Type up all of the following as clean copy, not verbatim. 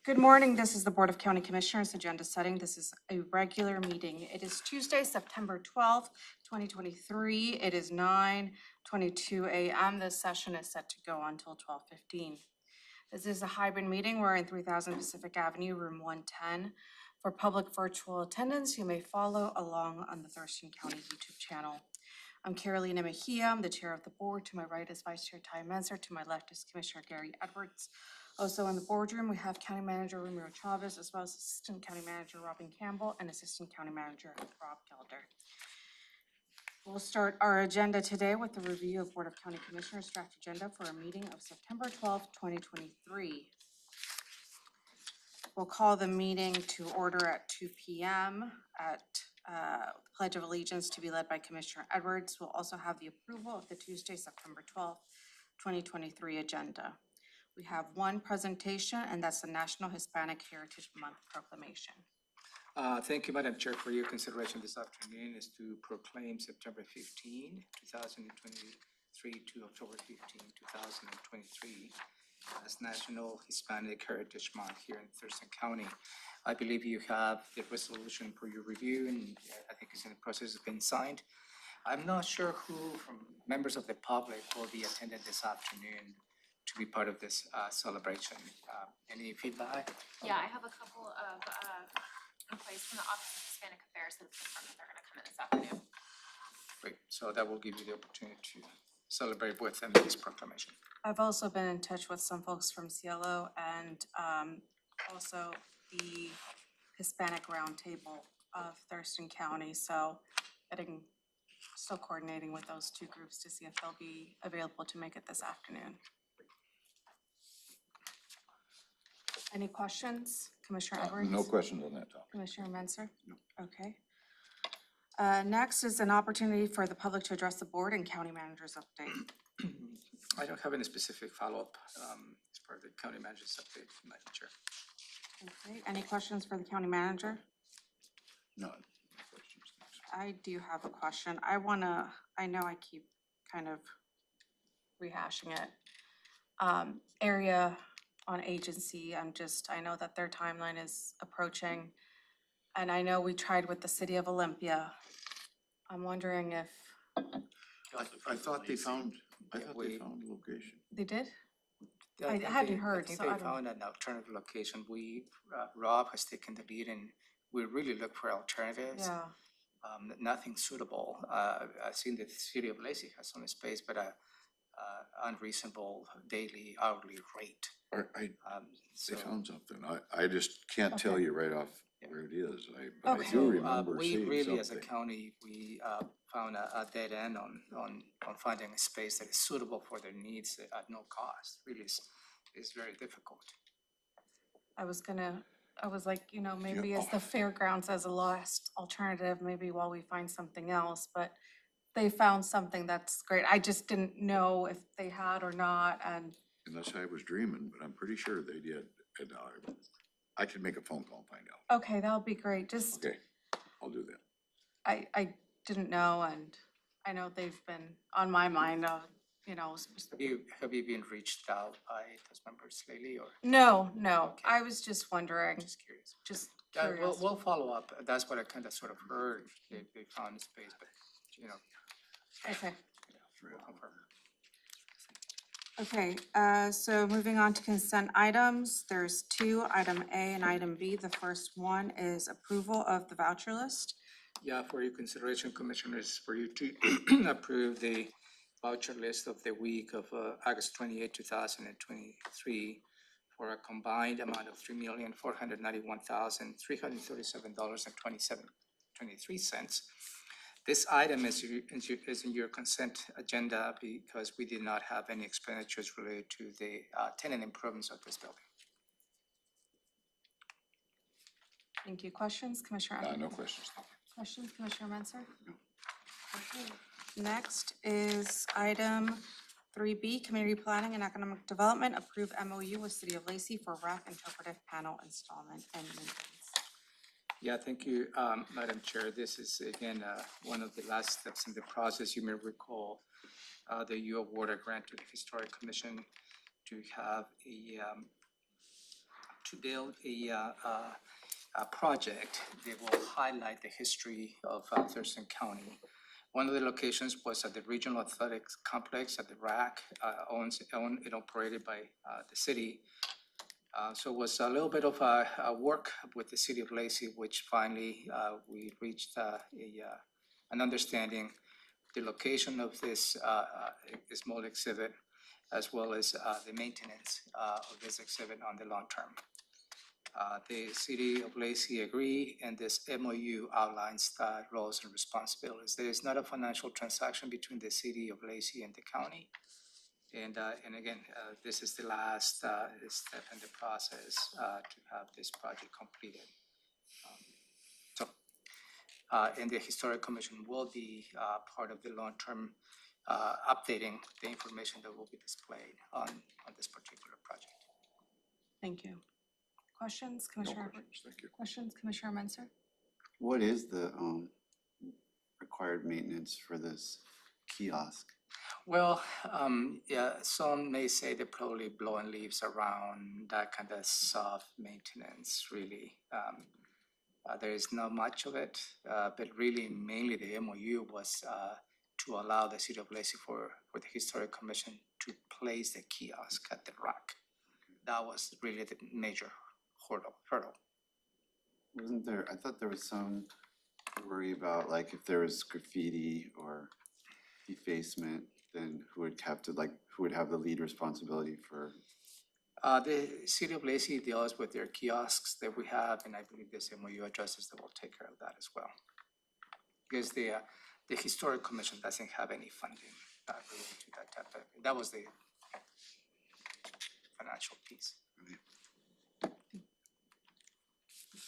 Good morning. This is the Board of County Commissioners agenda setting. This is a regular meeting. It is Tuesday, September 12th, 2023. It is 9:22 a.m. This session is set to go until 12:15. This is a hybrid meeting. We're in 3000 Pacific Avenue, room 110. For public virtual attendance, you may follow along on the Thurston County YouTube channel. I'm Carolina Mejia. I'm the chair of the board. To my right is Vice Chair Ty Menzer. To my left is Commissioner Gary Edwards. Also in the boardroom, we have County Manager Ramiro Chavez, as well as Assistant County Manager Robin Campbell and Assistant County Manager Rob Gelder. We'll start our agenda today with the review of Board of County Commissioners draft agenda for a meeting of September 12th, 2023. We'll call the meeting to order at 2 p.m. at Pledge of Allegiance to be led by Commissioner Edwards. We'll also have the approval of the Tuesday, September 12th, 2023 agenda. We have one presentation, and that's the National Hispanic Heritage Month proclamation. Thank you, Madam Chair. For your consideration this afternoon is to proclaim September 15, 2023 to October 15, 2023 as National Hispanic Heritage Month here in Thurston County. I believe you have the resolution for your review, and I think it's in the process of being signed. I'm not sure who from members of the public will be attending this afternoon to be part of this celebration. Any feedback? Yeah, I have a couple of employees from the Office of Hispanic Affairs that have confirmed that they're gonna come in this afternoon. Great, so that will give you the opportunity to celebrate with them this proclamation. I've also been in touch with some folks from Cielo and also the Hispanic Roundtable of Thurston County, so still coordinating with those two groups to see if they'll be available to make it this afternoon. Any questions? Commissioner Edwards? No questions on that topic. Commissioner Menzer? No. Okay. Next is an opportunity for the public to address the board and county manager's update. I don't have any specific follow-up as part of the county manager's update, Madam Chair. Okay, any questions for the county manager? No questions. I do have a question. I know I keep kind of rehashing it. Area on agency, I know that their timeline is approaching. And I know we tried with the city of Olympia. I'm wondering if I thought they found, I Yeah, thought we- they found a location. they did. I think hadn't they- heard, I think so they I don't- found an alternative location. Rob has taken the lead and we really look for alternatives. Yeah, Nothing suitable. I've seen the city of Lacey has some space, but unreasonable daily hourly rate. They So, found something. I just can't tell Okay. you right off Yeah. where it is. But I Okay. do so, remember we seeing really, as a something. county, we found a dead end on finding a space that is suitable for their needs at no cost. Really is very difficult. I was like, maybe it's the fairgrounds as a last alternative, maybe while we find something else, but they found something that's great. I just didn't know if they had or not, and Unless I was dreaming, but I'm pretty sure they did. And I could make a phone call and find out. okay, that would be great. Just, Okay, I'll do that. I didn't know, and I know they've been on my mind, Have you been reached out by those members lately or no, Okay. I was just wondering, just curious? just Yeah, curious. we'll follow up. That's what I kind of sort of heard. They found space, but Okay. we'll confirm. Okay, so moving on to consent items, there's two, item A and item B. The first one is approval of the voucher list. Yeah, for your consideration, Commissioners, for you to approve the voucher list of the week of August 28, 2023 for a combined amount of $3,491,337.23. This item is in your consent agenda because we did not have any expenditures related to the tenant improvements of this building. Thank you. Questions, Commissioner Evans? No questions. Thank you. Questions, Commissioner Menzer? No. Okay. Next is item 3B, Community Planning and Economic Development, approve MOU with City of Lacey for rack interpretive panel installment and maintenance. Yeah, thank you, Madam Chair. This is again, one of the last steps in the process. You may recall, that you award a grant to the Historic Commission to have to build a project that will highlight the history of Thurston County. One of the locations was at the Regional Athletics Complex at the RAC, owned and operated by the city. So it was a little bit of a work with the city of Lacey, which finally we reached an understanding. The location of this small exhibit, as well as the maintenance of this exhibit on the long term. The city of Lacey agree, and this MOU outlines the roles and responsibilities. There is not a financial transaction between the city of Lacey and the county. And again, this is the last step in the process to have this project completed. And the Historic Commission will be part of the long-term updating the information that will be displayed on this particular project. Thank you. Questions, No Commissioner? questions, thank you. Questions, Commissioner Menzer? What is the required maintenance for this kiosk? Well, yeah, some may say they're probably blowing leaves around, that kind of soft maintenance, really. There is not much of it, but really mainly the MOU was to allow the city of Lacey for the Historic Commission to place the kiosk at the RAC. That was really the major hurdle. Wasn't there, I thought there was some worry about like if there was graffiti or defacement, then who would have the lead responsibility for? The city of Lacey deals with their kiosks that we have, and I believe this MOU addresses that will take care of that as well. Because the Historic Commission doesn't have any funding related to that type of, that was the financial piece.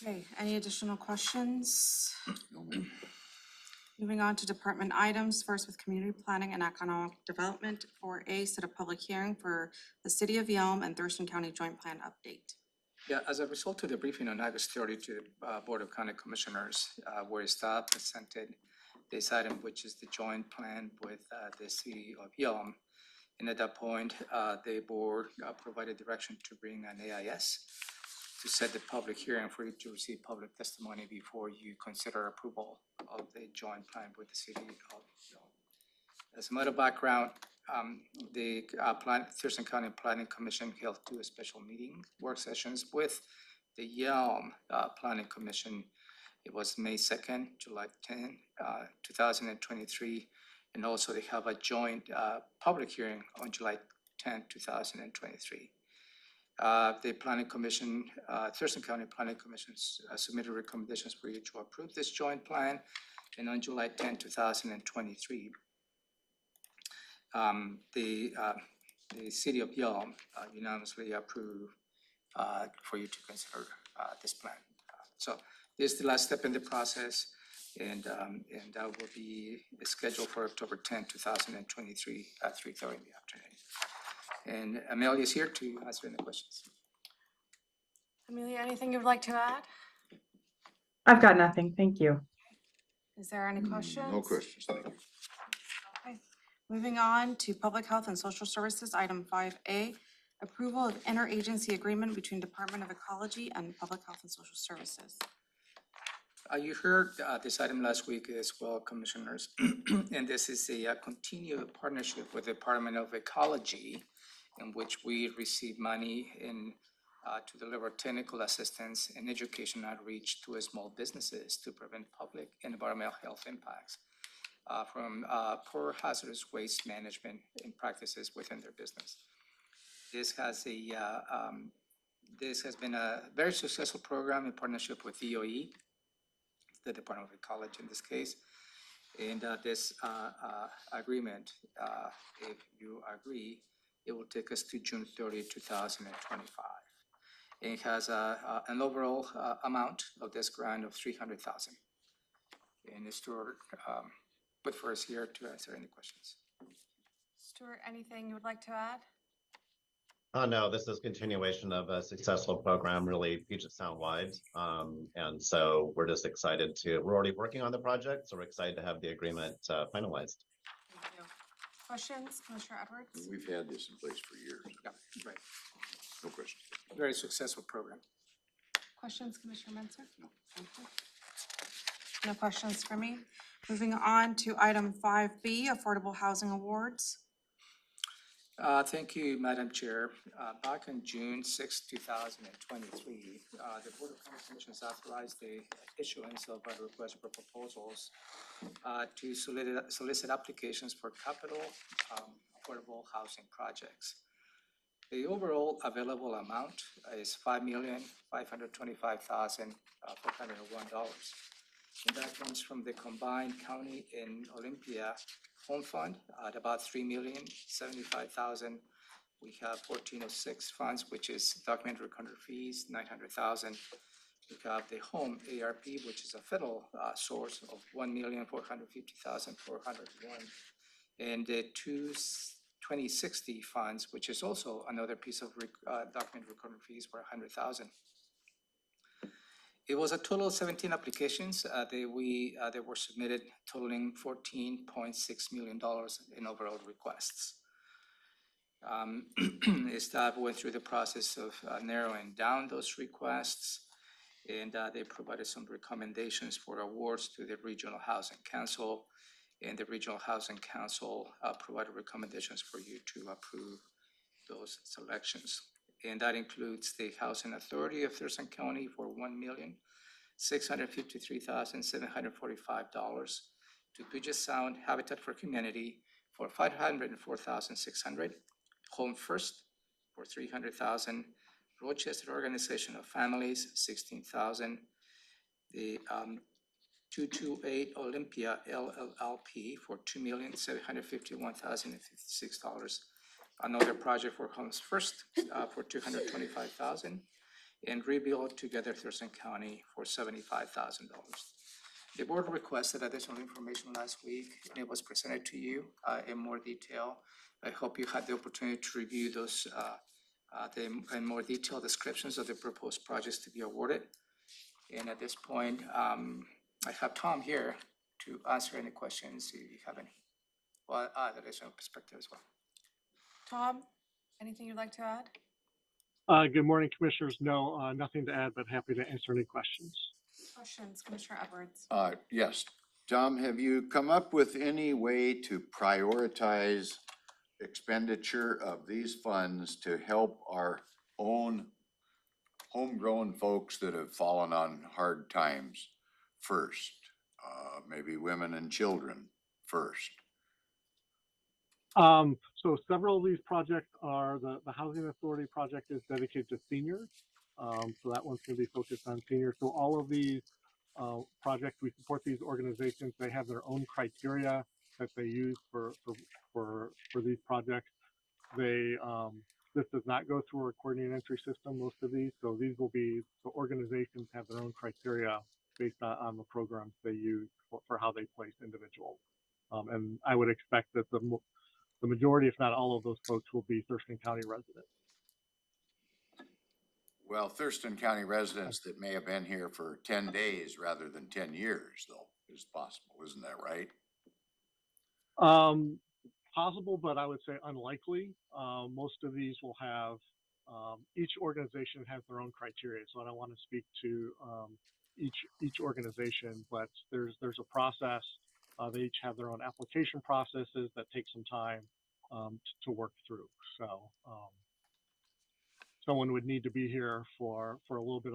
Okay, any additional questions? No, ma'am. Moving on to department items, first with community planning and economic development. 4A, set a public hearing for the City of Yelm and Thurston County Joint Plan update. Yeah, as a result of the briefing on August 30 to the Board of County Commissioners, where staff presented this item, which is the joint plan with the City of Yelm. And at that point, the board provided direction to bring an AIS to set the public hearing for you to receive public testimony before you consider approval of the joint plan with the City of Yelm. As a matter of background, the Thurston County Planning Commission held 2 special meeting work sessions with the Yelm Planning Commission. It was May 2nd, July 10, 2023, and also they have a joint public hearing on July 10, 2023. The Planning Commission, Thurston County Planning Commission submitted recommendations for you to approve this joint plan. And on July 10, 2023, the City of Yelm unanimously approved for you to consider this plan. So this is the last step in the process, and that will be scheduled for October 10, 2023 at 3:30 in the afternoon. And Amelia is here to answer any questions. Amelia, anything you'd like to add? I've got nothing, thank you. Is there any questions? No questions, thank you. Okay. Moving on to Public Health and Social Services, item 5A, approval of interagency agreement between Department of Ecology and Public Health and Social Services. You heard this item last week as well, Commissioners, and this is a continued partnership with the Department of Ecology, in which we receive money to deliver technical assistance and education outreach to small businesses to prevent public and environmental health impacts from poor hazardous waste management and practices within their business. This has been a very successful program in partnership with DOE, the Department of Ecology in this case. And this agreement, if you agree, it will take us to June 30, 2025. And it has an overall amount of this grant of $300,000. And Stuart, put first here to answer any questions. Stuart, anything you would like to add? No, this is continuation of a successful program, really Puget Sound wide. And so we're just excited we're already working on the project, so we're excited to have the agreement finalized. Thank you. Questions, Commissioner Edwards? We've had this in place for years. Yeah, right. No questions. Very successful program. Questions, Commissioner Mensah? No. No questions for me. Moving on to item 5B, Affordable Housing Awards. Thank you, Madam Chair. Back on June 6, 2023, the Board of County Commissioners authorized the issuance of a request for proposals to solicit applications for capital affordable housing projects. The overall available amount is $5,525,401. And that comes from the combined county and Olympia home fund at about $3,075,000. We have 1406 funds, which is documentary recovery fees, $900,000. We have the home ARP, which is a federal source of $1,450,401. And the 2060 funds, which is also another piece of document recovery fees for $100,000. It was a total of 17 applications that were submitted, totaling $14.6 million in overall requests. Staff went through the process of narrowing down those requests, and they provided some recommendations for awards to the Regional Housing Council, and the Regional Housing Council provided recommendations for you to approve those selections. And that includes the Housing Authority of Thurston County for $1,653,745, to Puget Sound Habitat for Humanity for $504,600, Home First for $300,000, Rochester Organization of Families $16,000, the 228 Olympia LLLP for $2,751,056. Another project for Homes First for $225,000, and Rebuild Together Thurston County for $75,000. The board requested additional information last week, and it was presented to you in more detail. I hope you had the opportunity to review those in more detailed descriptions of the proposed projects to be awarded. And at this point, I have Tom here to answer any questions if you have any. Well, additional perspective as well. Tom, anything you'd like to add? Good morning, Commissioners. No, nothing to add, but happy to answer any questions. Questions, Commissioner Edwards? Yes. Tom, have you come up with any way to prioritize expenditure of these funds to help our own homegrown folks that have fallen on hard times first? Maybe women and children first. So several of these projects are, the Housing Authority project is dedicated to seniors. So that one's going to be focused on seniors. So all of these projects, we support these organizations. They have their own criteria that they use for these projects. This does not go through a coordinated entry system, most of these. So these will be, so organizations have their own criteria based on the programs they use for how they place individuals. And I would expect that the majority, if not all of those folks, will be Thurston County residents. Well, Thurston County residents that may have been here for 10 days rather than 10 years, though, is possible, isn't that right? Possible, but I would say unlikely. Most of these will have, each organization has their own criteria, so I don't want to speak to each organization, but there's a process. They each have their own application processes that take some time to work through. So someone would need to be here for a little bit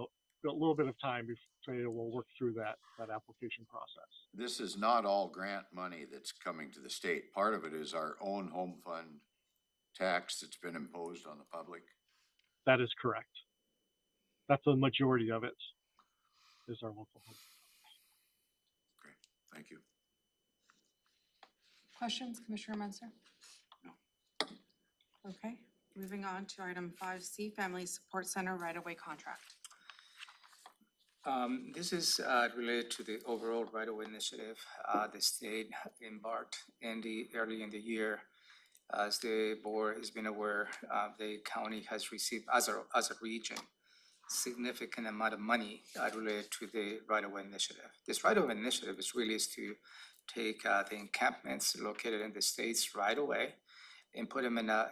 of time before they will work through that application process. This is not all grant money that's coming to the state. Part of it is our own home fund tax that's been imposed on the public. That is correct. That's the majority of it, is our local home. Okay, thank you. Questions, Commissioner Mensah? No. Okay, moving on to item 5C, Family Support Center right-of-way contract. This is related to the overall right-of-way initiative the state embarked early in the year. As the board has been aware, the county has received, as a region, significant amount of money related to the right-of-way initiative. This right-of-way initiative is to take the encampments located in the state's right-of-way and put them in a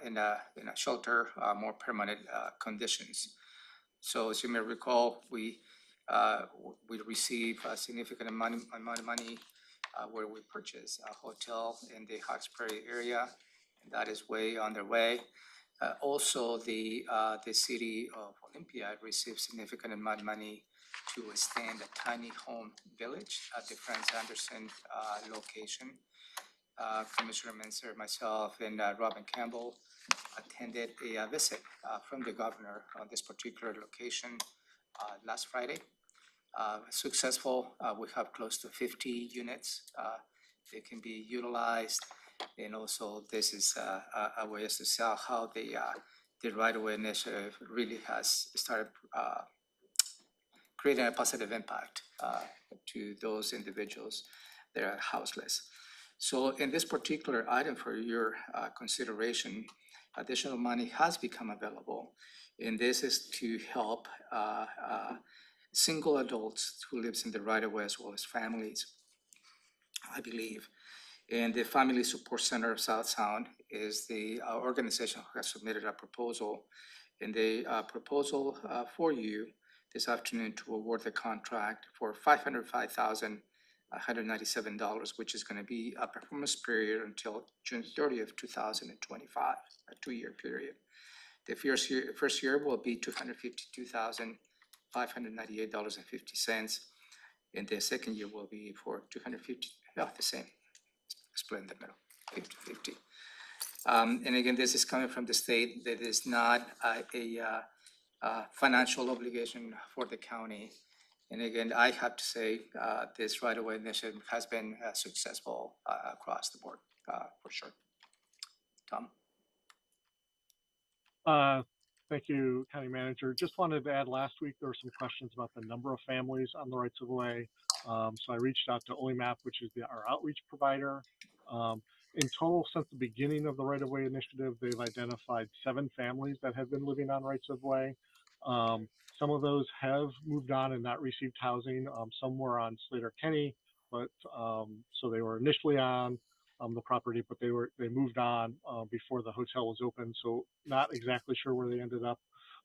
shelter, more permanent conditions. So as you may recall, we receive a significant amount of money where we purchase a hotel in the Hawkesbury area, and that is way on their way. Also, the city of Olympia received significant amount of money to extend a tiny home village at the Franz Anderson location. Commissioner Menzer, myself, and Robin Campbell attended a visit from the governor on this particular location last Friday. Successful, we have close to 50 units. They can be utilized, and also this is a way to see how the right-of-way initiative really has started creating a positive impact to those individuals that are houseless. So in this particular item for your consideration, additional money has become available. And this is to help single adults who lives in the right of way as well as families, I believe. And the Family Support Center of South Sound is the organization who has submitted a proposal. And the proposal for you this afternoon to award the contract for $505,197, which is going to be a performance period until June 30th, 2025, a 2-year period. The first year will be $252,598.50, and the second year will be for the same, split in the middle, 50-50. And again, this is coming from the state. That is not a financial obligation for the county. And again, I have to say, this right-of-way initiative has been successful across the board, for sure. Tom? Thank you, County Manager. Just wanted to add, last week there were some questions about the number of families on the rights of way. So I reached out to OLIMAP, which is our outreach provider. In total, since the beginning of the right of way initiative, they've identified 7 families that have been living on rights of way. Some of those have moved on and not received housing. Some were on Slater Kenny, but so they were initially on the property, but they moved on before the hotel was open. So not exactly sure where they ended up.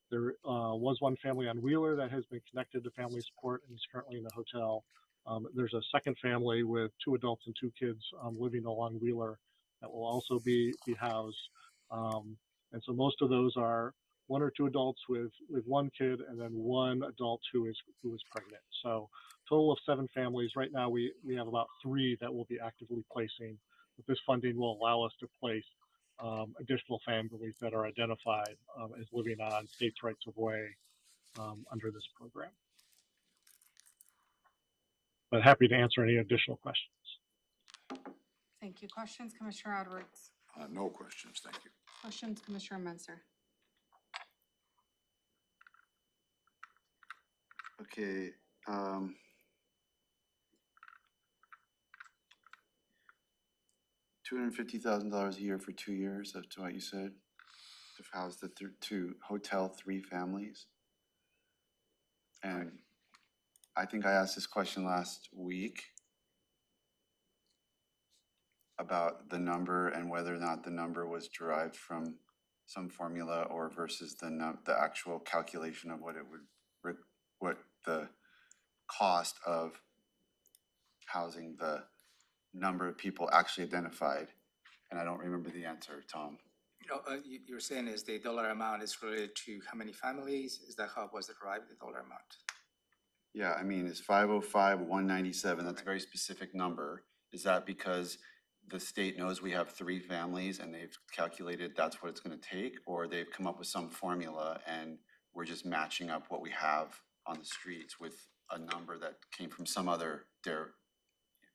There was one family on Wheeler that has been connected to family support and is currently in the hotel. There's a second family with 2 adults and 2 kids living along Wheeler that will also be housed. And so most of those are 1 or 2 adults with 1 kid, and then 1 adult who is pregnant. So total of 7 families. Right now we have about 3 that we'll be actively placing. But this funding will allow us to place additional families that are identified as living on states' rights of way under this program. But happy to answer any additional questions. Thank you. Questions, Commissioner Edwards? No questions, thank you. Questions, Commissioner Menzer? Okay, $250,000 a year for 2 years, that's what you said, to house the to hotel 3 families. And I think I asked this question last week about the number and whether or not the number was derived from some formula or versus the actual calculation of what it would, what the cost of housing the number of people actually identified. And I don't remember the answer, Tom. No, you're saying is the dollar amount is related to how many families? Is that how it was derived, the dollar amount? Yeah, I mean, it's 505,197. That's a very specific number. Is that because the state knows we have 3 families and they've calculated that's what it's going to take, or they've come up with some formula and we're just matching up what we have on the streets with a number that came from some other their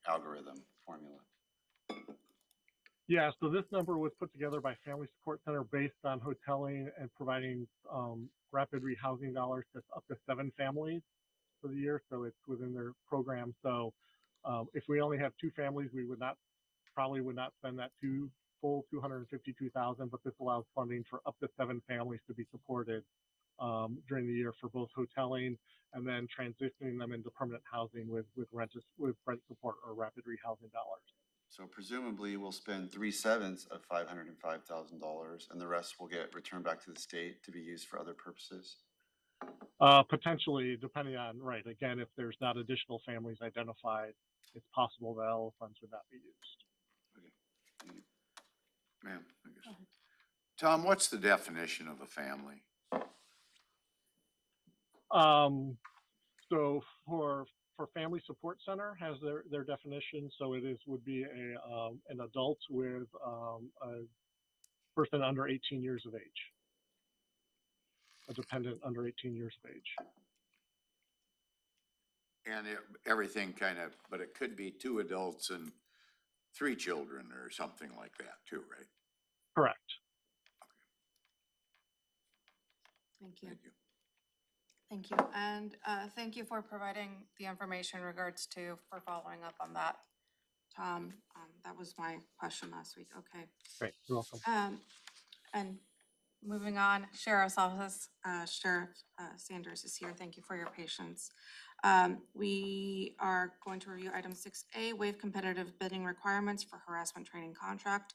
algorithm formula? Yeah, so this number was put together by Family Support Center based on hoteling and providing rapid rehousing dollars to up to 7 families for the year. So it's within their program. So if we only have 2 families, we probably would not spend that full $252,000, but this allows funding for up to 7 families to be supported during the year for both hoteling and then transitioning them into permanent housing with rent support or rapid rehousing dollars. So presumably we'll spend 3/7 of $505,000 and the rest will get returned back to the state to be used for other purposes. Potentially, depending on, right, again, if there's not additional families identified, it's possible that all funds would not be used. Ma'am, I guess. Tom, what's the definition of a family? So for Family Support Center has their definition, so would be an adult with a person under 18 years of age, a dependent under 18 years of age. And everything kind of, but it could be 2 adults and 3 children or something like that too, right? Correct. Thank you. Thank you. Thank you. And thank you for providing the information in regards to, for following up on that. Tom, that was my question last week. Okay. Great. You're welcome. And moving on, Sheriff's Office, Sheriff Sanders is here. Thank you for your patience. We are going to review item 6A, waive competitive bidding requirements for harassment training contract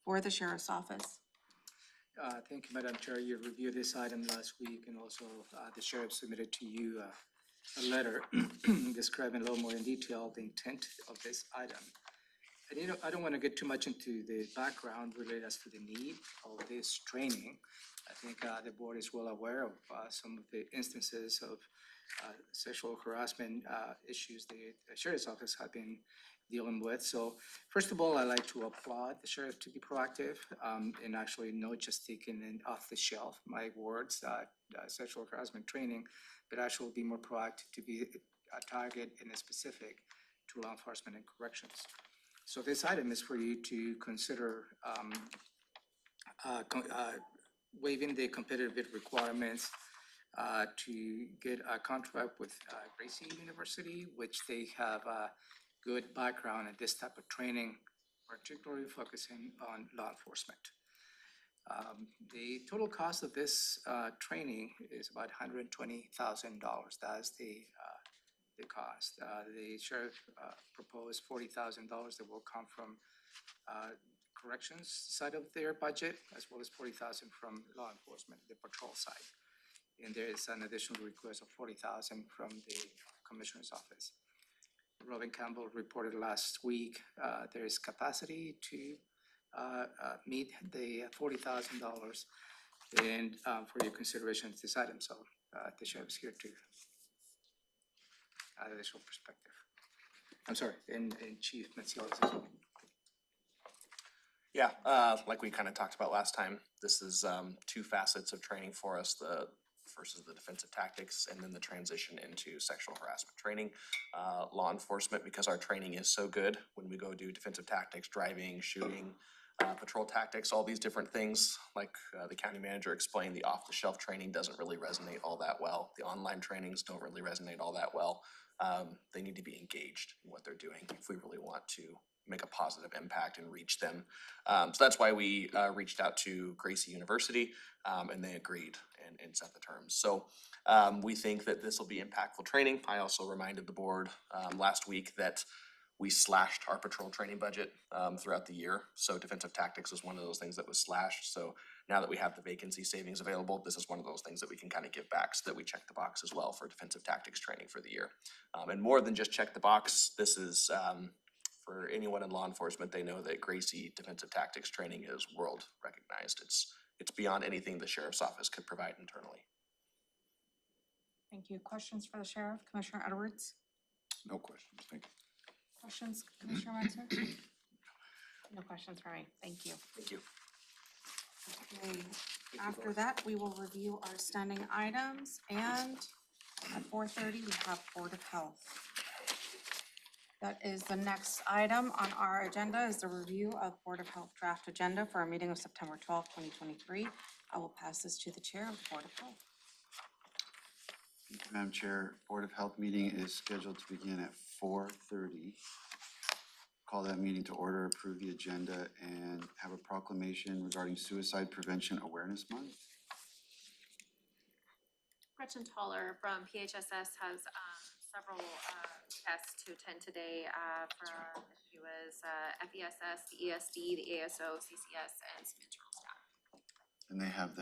for the Sheriff's Office. Thank you, Madam Chair. You reviewed this item last week, and also the sheriff submitted to you a letter describing a little more in detail the intent of this item. And I don't want to get too much into the background related as to the need of this training. I think the board is well aware of some of the instances of sexual harassment issues the sheriff's office have been dealing with. So first of all, I'd like to applaud the sheriff to be proactive and actually not just taking it off the shelf, my words, sexual harassment training, but actually be more proactive to be a target and a specific to law enforcement and corrections. So this item is for you to consider waiving the competitive bid requirements to get a contract with Gracie University, which they have a good background in this type of training, particularly focusing on law enforcement. The total cost of this training is about $120,000. That's the cost. The sheriff proposed $40,000 that will come from corrections side of their budget, as well as $40,000 from law enforcement, the patrol side. And there is an additional request of $40,000 from the commissioner's office. Robin Campbell reported last week there is capacity to meet the $40,000. And for your consideration of this item, so the sheriff's here to add additional perspective. I'm sorry, and Chief Metziales as well. Yeah, like we kind of talked about last time, this is 2 facets of training for us. The first is the defensive tactics, and then the transition into sexual harassment training. Law enforcement, because our training is so good, when we go do defensive tactics, driving, shooting, patrol tactics, all these different things, like the county manager explained, the off-the-shelf training doesn't really resonate all that well. The online trainings don't really resonate all that well. They need to be engaged in what they're doing if we really want to make a positive impact and reach them. So that's why we reached out to Gracie University, and they agreed and set the terms. So we think that this will be impactful training. I also reminded the board last week that we slashed our patrol training budget throughout the year. So defensive tactics is one of those things that was slashed. So now that we have the vacancy savings available, this is one of those things that we can kind of give back so that we check the box as well for defensive tactics training for the year. And more than just check the box, this is for anyone in law enforcement, they know that Gracie defensive tactics training is world recognized. It's beyond anything the sheriff's office could provide internally. Thank you. Questions for the sheriff? Commissioner Edwards? No questions, thank you. Questions, Commissioner Metzer? No questions for me. Thank you. Thank you. Okay. After that, we will review our standing items, and at 4:30, we have Board of Health. That is the next item on our agenda, is the review of Board of Health draft agenda for our meeting of September 12th, 2023. I will pass this to the Chair of the Board of Health. Madam Chair, Board of Health meeting is scheduled to begin at 4:30. Call that meeting to order, approve the agenda, and have a proclamation regarding Suicide Prevention Awareness Month. Gretchen Toller from PHSS has several guests to attend today from, she was FESS, the ESD, the ASO, CCS, and some internal staff. And they have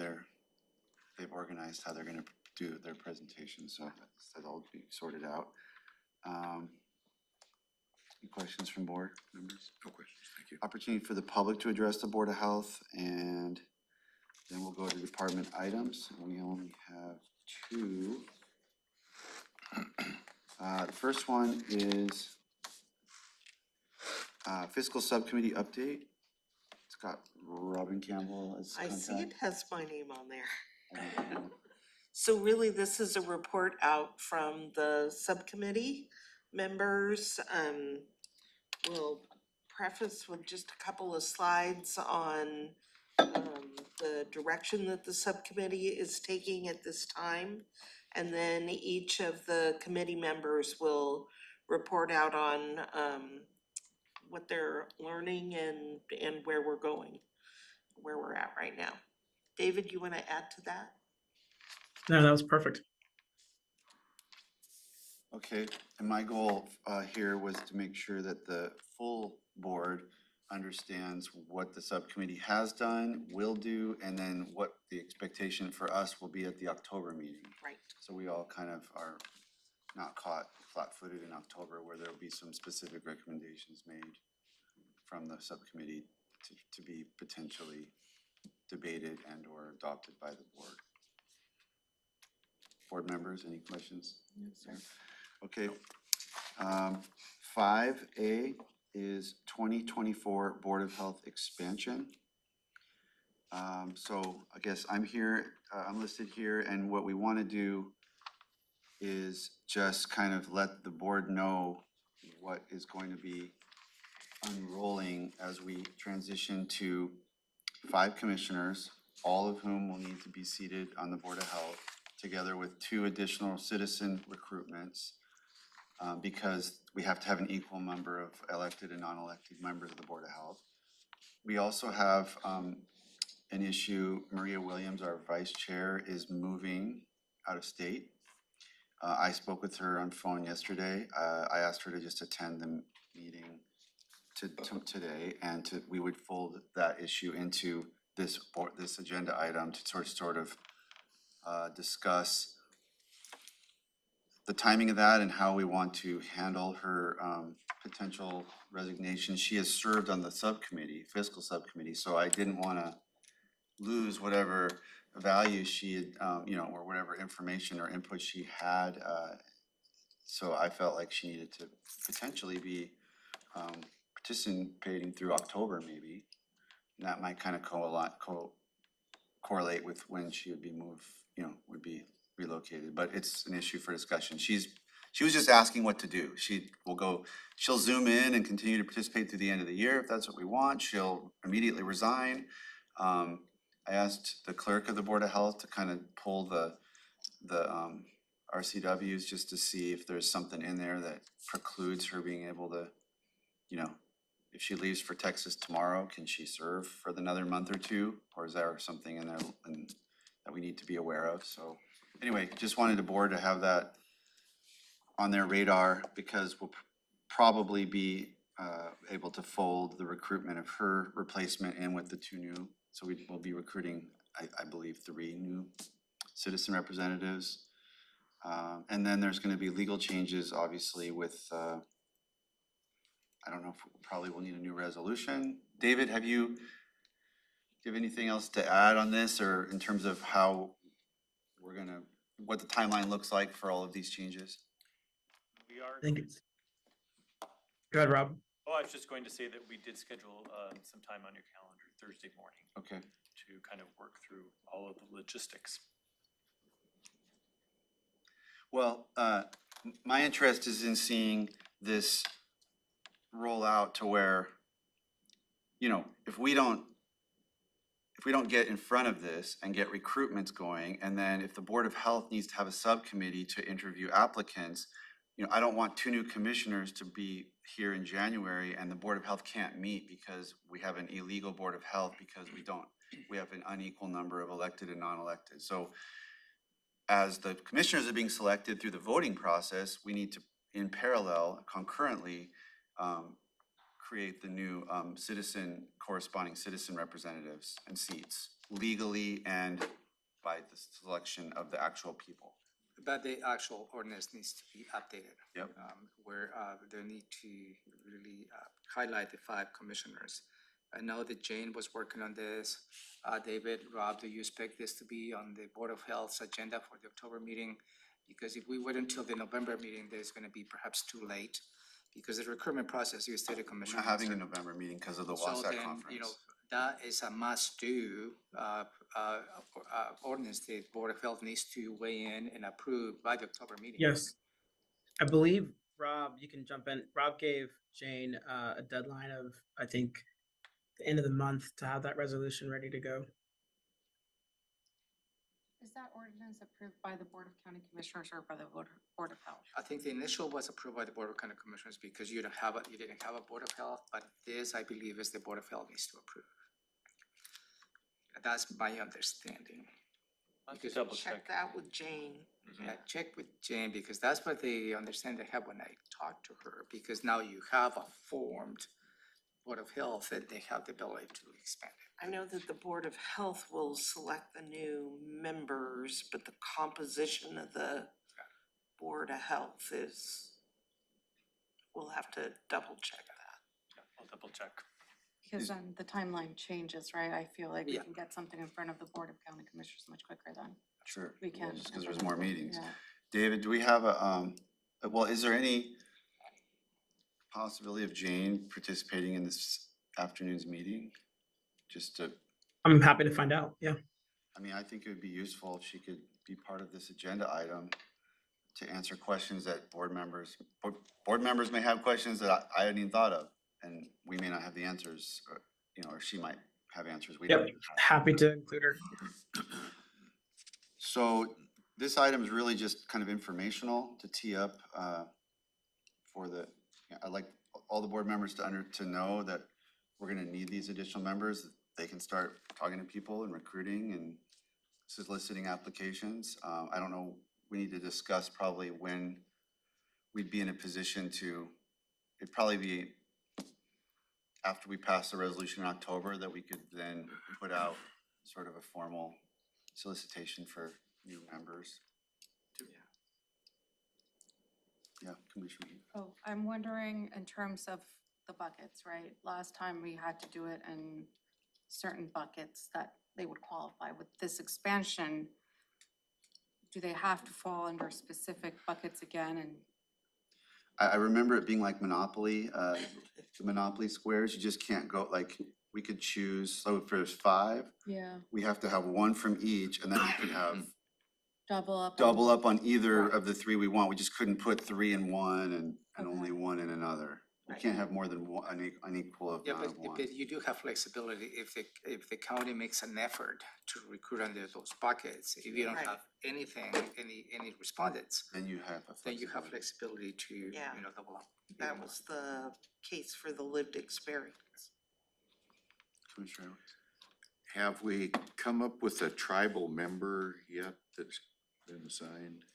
they've organized how they're gonna do their presentation, so that'll all be sorted out. Any questions from board members? No questions, thank you. Opportunity for the public to address the Board of Health, and then we'll go to department items. We only have two. The first one is fiscal subcommittee update. It's got Robin Campbell as I see it contact. has my name on there. And So really, this is a report out from the subcommittee members. We'll preface with just a couple of slides on the direction that the subcommittee is taking at this time. And then each of the committee members will report out on what they're learning and where we're going, where we're at right now. David, you want to add to that? No, that was perfect. Okay, and my goal here was to make sure that the full board understands what the subcommittee has done, will do, and then what the expectation for us will be at the October meeting. Right. So we all kind of are not caught flat-footed in October, where there'll be some specific recommendations made from the subcommittee to be potentially debated and or adopted by the board. Board members, any questions? No, sir. Okay. 5A is 2024 Board of Health expansion. So I guess I'm here, I'm listed here, and what we want to do is just kind of let the board know what is going to be unrolling as we transition to 5 commissioners, all of whom will need to be seated on the Board of Health, together with 2 additional citizen recruitments, because we have to have an equal number of elected and non-elected members of the Board of Health. We also have an issue. Maria Williams, our vice chair, is moving out of state. I spoke with her on phone yesterday. I asked her to just attend the meeting today, and we would fold that issue into this agenda item to sort of discuss the timing of that and how we want to handle her potential resignation. She has served on the subcommittee, fiscal subcommittee, so I didn't want to lose whatever value she had, or whatever information or input she had. So I felt like she needed to potentially be participating through October maybe. And that might kind of correlate with when she would be moved, would be relocated, but it's an issue for discussion. She was just asking what to do. She'll zoom in and continue to participate through the end of the year if that's what we want. She'll immediately resign. I asked the clerk of the Board of Health to kind of pull the RCWs just to see if there's something in there that precludes her being able to, if she leaves for Texas tomorrow, can she serve for another month or two? Or is there something in there that we need to be aware of? So anyway, just wanted the board to have that on their radar, because we'll probably be able to fold the recruitment of her replacement in with the 2 new. So we will be recruiting, I believe, 3 new citizen representatives. And then there's going to be legal changes, obviously, with, I don't know if probably we'll need a new resolution. David, do you have anything else to add on this, or in terms of how what the timeline looks like for all of these changes? We are. I think it's. Go ahead, Rob. Oh, I was just going to say that we did schedule some time on your calendar Thursday morning Okay. to kind of work through all of the logistics. Well, my interest is in seeing this roll out to where, if we don't get in front of this and get recruitments going, and then if the Board of Health needs to have a subcommittee to interview applicants, I don't want 2 new commissioners to be here in January and the Board of Health can't meet because we have an illegal Board of Health because we have an unequal number of elected and non-elected. So as the commissioners are being selected through the voting process, we need to, in parallel, concurrently, create the new corresponding citizen representatives and seats legally and by the selection of the actual people? But the actual ordinance needs to be updated. Yep. Where they need to really highlight the 5 commissioners. I know that Jane was working on this. David, Rob, do you expect this to be on the Board of Health's agenda for the October meeting? Because if we wait until the November meeting, there's gonna be perhaps too late. Because the recruitment process, you stated, We're Commissioner. not having a November meeting because of the So Wasatch then, conference. you know, that is a must-do ordinance. The Board of Health needs to weigh in and approve by the October meeting. Yes. I believe, Rob, you can jump in. Rob gave Jane a deadline of, I think, the end of the month to have that resolution ready to go. Is that ordinance approved by the Board of County Commissioners or by the Board of Health? I think the initial was approved by the Board of County Commissioners because you didn't have a Board of Health, but this, I believe, is the Board of Health needs to approve. That's my understanding. Let's Because- double check. Check that with Jane. I checked with Jane because that's what they understand they have when I talked to her, because now you have a formed Board of Health and they have the ability to expand it. I know that the Board of Health will select the new members, but the composition of the Board of Health is, we'll have to double check that. Yeah, I'll double check. Because then the timeline changes, right? I feel like we Yeah. can get something in front of the Board of County Commissioners much quicker then. Sure. We Well, can. just because there's more meetings. Yeah. David, do we have well, is there any possibility of Jane participating in this afternoon's meeting? Just to, I'm happy to find out. Yeah. I mean, I think it would be useful if she could be part of this agenda item to answer questions that board members may have questions that I hadn't even thought of, and we may not have the answers, or, you know, or she might have answers we don't. Yep. Happy to include her. So this item is really just kind of informational to tee up for the, I'd like all the board members to know that we're gonna need these additional members. They can start talking to people and recruiting and soliciting applications. I don't know, we need to discuss probably when we'd be in a position to, it'd probably be after we pass the resolution in October that we could then put out sort of a formal solicitation for new members. Yeah, Commissioner. Oh, I'm wondering in terms of the buckets, right? Last time we had to do it in certain buckets that they would qualify. With this expansion, do they have to fall under specific buckets again? And I remember it being like Monopoly, the Monopoly squares, you just can't go, like, we could choose, so if there's 5, yeah, we have to have 1 from each, and then we could have double up. double up on either of the 3 we want. We just couldn't put 3 in one and only Okay. 1 in another. We Right. can't have more than one, an equal Yeah, amount of one. but you do have flexibility if the county makes an effort to recruit under those buckets. If you don't Right. have anything, any respondents, Then you have a then you have flexibility. flexibility to, Yeah. double up. That was the case for the lived experience. Commissioner Edwards? Have we come up with a tribal member yet that's been assigned?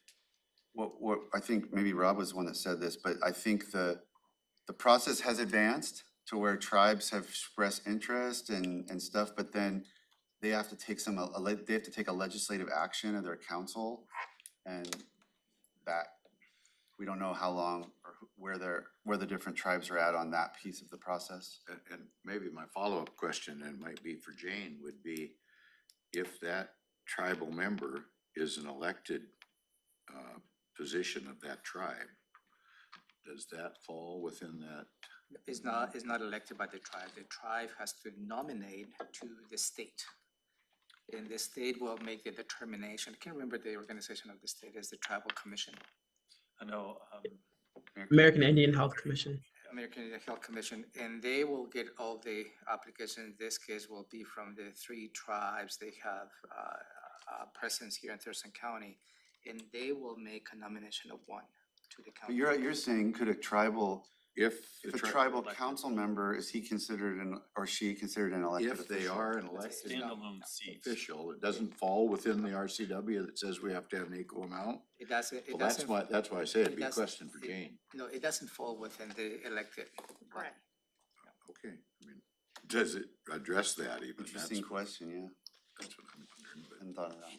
What, I think maybe Rob was the one that said this, but I think the process has advanced to where tribes have expressed interest and stuff, but then they have to take they have to take a legislative action of their council, and that, we don't know how long or where the different tribes are at on that piece of the process. And maybe my follow-up question, and it might be for Jane, would be if that tribal member is an elected position of that tribe, does that fall within that? Is not elected by the tribe. The tribe has to nominate to the state. And the state will make the determination. I can't remember the organization of the state as the tribal commission. I know, American Indian Health Commission. American Indian Health Commission, and they will get all the applications. This case will be from the 3 tribes. They have presence here in Thurston County, and they will make a nomination of 1 to the But county. you're saying, could a tribal, If if the a tri- tribal elected. council member, is he considered or she considered an elected if official? they are an elected standalone seats. official, it doesn't fall within the RCW that says we have to have an equal amount? It doesn't, Well, that's why I say it'd be a it doesn't- question for Jane. No, it doesn't fall within the elected. Right. Okay, I mean, does it address that even? Interesting question, yeah. That's what I'm wondering, but. Hadn't thought of that.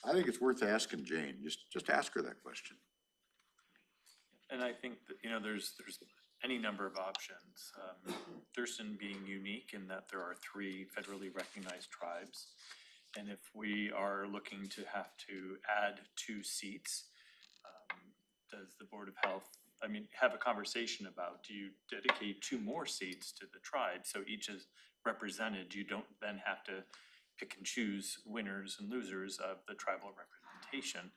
I think it's worth asking Jane, just ask her that question. And I think that, there's any number of options. Thurston being unique in that there are 3 federally recognized tribes. And if we are looking to have to add 2 seats, does the Board of Health, have a conversation about, do you dedicate 2 more seats to the tribe so each is represented? You don't then have to pick and choose winners and losers of the tribal representation.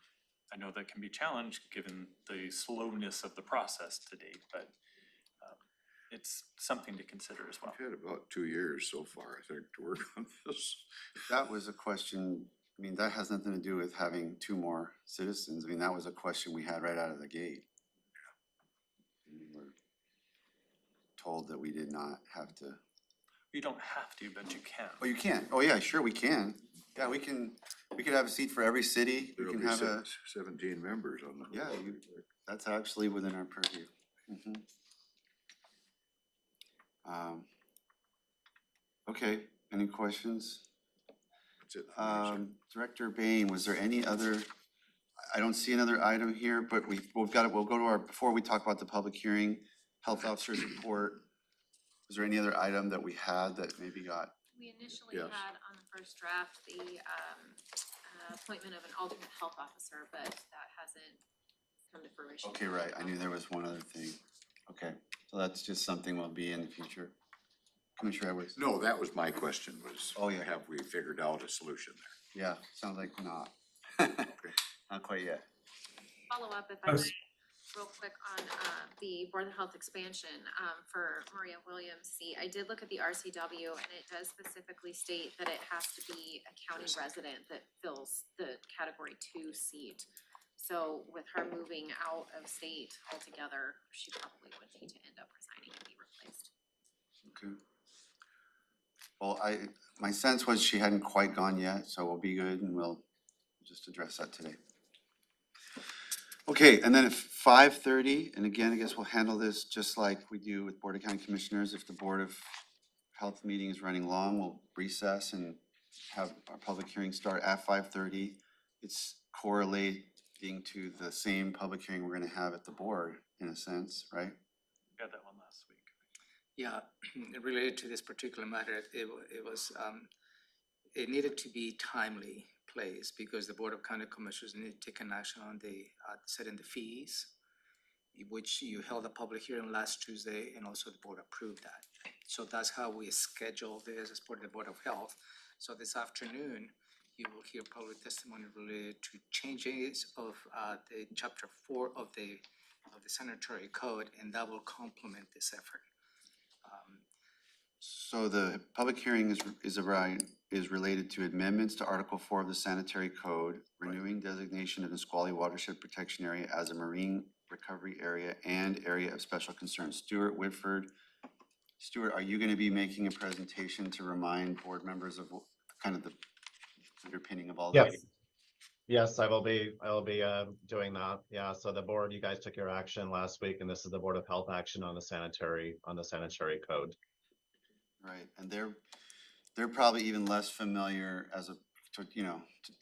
I know that can be challenged given the slowness of the process to date, but it's something to consider as well. We've had about 2 years so far, I think, to work on this. That was a question, that has nothing to do with having 2 more citizens. That was a question we had right out of the gate. And we were told that we did not have to. You don't have to, but you can. Oh, you can? Oh, yeah, sure, we can. Yeah, we could have a seat for every city. We There'll can be have a, 17 members on the. yeah, that's actually within our purview. Okay, any questions? That's it. from my side. Director Bain, was there any other, I don't see another item here, but we'll go to our, before we talk about the public hearing, health officer's report. Was there any other item that we had that maybe got? We initially Yes. had on the first draft the appointment of an alternate health officer, but that hasn't come to fruition. Okay, right, I knew there was one other thing. Okay, so that's just something will be in the future. Commissioner Edwards? No, that was my question was. Oh, yeah. Have we figured out a solution there? Yeah, sounds like not. Not quite yet. Follow up if I may, real quick on the Board of Health expansion for Maria Williams seat. I did look at the RCW and it does specifically state that it has to be a county resident that fills the category 2 seat. So with her moving out of state altogether, she probably would need to end up resigning and be replaced. Okay. Well, my sense was she hadn't quite gone yet, so we'll be good and we'll just address that today. Okay, and then at 5:30, and again, I guess we'll handle this just like we do with Board of County Commissioners. If the Board of Health meeting is running long, we'll recess and have our public hearing start at 5:30. It's correlating to the same public hearing we're gonna have at the board, in a sense, right? We had that one last week. Yeah, related to this particular matter, it needed to be timely placed because the Board of County Commissioners needed to take an action on the setting the fees, which you held a public hearing last Tuesday and also the board approved that. So that's how we scheduled this as part of the Board of Health. So this afternoon, you will hear public testimony related to changes of the chapter 4 of the sanitary code, and that will complement this effort. So the public hearing is related to amendments to Article 4 of the Sanitary Code, renewing designation of Nisqually Watershed Protection Area as a marine recovery area and area of special concern. Stuart Whitford. Stuart, are you gonna be making a presentation to remind board members of kind of the underpinning of all that? Yes. Yes, I will be doing that. Yeah, so the board, you guys took your action last week, and this is the Board of Health action on the sanitary code. Right, and they're probably even less familiar as a,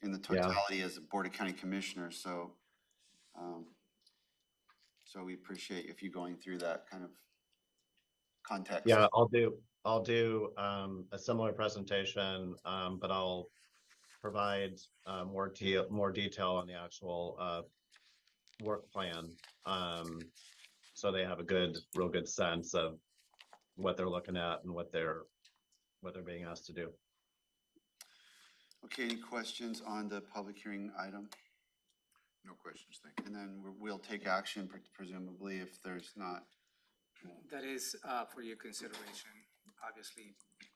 in the totality as a Board of County Commissioners, so so we appreciate if you going through that kind of context. Yeah, I'll do a similar presentation, but I'll provide more detail on the actual work plan. So they have a real good sense of what they're looking at and what they're being asked to do. Okay, any questions on the public hearing item? No questions, thank you. And then we'll take action presumably if there's not. That is for your consideration. Obviously, we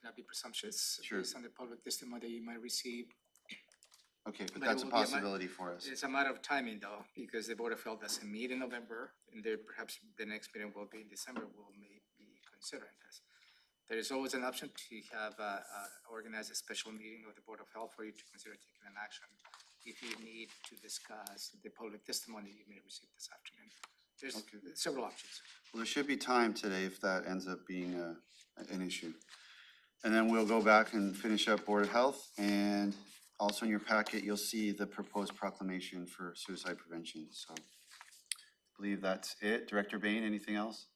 cannot be presumptuous Sure. based on the public testimony that you might receive. Okay, but But it that's a will be a possibility for us. It's a matter of timing though, because the Board of Health doesn't meet in November, and there perhaps the next meeting will be in December, we'll may be considering this. There is always an option to have organize a special meeting of the Board of Health for you to consider taking an action if you need to discuss the public testimony you may receive this afternoon. There's Okay. several options. Well, there should be time today if that ends up being an issue. And then we'll go back and finish up Board of Health and also in your packet, you'll see the proposed proclamation for suicide prevention, so. I believe that's it. Director Bane, anything else?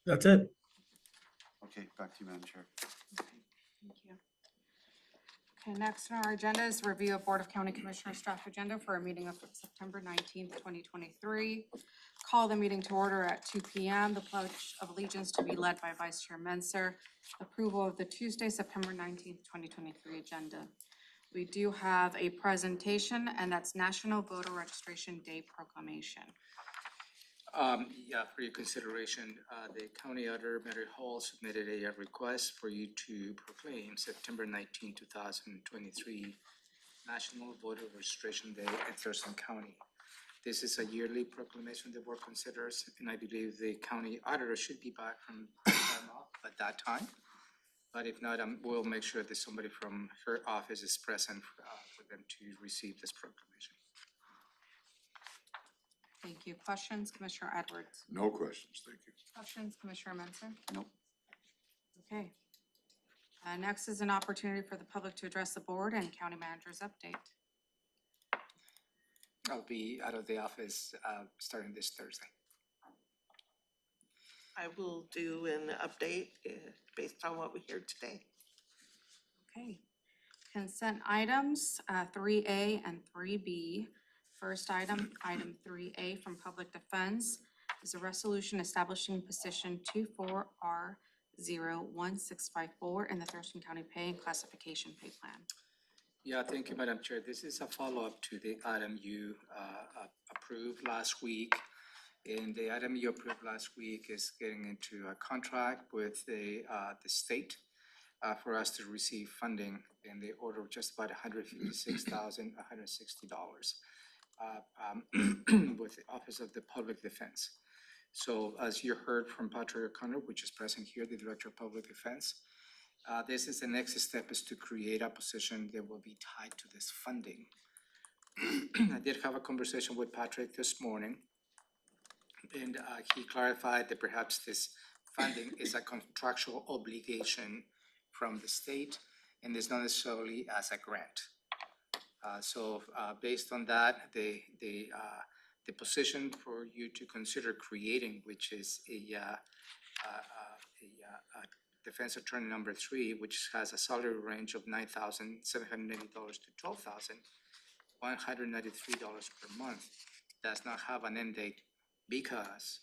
That's it. Okay, back to you, Madam Chair. Thank you. Okay, next on our agenda is review of Board of County Commissioners draft agenda for a meeting of September 19th, 2023. Call the meeting to order at 2 p.m. The Pledge of Allegiance to be led by Vice Chair Menser. Approval of the Tuesday, September 19th, 2023 agenda. We do have a presentation, and that's National Voter Registration Day Proclamation. Yeah, for your consideration, the county auditor, Mary Hall, submitted a request for you to proclaim September 19, 2023 National Voter Registration Day in Thurston County. This is a yearly proclamation the board considers, and I believe the county auditor should be back from time off at that time. But if not, we'll make sure that somebody from her office is present for them to receive this proclamation. Thank you. Questions, Commissioner Edwards? No questions, thank you. Questions, Commissioner Menzer? Nope. Okay. Next is an opportunity for the public to address the board and county manager's update. I'll be out of the office starting this Thursday. I will do an update based on what we hear today. Okay. Consent items, 3A and 3B. First item, item 3A from Public Defense is a resolution establishing position 24R01654 in the Thurston County Pay and Classification Pay Plan. Yeah, thank you, Madam Chair. This is a follow-up to the item you approved last week. And the item you approved last week is getting into a contract with the state for us to receive funding in the order of just about $156,160 with the Office of the Public Defense. So as you heard from Patrick O'Connor, which is present here, the Director of Public Defense, this is the next step is to create a position that will be tied to this funding. I did have a conversation with Patrick this morning, and he clarified that perhaps this funding is a contractual obligation from the state and is not necessarily as a grant. So based on that, the position for you to consider creating, which is a defense attorney number 3, which has a salary range of $9,780 to $12,193 per month, does not have an end date because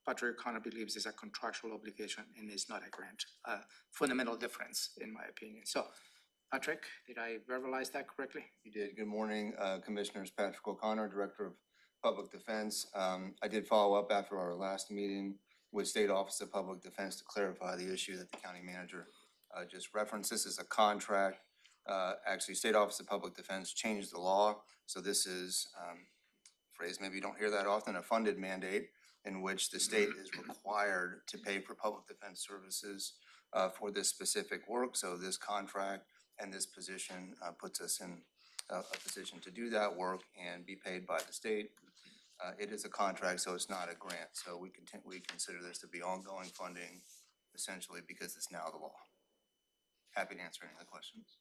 Patrick O'Connor believes it's a contractual obligation and is not a grant. Fundamental difference, in my opinion. So, Patrick, did I verbalize that correctly? You did. Good morning, Commissioners. Patrick O'Connor, Director of Public Defense. I did follow up after our last meeting with State Office of Public Defense to clarify the issue that the county manager just referenced. This is a contract. Actually, State Office of Public Defense changed the law. So this is, phrase maybe you don't hear that often, a funded mandate in which the state is required to pay for public defense services for this specific work. So this contract and this position puts us in a position to do that work and be paid by the state. It is a contract, so it's not a grant. So we consider this to be ongoing funding, essentially, because it's now the law. Happy to answer any other questions.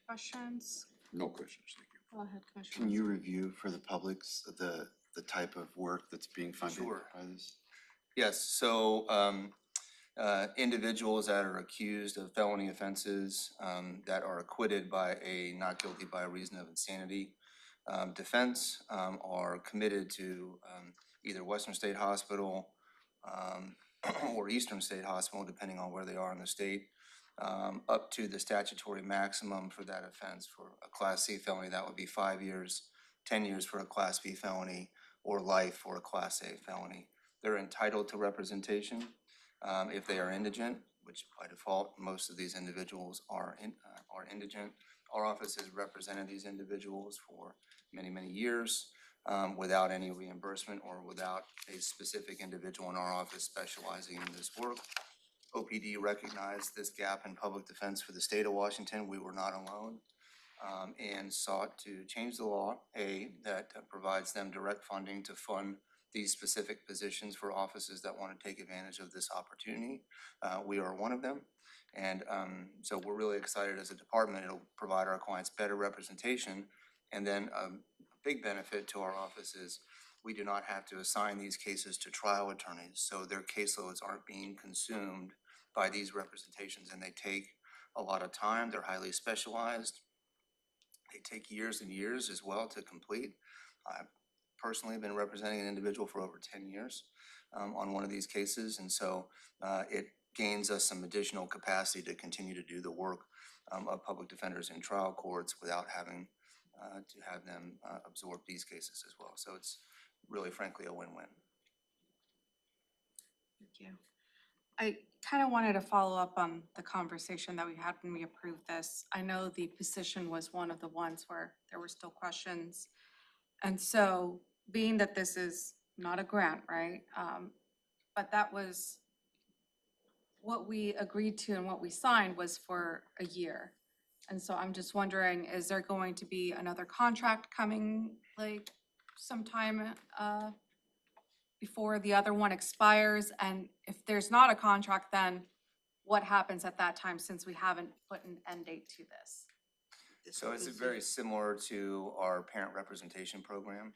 Questions? No questions, thank you. Go ahead, Commissioner. Can you review for the publics the type of work that's being funded Sure. by this? Yes, so individuals that are accused of felony offenses that are acquitted by a not guilty by reason of insanity defense are committed to either Western State Hospital or Eastern State Hospital, depending on where they are in the state, up to the statutory maximum for that offense. For a Class C felony, that would be 5 years, 10 years for a Class B felony, or life for a Class A felony. They're entitled to representation if they are indigent, which by default, most of these individuals are indigent. Our office has represented these individuals for many, many years without any reimbursement or without a specific individual in our office specializing in this work. OPD recognized this gap in public defense for the state of Washington. We were not alone and sought to change the law, that provides them direct funding to fund these specific positions for offices that want to take advantage of this opportunity. We are one of them. And so we're really excited as a department. It'll provide our clients better representation. And then a big benefit to our office is we do not have to assign these cases to trial attorneys. So their caseloads aren't being consumed by these representations, and they take a lot of time. They're highly specialized. They take years and years as well to complete. I've personally been representing an individual for over 10 years on one of these cases, and so it gains us some additional capacity to continue to do the work of public defenders in trial courts without having to have them absorb these cases as well. So it's really frankly a win-win. Thank you. I kind of wanted to follow up on the conversation that we had when we approved this. I know the position was one of the ones where there were still questions. And so being that this is not a grant, right? But that was what we agreed to and what we signed was for a year. And so I'm just wondering, is there going to be another contract coming like sometime before the other one expires? And if there's not a contract, then what happens at that time since we haven't put an end date to this? So it's very similar to our parent representation program.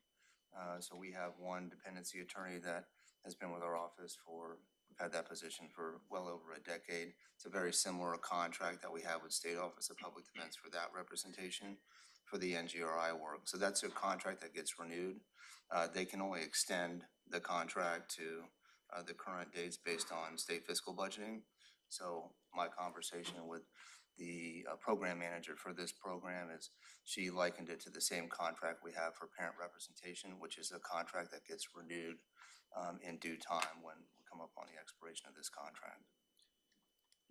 So we have one dependency attorney that has been with our office for, we've had that position for well over a decade. It's a very similar contract that we have with State Office of Public Defense for that representation for the NGRI work. So that's a contract that gets renewed. They can only extend the contract to the current dates based on state fiscal budgeting. So my conversation with the program manager for this program is she likened it to the same contract we have for parent representation, which is a contract that gets renewed in due time when we come up on the expiration of this contract.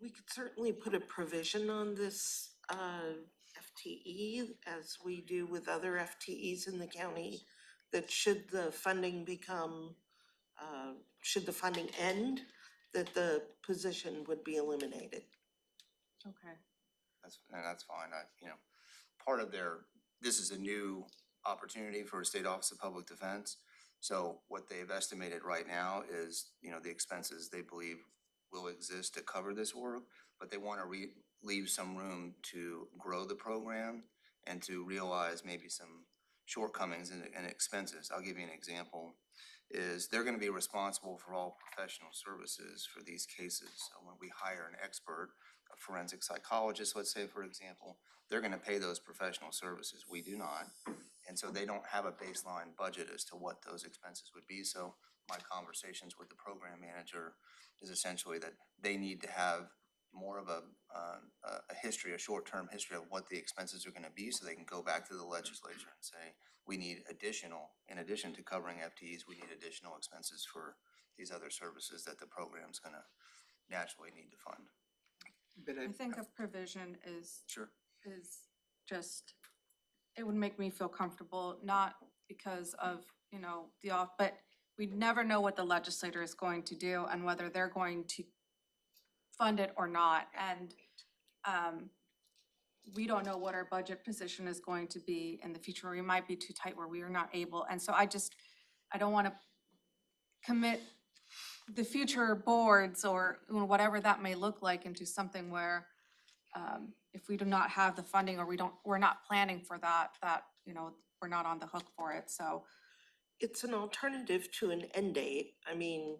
We could certainly put a provision on this FTE, as we do with other FTEs in the county, that should the funding become, should the funding end, that the position would be eliminated. Okay. That's fine. Part of this is a new opportunity for State Office of Public Defense. So what they've estimated right now is, the expenses they believe will exist to cover this work, but they want to leave some room to grow the program and to realize maybe some shortcomings and expenses. I'll give you an example. Is they're going to be responsible for all professional services for these cases. So when we hire an expert, a forensic psychologist, let's say, for example, they're going to pay those professional services. We do not. And so they don't have a baseline budget as to what those expenses would be. So my conversations with the program manager is essentially that they need to have more of a history, a short-term history of what the expenses are going to be, so they can go back to the legislature and say, we need in addition to covering FTEs, we need additional expenses for these other services that the program's going to naturally need to fund. But I think a provision is Sure. Just, it would make me feel comfortable, not because of, but we never know what the legislator is going to do and whether they're going to fund it or not. And we don't know what our budget position is going to be in the future. We might be too tight where we are not able. And so I don't want to commit the future boards or whatever that may look like into something where if we do not have the funding or we're not planning for that, we're not on the hook for it. So It's an alternative to an end date. I mean,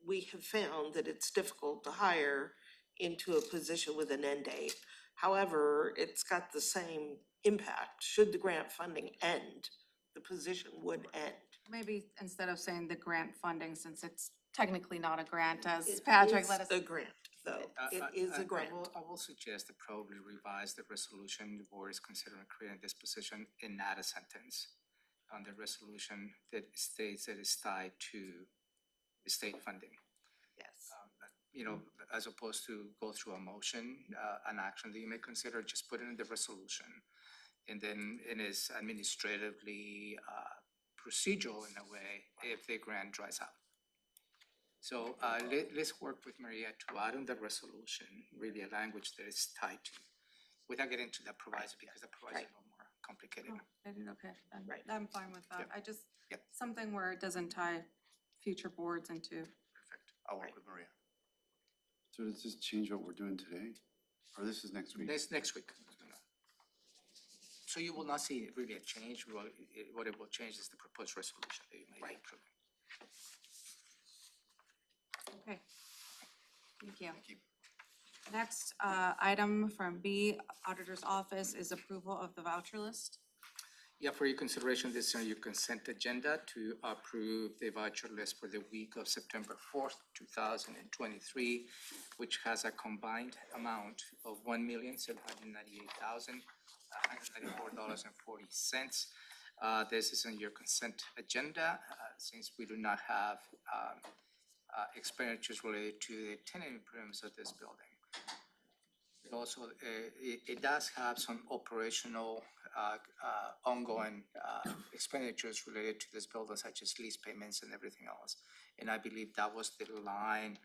we have found that it's difficult to hire into a position with an end date. However, it's got the same impact. Should the grant funding end, the position would end. maybe instead of saying the grant funding, since it's technically not a grant, as Patrick let us. It is a grant, though. It is a grant. I will suggest to probably revise the resolution. The board is considering creating this position and add a sentence on the resolution that states that it's tied to the state funding. Yes. As opposed to go through a motion, an action that you may consider, just put it in the resolution. And then it is administratively procedural in a way if the grant dries up. So let's work with Maria to add on the resolution, really a language that is tied to, without getting to the proviso, because the proviso is a little more complicated. Oh, I didn't, okay, then Right. I'm fine with that. Yep. I just, Yep. something where it doesn't tie future boards into. Perfect. I'll work with Maria. So does this change what we're doing today? Or this is next week? Next week. So you will not see really a change. What it will change is the proposed resolution that you may Right. approve. Okay. Thank you. Next, item from B, Auditor's Office, is approval of the voucher list. Yeah, for your consideration, this is on your consent agenda to approve the voucher list for the week of September 4th, 2023, which has a combined amount of $1,798,194.40. This is on your consent agenda, since we do not have expenditures related to the tenant improvements of this building. It also, it does have some operational, ongoing, expenditures related to this building, such as lease payments and everything else. And I believe that was the line,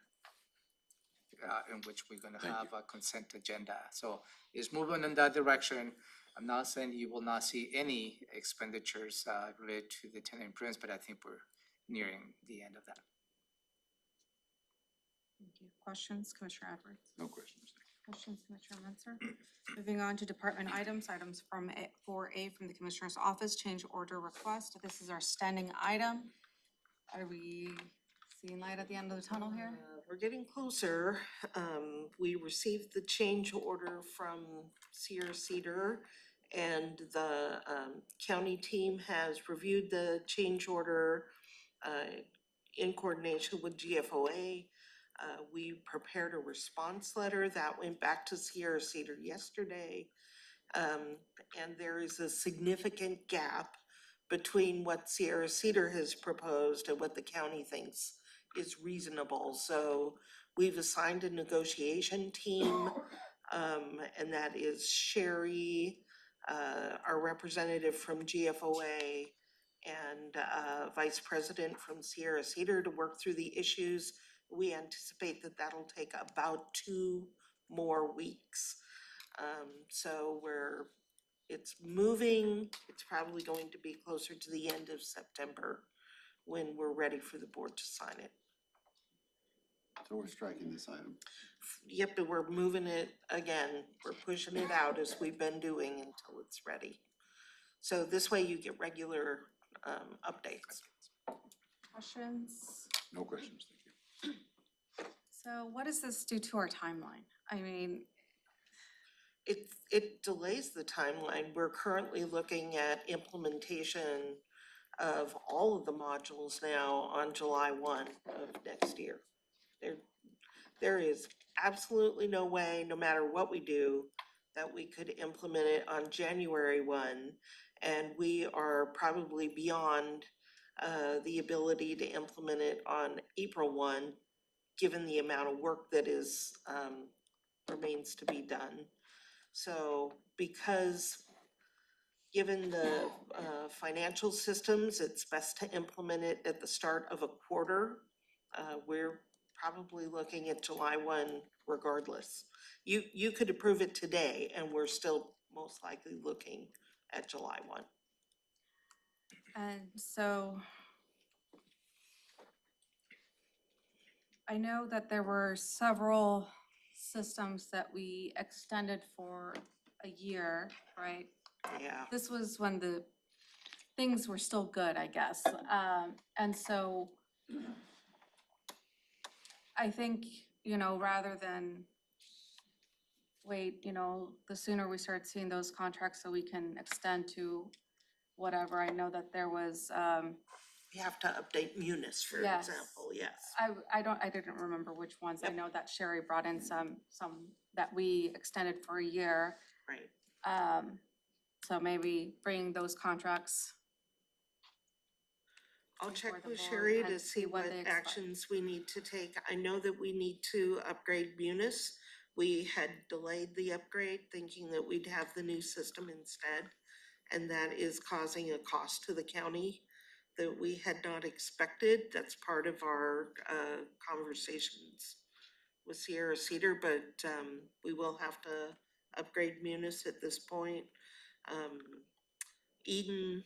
in which we're gonna have a consent agenda. So it's moving in that direction. I'm not saying you will not see any expenditures, related to the tenant improvements, but I think we're nearing the end of that. Thank you. Questions, Commissioner Edwards? No questions. Questions, Commissioner Mensah? Moving on to department items from 4A from the Commissioner's Office, change order request. This is our standing item. Are we seeing light at the end of the tunnel here? We're getting closer. We received the change order from Sierra Cedar, and the county team has reviewed the change order in coordination with GFOA. We prepared a response letter that went back to Sierra Cedar yesterday. And there is a significant gap between what Sierra Cedar has proposed and what the county thinks is reasonable. So we've assigned a negotiation team, and that is Sherry, our representative from GFOA, and Vice President from Sierra Cedar to work through the issues. We anticipate that that'll take about 2 more weeks. So it's moving, it's probably going to be closer to the end of September when we're ready for the board to sign it. So we're striking this item. Yep, but we're moving it again, we're pushing it out as we've been doing until it's ready. So this way you get regular updates. Questions? No questions, thank you. So what does this do to our timeline? I mean, It delays the timeline. We're currently looking at implementation of all of the modules now on July 1 of next year. There is absolutely no way, no matter what we do, that we could implement it on January 1. And we are probably beyond the ability to implement it on April 1, given the amount of work that is remains to be done. So because given the financial systems, it's best to implement it at the start of a quarter. We're probably looking at July 1 regardless. You could approve it today and we're still most likely looking at July 1. and so I know that there were several systems that we extended for a year, right? Yeah. This was when the things were still good, I guess. And so I think, rather than wait, the sooner we start seeing those contracts so we can extend to whatever, I know that there was, You have to update Munis, for Yes. example, yes. I didn't remember which ones. I know that Sherry brought in some that we extended for a year. Right. So maybe bring those contracts. I'll before check the with board Sherry and to see when what they expire. actions we need to take. I know that we need to upgrade Munis. We had delayed the upgrade thinking that we'd have the new system instead. And that is causing a cost to the county that we had not expected. That's part of our conversations with Sierra Cedar, but we will have to upgrade Munis at this point. Eden,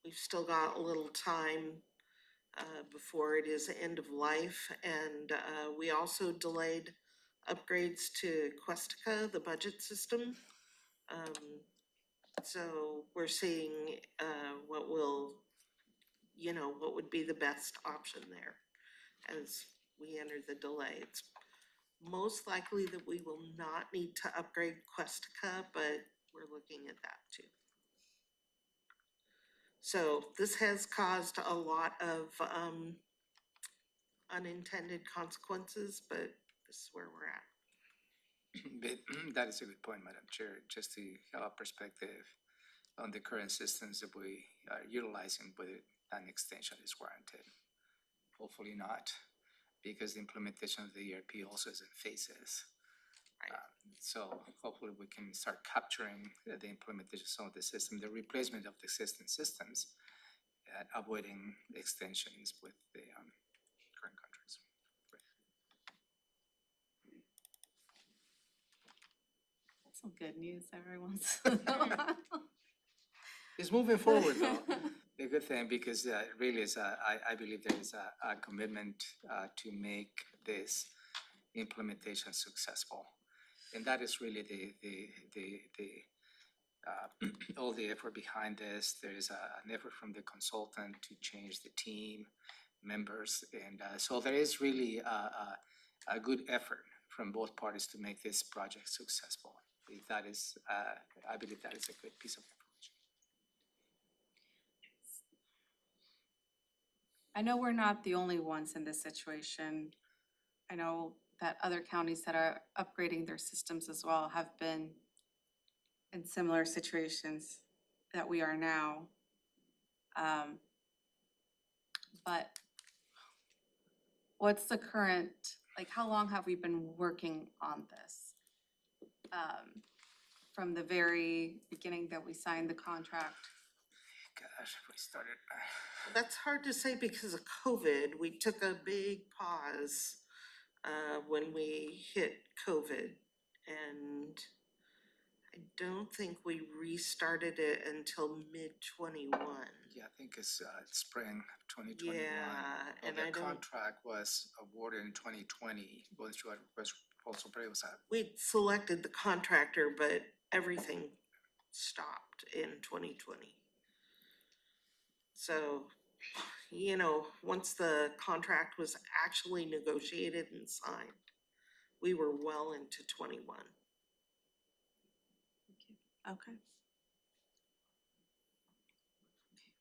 we've still got a little time before it is end of life, and we also delayed upgrades to Questica, the budget system. So we're seeing, what will, what would be the best option there as we enter the delay. It's most likely that we will not need to upgrade Questica, but we're looking at that too. So this has caused a lot of unintended consequences, but this is where we're at. But that is a good point, Madam Chair, just to have a perspective on the current systems that we are utilizing, whether an extension is warranted. Hopefully not, because the implementation of the ERP also is in phases. So hopefully we can start capturing the implementation of some of the system, the replacement of the existing systems, and avoiding extensions with the current countries. That's some good news, everyone's. It's moving forward though. A good thing, because it really is, I believe there is a commitment to make this implementation successful. And that is really all the effort behind this. There is an effort from the consultant to change the team members. And so there is really a good effort from both parties to make this project successful. If that is, I believe that is a good piece of information. I know we're not the only ones in this situation. I know that other counties that are upgrading their systems as well have been in similar situations that we are now. But what's the current, like, how long have we been working on this? From the very beginning that we signed the contract? Gosh, we started. That's hard to say because of COVID. We took a big pause when we hit COVID, and I don't think we restarted it until mid-21. Yeah, I think it's spring of 2021. Yeah, and I The don't, contract was awarded in 2020, going through a request for proposal, but it was we selected the contractor, but everything stopped in 2020. So, once the contract was actually negotiated and signed, we were well into 21. Okay.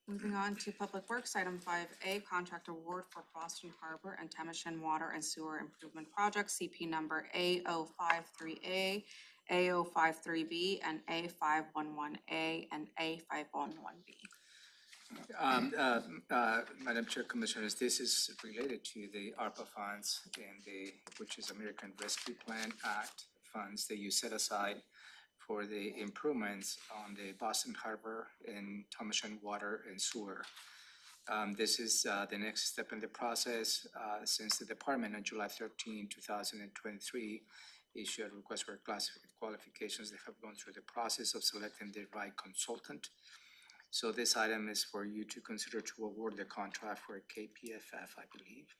Moving on to Public Works, item 5A, contract award for Boston Harbor and Tamishan Water and Sewer Improvement Project, CP number A053A, A053B, and A511A, and A511B. Madam Chair, Commissioners, this is related to the ARPA funds and which is American Rescue Plan Act funds that you set aside for the improvements on the Boston Harbor and Tamishan Water and Sewer. This is the next step in the process since the department on July 13, 2023 issued a request for qualifications. They have gone through the process of selecting the right consultant. So this item is for you to consider to award the contract for KPFF, I believe.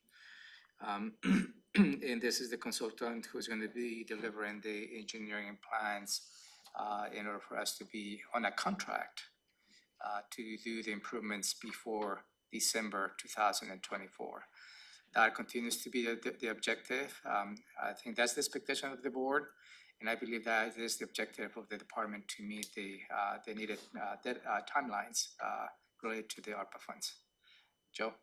And this is the consultant who's going to be delivering the engineering plans in order for us to be on a contract to do the improvements before December 2024. That continues to be the objective. I think that's the expectation of the board. And I believe that is the objective of the department to meet the needed timelines related to the ARPA funds. Joe?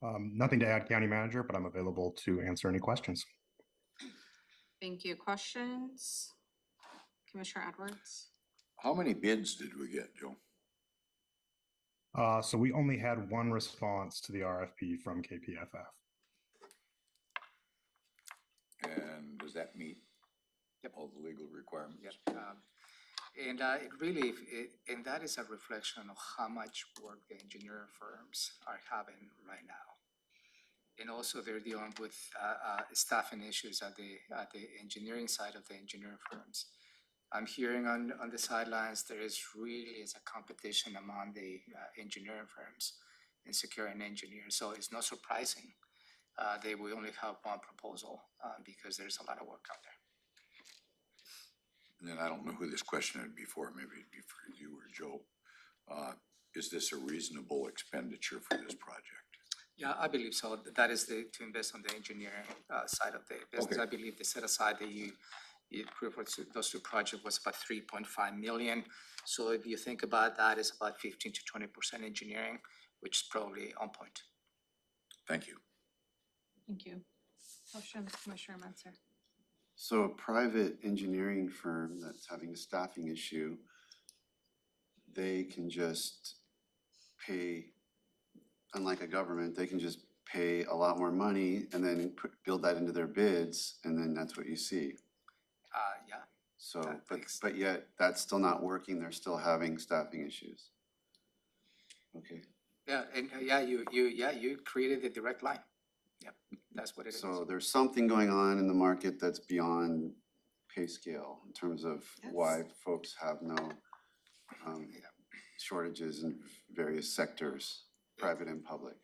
Nothing to add, County Manager, but I'm available to answer any questions. Thank you. Questions? Commissioner Edwards? How many bids did we get, Joe? So we only had one response to the RFP from KPFF. And does that meet all the legal requirements? Yep. And it really, and that is a reflection of how much work the engineering firms are having right now. And also they're dealing with staffing issues at the engineering side of the engineering firms. I'm hearing on the sidelines, there is really a competition among the engineering firms in securing engineers. So it's not surprising they will only have one proposal, because there's a lot of work out there. And then I don't know who this question would be for, maybe it'd be for you or Joe. Is this a reasonable expenditure for this project? Yeah, I believe so. That is to invest on the engineering side of the business. Okay. I believe the set aside that you approved for those two projects was about 3.5 million. So if you think about that, it's about 15 to 20% engineering, which is probably on point. Thank you. Thank you. Questions, Commissioner Mensah? So a private engineering firm that's having a staffing issue, they can just pay, unlike a government, they can just pay a lot more money and then build that into their bids, and then that's what you see. Yeah, So, That but, makes- but yet that's still not working, they're still having staffing issues. Okay, yeah, and you created the direct line. Yep, that's what it is. so there's something going on in the market that's beyond pay scale in terms of why folks have no shortages in various sectors, private and public.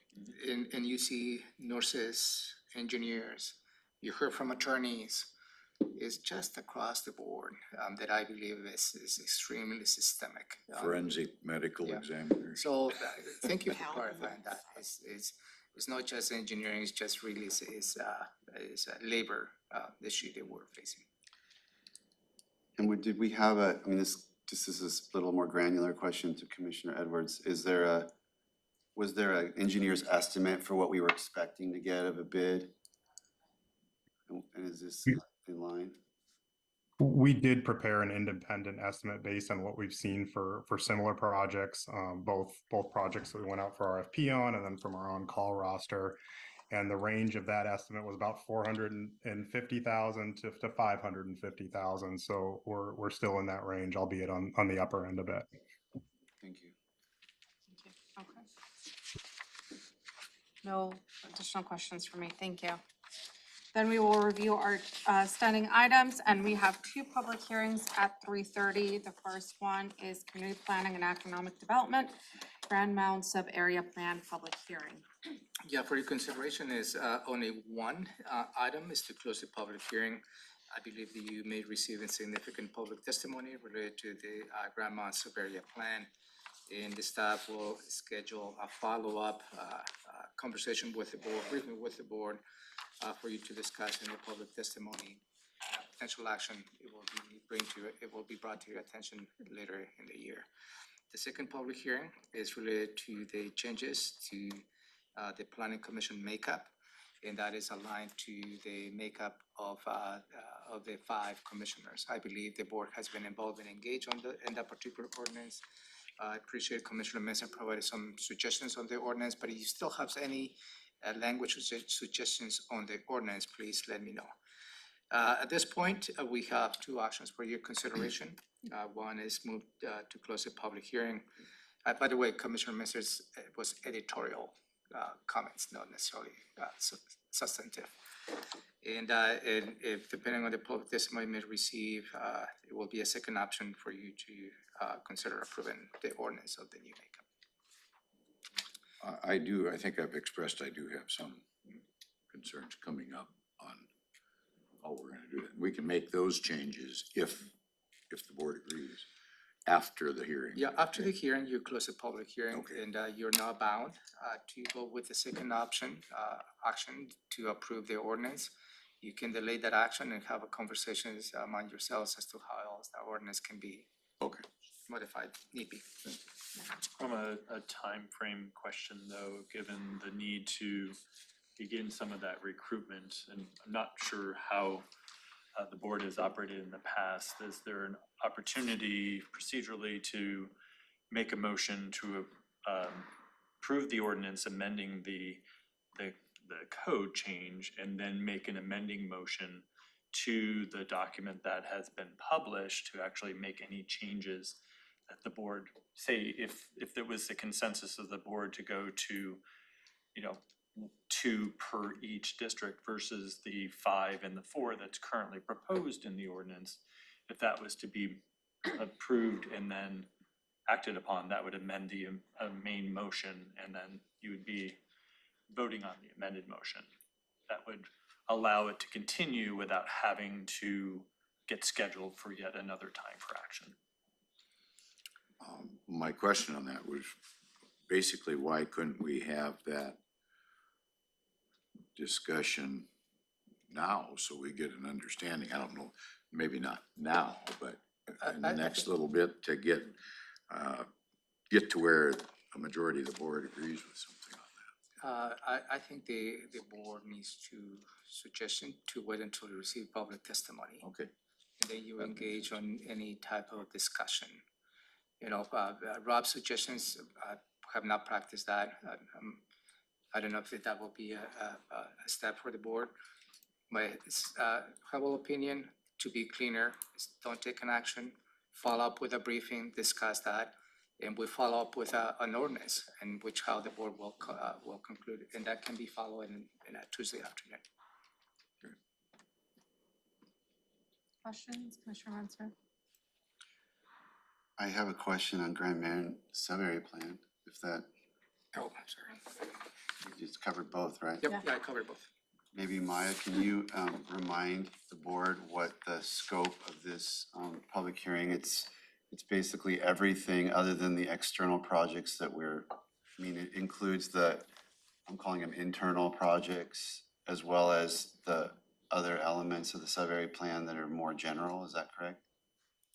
And you see nurses, engineers, you heard from attorneys, it's just across the board, that I believe is extremely systemic. Forensic medical yeah. examiners. So, thank you for clarifying that. It's not just engineering, it's just really is a labor issue that we're facing. And did we have I mean, this is a little more granular question to Commissioner Edwards. Was there an engineer's estimate for what we were expecting to get of a bid? And is this in line? We did prepare an independent estimate based on what we've seen for similar projects, both projects that we went out for RFP on and then from our on-call roster. And the range of that estimate was about 450,000 to 550,000. So we're still in that range, albeit on the upper end of it. Thank you. Okay. No additional questions for me. Thank you. Then we will review our standing items, and we have two public hearings at 3:30. The first one is Community Planning and Economic Development, Grand Mound Sub-Area Plan Public Hearing. Yeah, for your consideration is only one item is to close the public hearing. I believe that you may receive a significant public testimony related to the Grand Mound Sub-Area Plan. And the staff will schedule a follow-up conversation with the board, briefing with the board, for you to discuss in the public testimony. Potential action it will be brought to your attention later in the year. The second public hearing is related to the changes to the planning commission makeup, and that is aligned to the makeup of the 5 commissioners. I believe the board has been involved and engaged in that particular ordinance. I appreciate Commissioner Mensah provided some suggestions on the ordinance, but if you still have any language suggestions on the ordinance, please let me know. At this point, we have 2 actions for your consideration. One is move to close the public hearing. By the way, Commissioner Mensah was editorial comments, not necessarily substantive. And if depending on the public testimony may receive, it will be a second option for you to consider approving the ordinance of the new makeup. I think I've expressed, I do have some concerns coming up on how we're gonna do it. We can make those changes if the board agrees after the hearing. Yeah, after the hearing, you close the public hearing, Okay. and you're now bound to go with the second action to approve the ordinance. You can delay that action and have a conversations among yourselves as to how else that ordinance can be Okay. modified, need be. From a time frame question though, given the need to begin some of that recruitment, and I'm not sure how the board has operated in the past, is there an opportunity procedurally to make a motion to approve the ordinance amending the code change and then make an amending motion to the document that has been published to actually make any changes that the board, say if there was a consensus of the board to go to, 2 per each district versus the 5 and the 4 that's currently proposed in the ordinance, if that was to be approved and then acted upon, that would amend the main motion, and then you would be voting on the amended motion. that would allow it to continue without having to get scheduled for yet another time for action. My question on that was basically, why couldn't we have that discussion now so we get an understanding? I don't know, maybe not now, but in the next little bit to get to where a majority of the board agrees with something on that. I think the board needs to suggestion to wait until you receive public testimony. Okay. And then you engage on any type of discussion. You know, Rob's suggestions, I have not practiced that. I don't know if that will be a step for the board. My humble opinion, to be cleaner, is don't take an action, follow up with a briefing, discuss that, and we follow up with an ordinance, and which how the board will conclude, and that can be followed in a Tuesday afternoon. Questions, Commissioner Munster? I have a question on Grand Marin sub-area plan, if that, Oh, I'm sorry. you just covered both, right? Yep, yeah, I covered both. Maybe Maya, can you remind the board what the scope of this public hearing? It's basically everything other than the external projects that it includes I'm calling them internal projects, as well as the other elements of the sub-area plan that are more general, is that correct?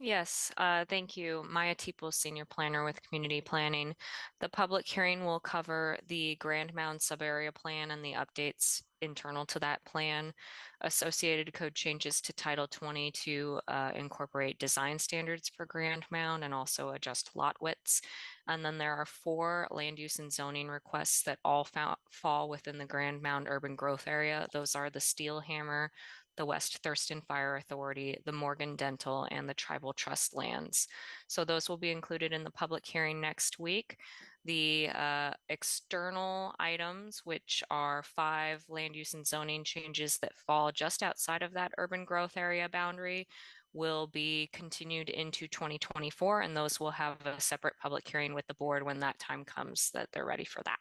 Yes, thank you. Maya Tipos, Senior Planner with Community Planning. The public hearing will cover the Grand Mound Sub-Area Plan and the updates internal to that plan, associated code changes to Title 20 to incorporate design standards for Grand Mound and also adjust lot widths. And then there are 4 land use and zoning requests that all fall within the Grand Mound urban growth area. Those are the Steelhammer, the West Thurston Fire Authority, the Morgan Dental, and the Tribal Trust lands. So those will be included in the public hearing next week. The external items, which are 5 land use and zoning changes that fall just outside of that urban growth area boundary, will be continued into 2024, and those will have a separate public hearing with the board when that time comes that they're ready for that.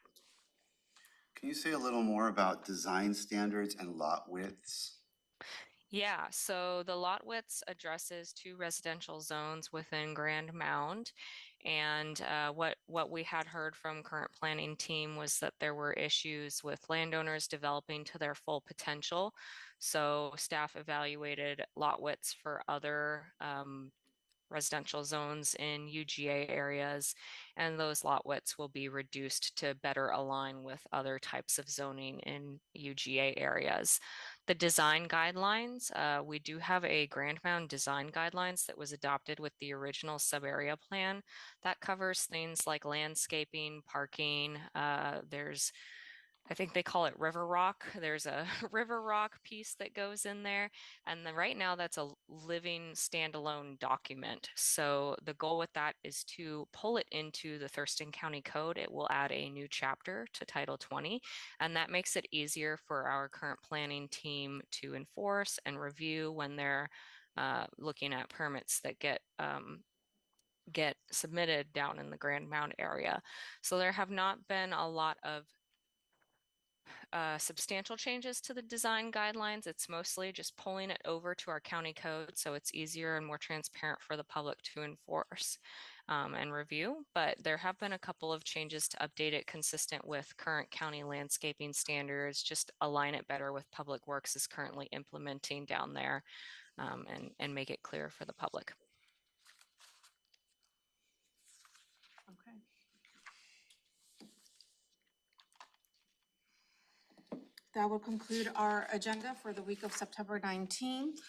Can you say a little more about design standards and lot widths? Yeah, so the lot widths addresses 2 residential zones within Grand Mound. And what we had heard from current planning team was that there were issues with landowners developing to their full potential. So staff evaluated lot widths for other residential zones in UGA areas, and those lot widths will be reduced to better align with other types of zoning in UGA areas. The design guidelines, we do have a Grand Mound design guidelines that was adopted with the original sub-area plan that covers things like landscaping, parking. I think they call it River Rock. There's a River Rock piece that goes in there. And then right now that's a living standalone document. So the goal with that is to pull it into the Thurston County Code. It will add a new chapter to Title 20. And that makes it easier for our current planning team to enforce and review when they're looking at permits that get submitted down in the Grand Mound area. So there have not been a lot of substantial changes to the design guidelines. It's mostly just pulling it over to our county code so it's easier and more transparent for the public to enforce and review. But there have been a couple of changes to update it consistent with current county landscaping standards, just align it better with Public Works is currently implementing down there and make it clear for the public. Okay. That will conclude our agenda for the week of September 19th.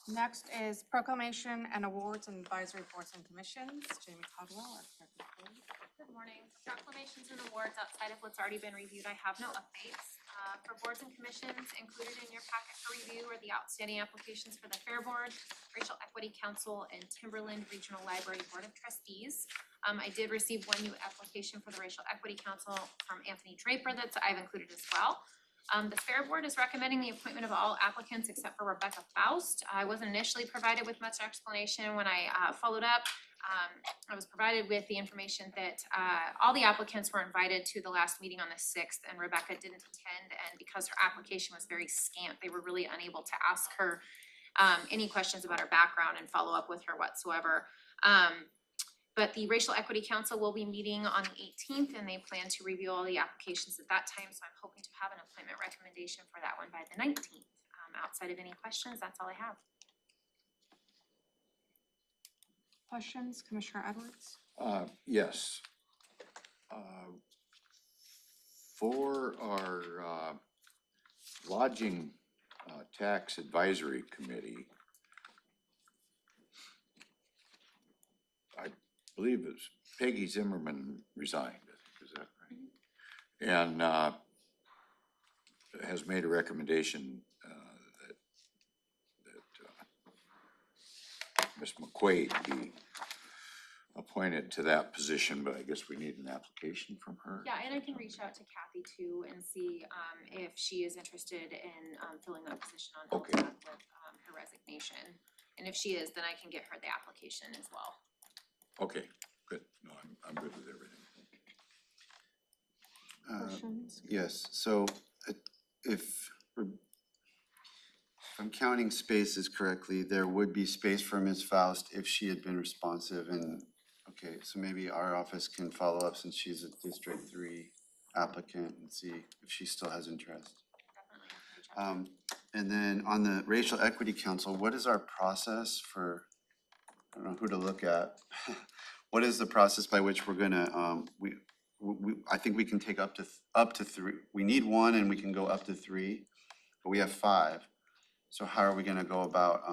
Next is proclamation and awards and advisory boards and commissions. Jamie Caldwell, our secretary. Good morning. For proclamations and awards outside of what's already been reviewed, I have no updates. For boards and commissions, included in your packet for review are the outstanding applications for the Fair Board, Racial Equity Council, and Timberland Regional Library Board of Trustees. I did receive 1 new application for the Racial Equity Council from Anthony Draper that I've included as well. The Fair Board is recommending the appointment of all applicants except for Rebecca Faust. I wasn't initially provided with much explanation when I followed up. I was provided with the information that all the applicants were invited to the last meeting on the 6th, and Rebecca didn't attend, and because her application was very scant, they were really unable to ask her any questions about her background and follow up with her whatsoever. But the Racial Equity Council will be meeting on the 18th, and they plan to review all the applications at that time, so I'm hoping to have an appointment recommendation for that one by the 19th. Outside of any questions, that's all I have. Questions, Commissioner Edwards? Yes. For our lodging tax advisory committee, I believe it's Peggy Zimmerman resigned, is that right? And has made a recommendation that Ms. McQuaid be appointed to that position, but I guess we need an application from her. Yeah, and I can reach out to Kathy too and see if she is interested in filling that position on Okay. LTAC with her resignation. And if she is, then I can get her the application as well. Okay, good. No, I'm good with everything. Questions? Yes, so if I'm counting spaces correctly, there would be space for Ms. Faust if she had been responsive and, okay, so maybe our office can follow up since she's a District 3 applicant and see if she still has interest. Definitely. I can reach out to her. And then on the Racial Equity Council, what is our process for, I don't know who to look at. What is the process by which we're gonna, I think we can take up to 3, we need 1 and we can go up to 3, but we have 5. So how are we gonna go about,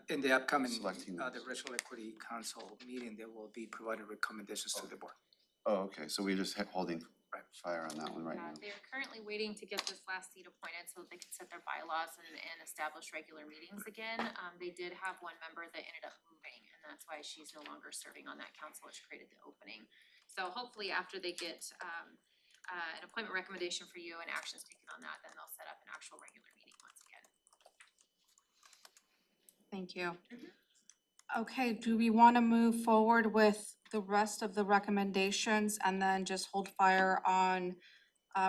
In the upcoming, Selecting the those. Racial Equity Council meeting, they will be providing recommendations to the board. oh, okay, so we're just holding Right. fire on that one right Yeah, now. they're currently waiting to get this last seat appointed so that they can set their bylaws and establish regular meetings again. They did have one member that ended up moving, and that's why she's no longer serving on that council, which created the opening. So hopefully after they get an appointment recommendation for you and actions taken on that, then they'll set up an actual regular meeting once again. Thank you. Okay, do we want to move forward with the rest of the recommendations and then just hold fire on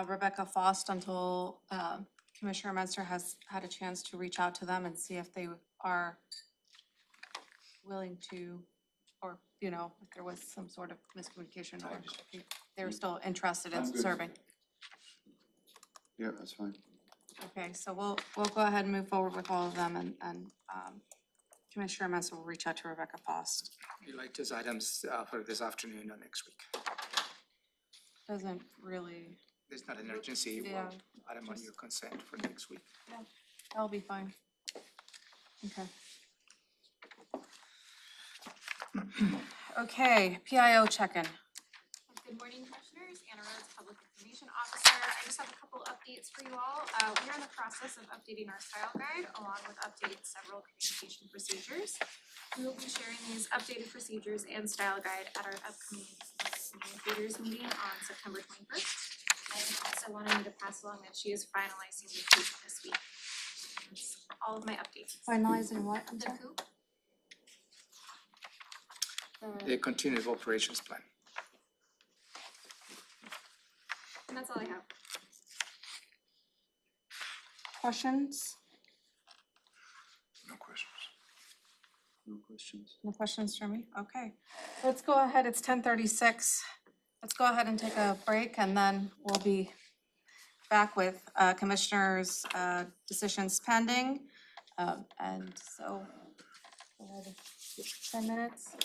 Rebecca Faust until Commissioner Menster has had a chance to reach out to them and see if they are willing to, or, you know, if there was some sort of miscommunication or if they're still interested I'm in good. serving? Yeah, that's fine. Okay, so we'll go ahead and move forward with all of them and Commissioner Menster will reach out to Rebecca Faust. You like these items for this afternoon or next week? Doesn't really, There's not an urgency. We'll Yeah, item on your consent for next week. that'll be fine. Okay. Okay, PIO check-in. Good morning, Commissioners. Anna Rhodes, Public Information Officer. I just have a couple updates for you all. We are in the process of updating our style guide along with updating several communication procedures. We will be sharing these updated procedures and style guide at our upcoming communicators meeting on September 21st. I also wanted me to pass along that she is finalizing the COOP this week. That's all of my updates. Finalizing what? I'm The sorry? COOP. The continuous operations plan. And that's all I have. Questions? No questions. No questions. No questions for me? Okay. Let's go ahead. It's 10:36. Let's go ahead and take a break and then we'll be back with Commissioners' decisions pending. And so, go ahead, 10 minutes.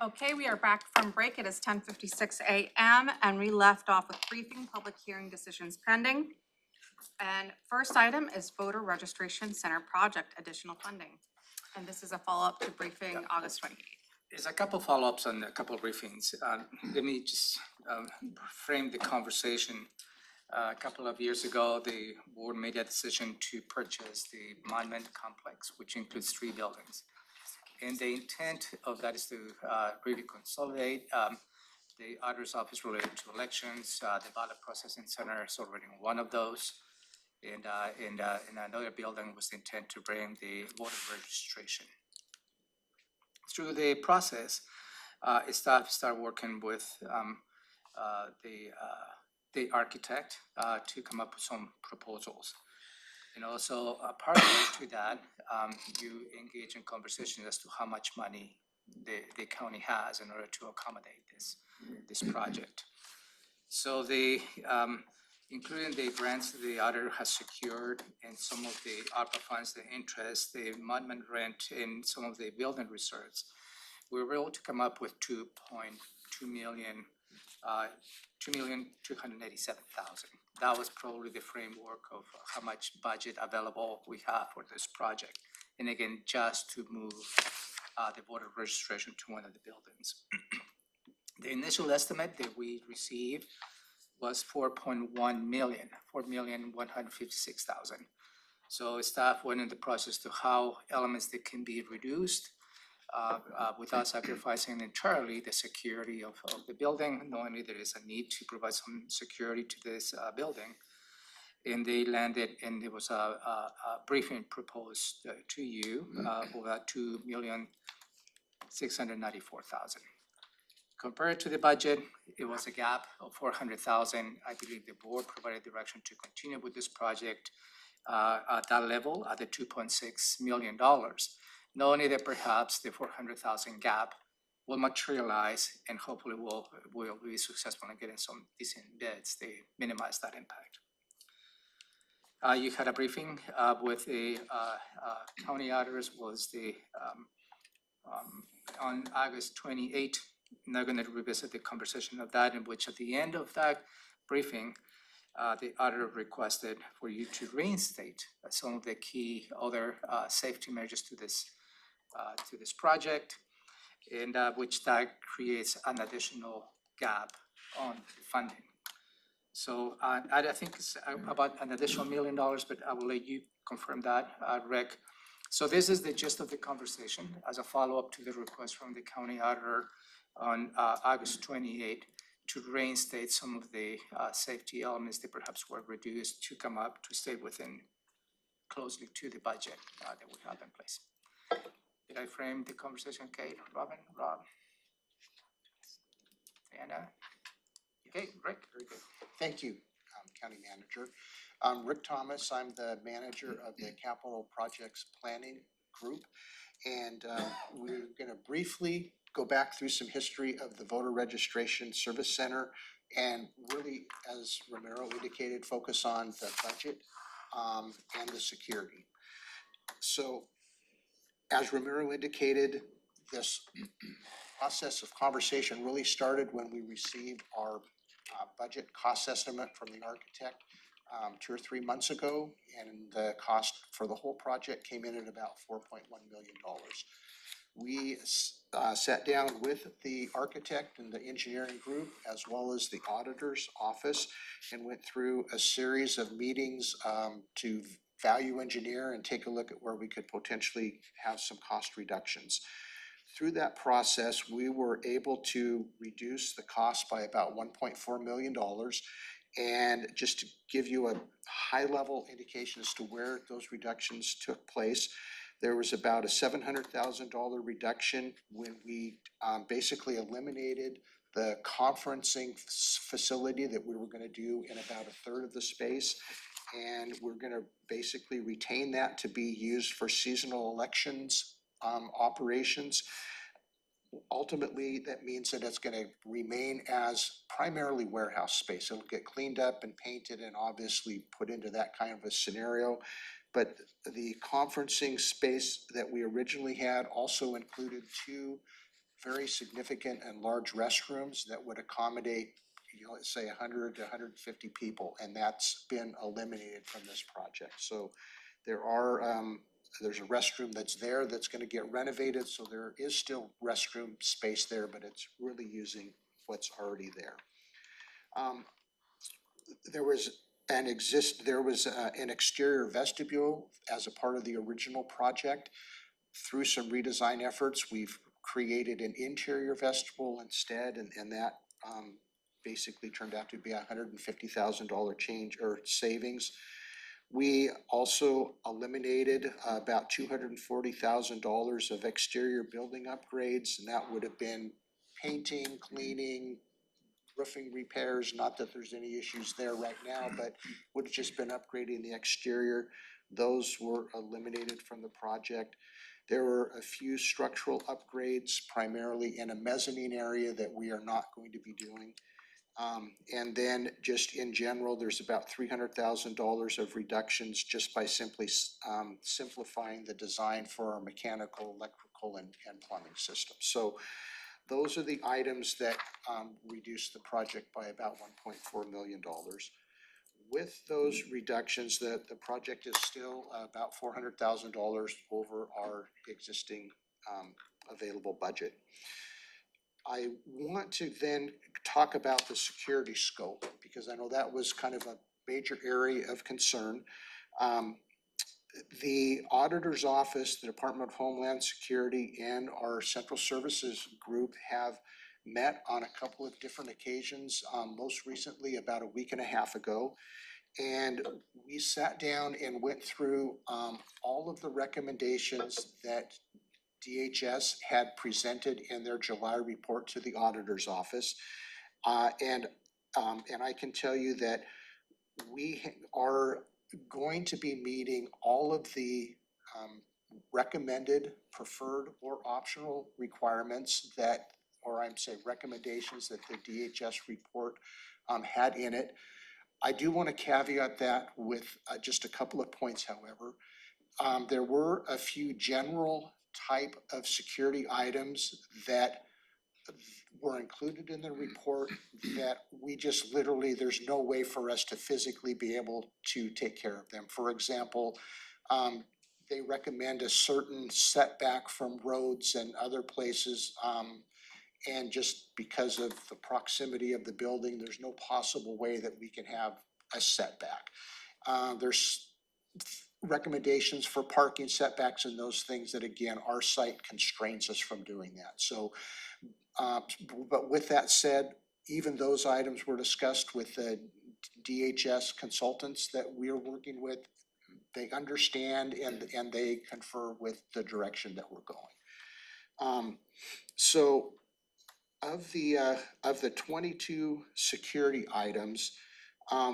Okay, we are back from break. It is 10:56 a.m. and we left off with briefing, public hearing decisions pending. And first item is voter registration center project additional funding. And this is a follow-up to briefing August 28th. There's a couple follow-ups on a couple of briefings. Let me just frame the conversation. A couple of years ago, the board made a decision to purchase the Monument Complex, which includes 3 buildings. And the intent of that is to really consolidate the auditor's office related to elections, the ballot processing center is already one of those. And another building was the intent to bring the voter registration. Through the process, staff started working with the architect to come up with some proposals. And also, parallel to that, you engage in conversation as to how much money the county has in order to accommodate this project. So including the grants that the auditor has secured and some of the ARPA funds, the interest, the monument rent, and some of the building reserves, we were able to come up with $2.2 million, $2,287,000. That was probably the framework of how much budget available we have for this project. And again, just to move the voter registration to one of the buildings. The initial estimate that we received was $4.1 million, $4,156,000. So staff went in the process to how elements that can be reduced without sacrificing entirely the security of the building, knowing that there is a need to provide some security to this building. And they landed, and there was a briefing proposed to you of about $2,694,000. Compared to the budget, it was a gap of $400,000. I believe the board provided direction to continue with this project at that level, at the $2.6 million. Knowing that perhaps the $400,000 gap will materialize and hopefully we'll be successful in getting some decent bids to minimize that impact. You had a briefing with the county auditors on August 28th. Not going to revisit the conversation of that, in which at the end of that briefing, the auditor requested for you to reinstate some of the key other safety measures to this project, and which that creates an additional gap on funding. So I think it's about an additional $1 million, but I will let you confirm that, Rick. So this is the gist of the conversation as a follow-up to the request from the county auditor on August 28th to reinstate some of the safety elements that perhaps were reduced to come up to stay within closely to the budget that we have in place. Did I frame the conversation, Kate, Robin, Rob? Anna? Okay, Rick, very good. Thank you, County Manager. Rick Thomas, I'm the manager of the Capital Projects Planning Group. And we're gonna briefly go back through some history of the Voter Registration Service Center and really, as Ramiro indicated, focus on the budget and the security. So as Ramiro indicated, this process of conversation really started when we received our budget cost estimate from the architect 2 or 3 months ago, and the cost for the whole project came in at about $4.1 million. We sat down with the architect and the engineering group as well as the auditor's office and went through a series of meetings to value engineer and take a look at where we could potentially have some cost reductions. Through that process, we were able to reduce the cost by about $1.4 million. And just to give you a high level indication as to where those reductions took place, there was about a $700,000 reduction when we basically eliminated the conferencing facility that we were gonna do in about a third of the space. And we're gonna basically retain that to be used for seasonal elections operations. Ultimately, that means that it's gonna remain as primarily warehouse space. It'll get cleaned up and painted and obviously put into that kind of a scenario. But the conferencing space that we originally had also included 2 very significant and large restrooms that would accommodate, let's say 100 to 150 people, and that's been eliminated from this project. So there are, there's a restroom that's there that's gonna get renovated, so there is still restroom space there, but it's really using what's already there. There was an exterior vestibule as a part of the original project. Through some redesign efforts, we've created an interior vestibule instead, and that basically turned out to be $150,000 change or savings. We also eliminated about $240,000 of exterior building upgrades, and that would have been painting, cleaning, roofing repairs. Not that there's any issues there right now, but would have just been upgrading the exterior. Those were eliminated from the project. There were a few structural upgrades, primarily in a mezzanine area, that we are not going to be doing. And then just in general, there's about $300,000 of reductions just by simply simplifying the design for our mechanical, electrical, and plumbing system. So those are the items that reduced the project by about $1.4 million. With those reductions, the project is still about $400,000 over our existing available budget. I want to then talk about the security scope, because I know that was kind of a major area of concern. The auditor's office, the Department of Homeland Security, and our Central Services group have met on a couple of different occasions, most recently about a week and a half ago. And we sat down and went through all of the recommendations that DHS had presented in their July report to the auditor's office. And I can tell you that we are going to be meeting all of the recommended, preferred, or optional requirements that, or I'm saying recommendations that the DHS report had in it. I do want to caveat that with just a couple of points, however. There were a few general type of security items that were included in the report that we just literally, there's no way for us to physically be able to take care of them. For example, they recommend a certain setback from roads and other places, and just because of the proximity of the building, there's no possible way that we can have a setback. There's recommendations for parking setbacks and those things that, again, our site constrains us from doing that. So, but with that said, even those items were discussed with the DHS consultants that we are working with. They understand and they confer with the direction that we're going. So of the 22 security items,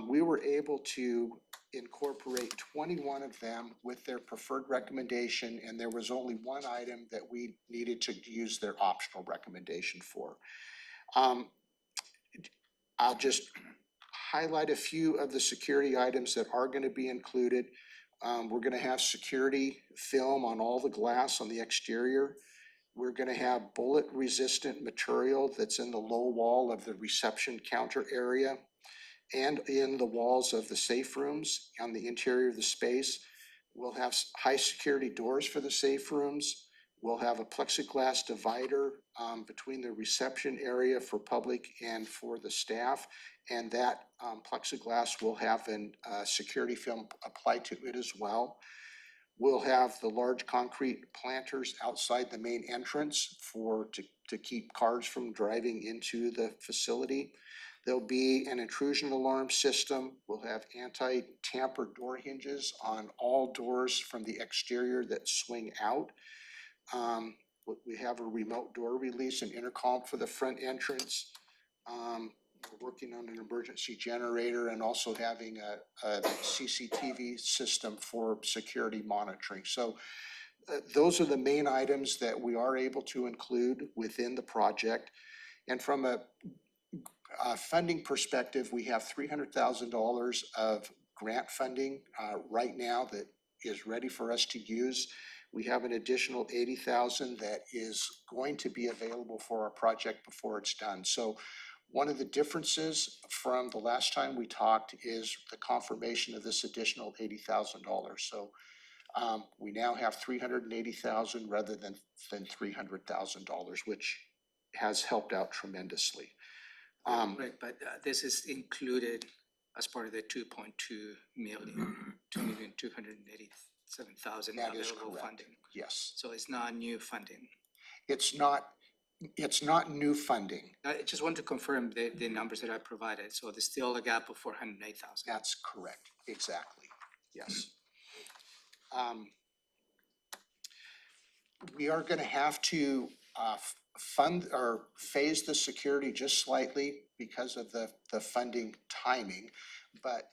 we were able to incorporate 21 of them with their preferred recommendation, and there was only one item that we needed to use their optional recommendation for. I'll just highlight a few of the security items that are going to be included. We're going to have security film on all the glass on the exterior. We're going to have bullet resistant material that's in the low wall of the reception counter area and in the walls of the safe rooms on the interior of the space. We'll have high security doors for the safe rooms. We'll have a plexiglass divider between the reception area for public and for the staff. And that plexiglass will have a security film applied to it as well. We'll have the large concrete planters outside the main entrance to keep cars from driving into the facility. There'll be an intrusion alarm system. We'll have anti-tamper door hinges on all doors from the exterior that swing out. We have a remote door release and intercom for the front entrance. We're working on an emergency generator and also having a CCTV system for security monitoring. So those are the main items that we are able to include within the project. And from a funding perspective, we have $300,000 of grant funding right now that is ready for us to use. We have an additional 80,000 that is going to be available for our project before it's done. So one of the differences from the last time we talked is the confirmation of this additional $80,000. So we now have 380,000 rather than $300,000, which has helped out tremendously. Right, but this is included as part of the 2.2 million, 2,287,000 That is available correct. funding. Yes, So it's not new funding. it's not new funding. I just want to confirm the numbers that I provided. So there's still a gap of 408,000. That's correct, exactly, yes. We are gonna have to fund or phase the security just slightly because of the funding timing. But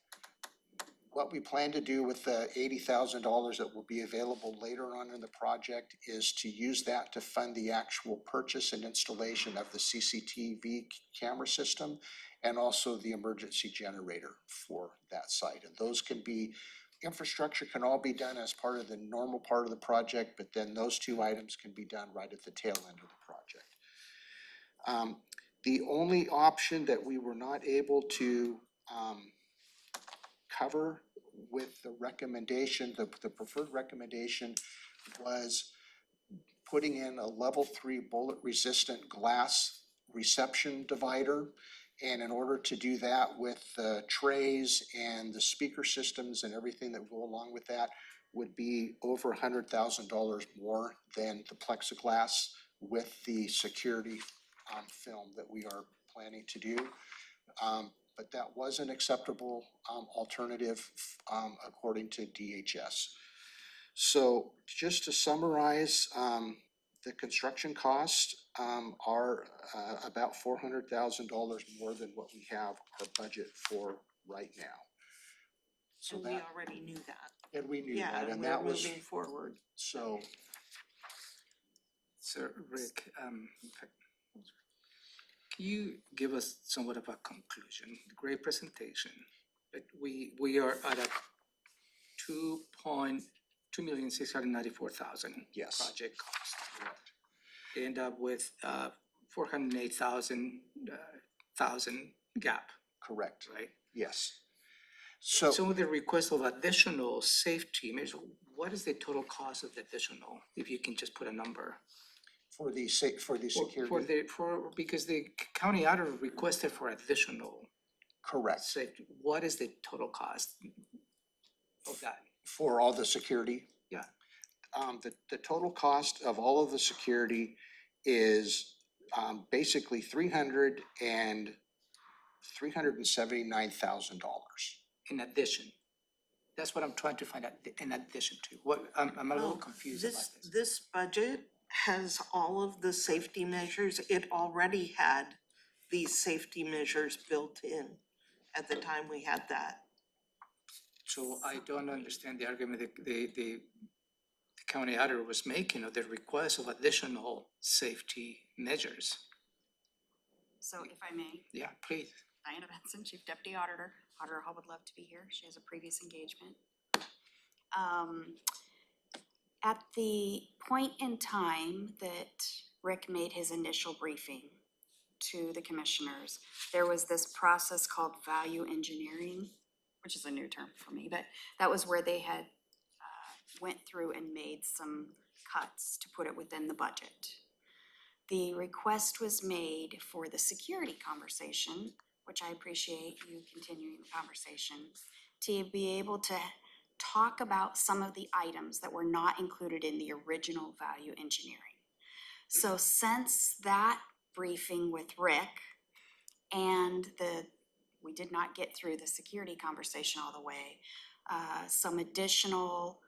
what we plan to do with the $80,000 that will be available later on in the project is to use that to fund the actual purchase and installation of the CCTV camera system and also the emergency generator for that site. And those can be, infrastructure can all be done as part of the normal part of the project, but then those two items can be done right at the tail end of the project. The only option that we were not able to cover with the recommendation, the preferred recommendation was putting in a level 3 bullet resistant glass reception divider. And in order to do that with the trays and the speaker systems and everything that will go along with that would be over $100,000 more than the plexiglass with the security film that we are planning to do. But that was an acceptable alternative according to DHS. So just to summarize, the construction costs are about $400,000 more than what we have our budget for right now. So And we that, already knew that. and we knew Yeah, that, and and we're that was, moving forward. so, Sir Rick, in fact, can you give us somewhat of a conclusion? Great presentation, but we are at a 2,694,000 yes, project cost. correct. End up with 408,000 gap, Correct, right? yes. So, Some of the requests of additional safety measures, what is the total cost of the additional, if you can just put a number? for the security, Because the county auditor requested for additional correct, safety, what is the total cost of that? for all the security. Yeah. The total cost of all of the security is basically $379,000. In addition? That's what I'm trying to find out, in addition to, what, I'm a little Oh, confused about this. This budget has all of the safety measures. It already had these safety measures built in at the time we had that. So I don't understand the argument that the county auditor was making of the request of additional safety measures. So if I may, Yeah, please. Diana Benson, Chief Deputy Auditor. Auditor Hall would love to be here. She has a previous engagement. At the point in time that Rick made his initial briefing to the commissioners, there was this process called value engineering, which is a new term for me, but that was where they had went through and made some cuts to put it within the budget. The request was made for the security conversation, which I appreciate you continuing the conversation, to be able to talk about some of the items that were not included in the original value engineering. So since that briefing with Rick and we did not get through the security conversation all the way, some additional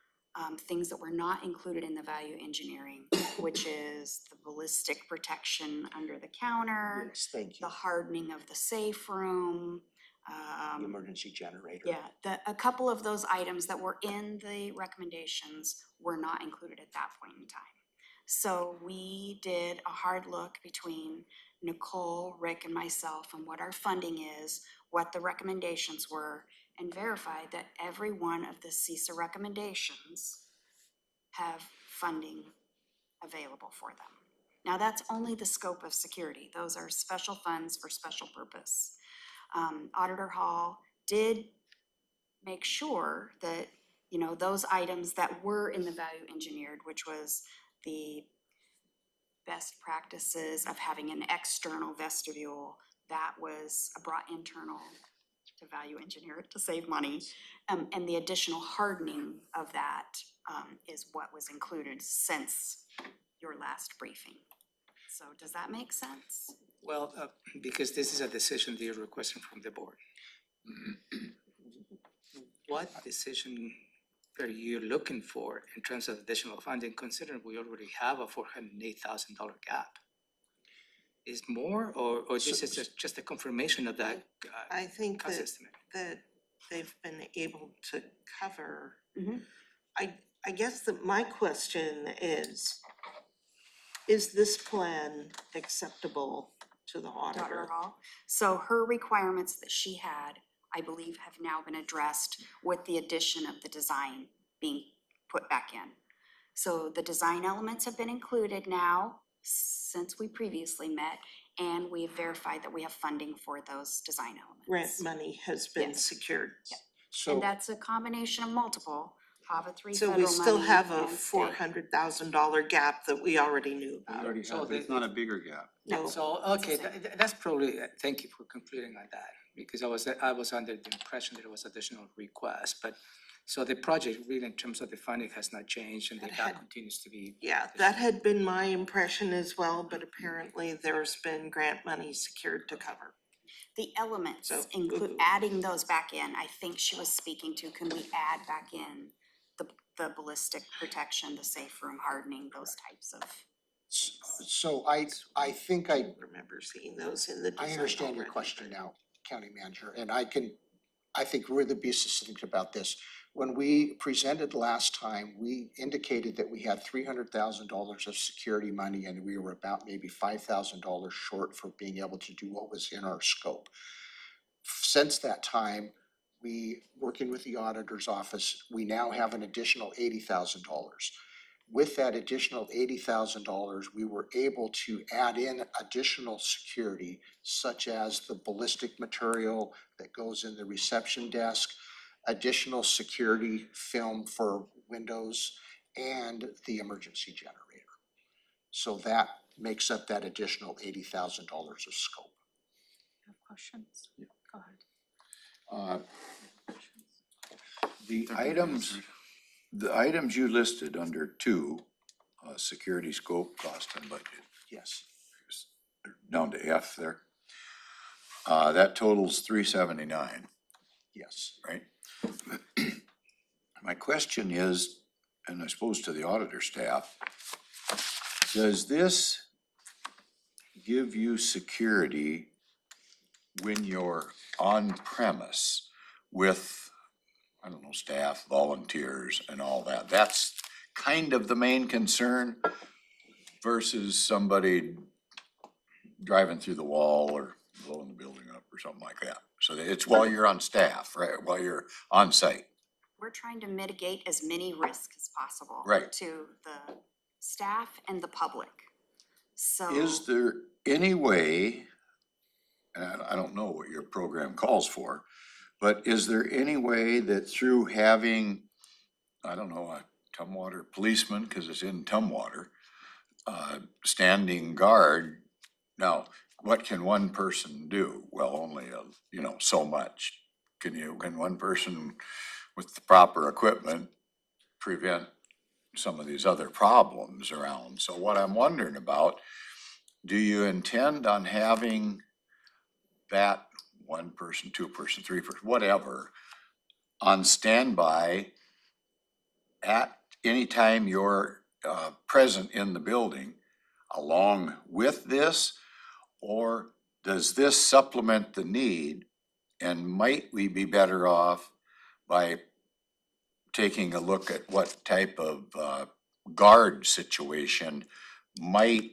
things that were not included in the value engineering, which is the ballistic protection under the counter, Yes, thank you. the hardening of the safe room, The emergency generator. yeah, a couple of those items that were in the recommendations were not included at that point in time. So we did a hard look between Nicole, Rick, and myself and what our funding is, what the recommendations were, and verified that every one of the CISA recommendations have funding available for them. Now, that's only the scope of security. Those are special funds for special purpose. Auditor Hall did make sure that, you know, those items that were in the value engineered, which was the best practices of having an external vestibule, that was brought internal to value engineer it to save money. And the additional hardening of that is what was included since your last briefing. So does that make sense? Well, because this is a decision that you're requesting from the board. What decision are you looking for in terms of additional funding, considering we already have a $408,000 gap? Is more, or this is just a confirmation of that I think cost that, estimate? that they've been able to cover. Mhm. I guess that my question is this plan acceptable to the Auditor auditor? Hall. So her requirements that she had, I believe, have now been addressed with the addition of the design being put back in. So the design elements have been included now since we previously met, and we have verified that we have funding for those design elements. Grant money has been Yes. secured. Yep. So, And that's a combination of multiple, HAVA 3 So federal we money still have a and state. $400,000 gap that we already knew We about. already So have, but it's the- not a bigger gap. No. So, okay, that's probably, thank you for concluding on that, because I was under the impression that it was additional request, but, so the project really in terms of the funding has not changed and the That gap had- continues to be. Yeah, that had been my impression as well, but apparently there's been grant money secured to cover. The elements So- include adding those back in. I think she was speaking to, can we add back in the ballistic protection, the safe room hardening, those types of. so I think I Remember seeing those in the design understand your already, question but- now, County Manager, and I think we're the be succinct about this. When we presented last time, we indicated that we had $300,000 of security money and we were about maybe $5,000 short for being able to do what was in our scope. Since that time, working with the auditor's office, we now have an additional $80,000. With that additional $80,000, we were able to add in additional security, such as the ballistic material that goes in the reception desk, additional security film for windows, and the emergency generator. So that makes up that additional $80,000 of scope. Have questions? Go ahead. The items you listed under two, security scope, cost and budget, Yes. down to F there. That totals $379, Yes. right? My question is, and I suppose to the auditor staff, does this give you security when you're on premise with, I don't know, staff, volunteers and all that? That's kind of the main concern versus somebody driving through the wall or blowing the building up or something like that. So it's while you're on staff, right, while you're on site. We're trying to mitigate as many risks as possible. Right. To the staff and the public. So. Is there any way, and I don't know what your program calls for, but is there any way that through having, I don't know, a Tumwater policeman, because it's in Tumwater, standing guard, now, what can one person do? Well, only, so much. Can one person with the proper equipment prevent some of these other problems around? So what I'm wondering about, do you intend on having that one person, two person, three person, whatever, on standby at any time you're present in the building along with this? Or does this supplement the need? And might we be better off by taking a look at what type of guard situation might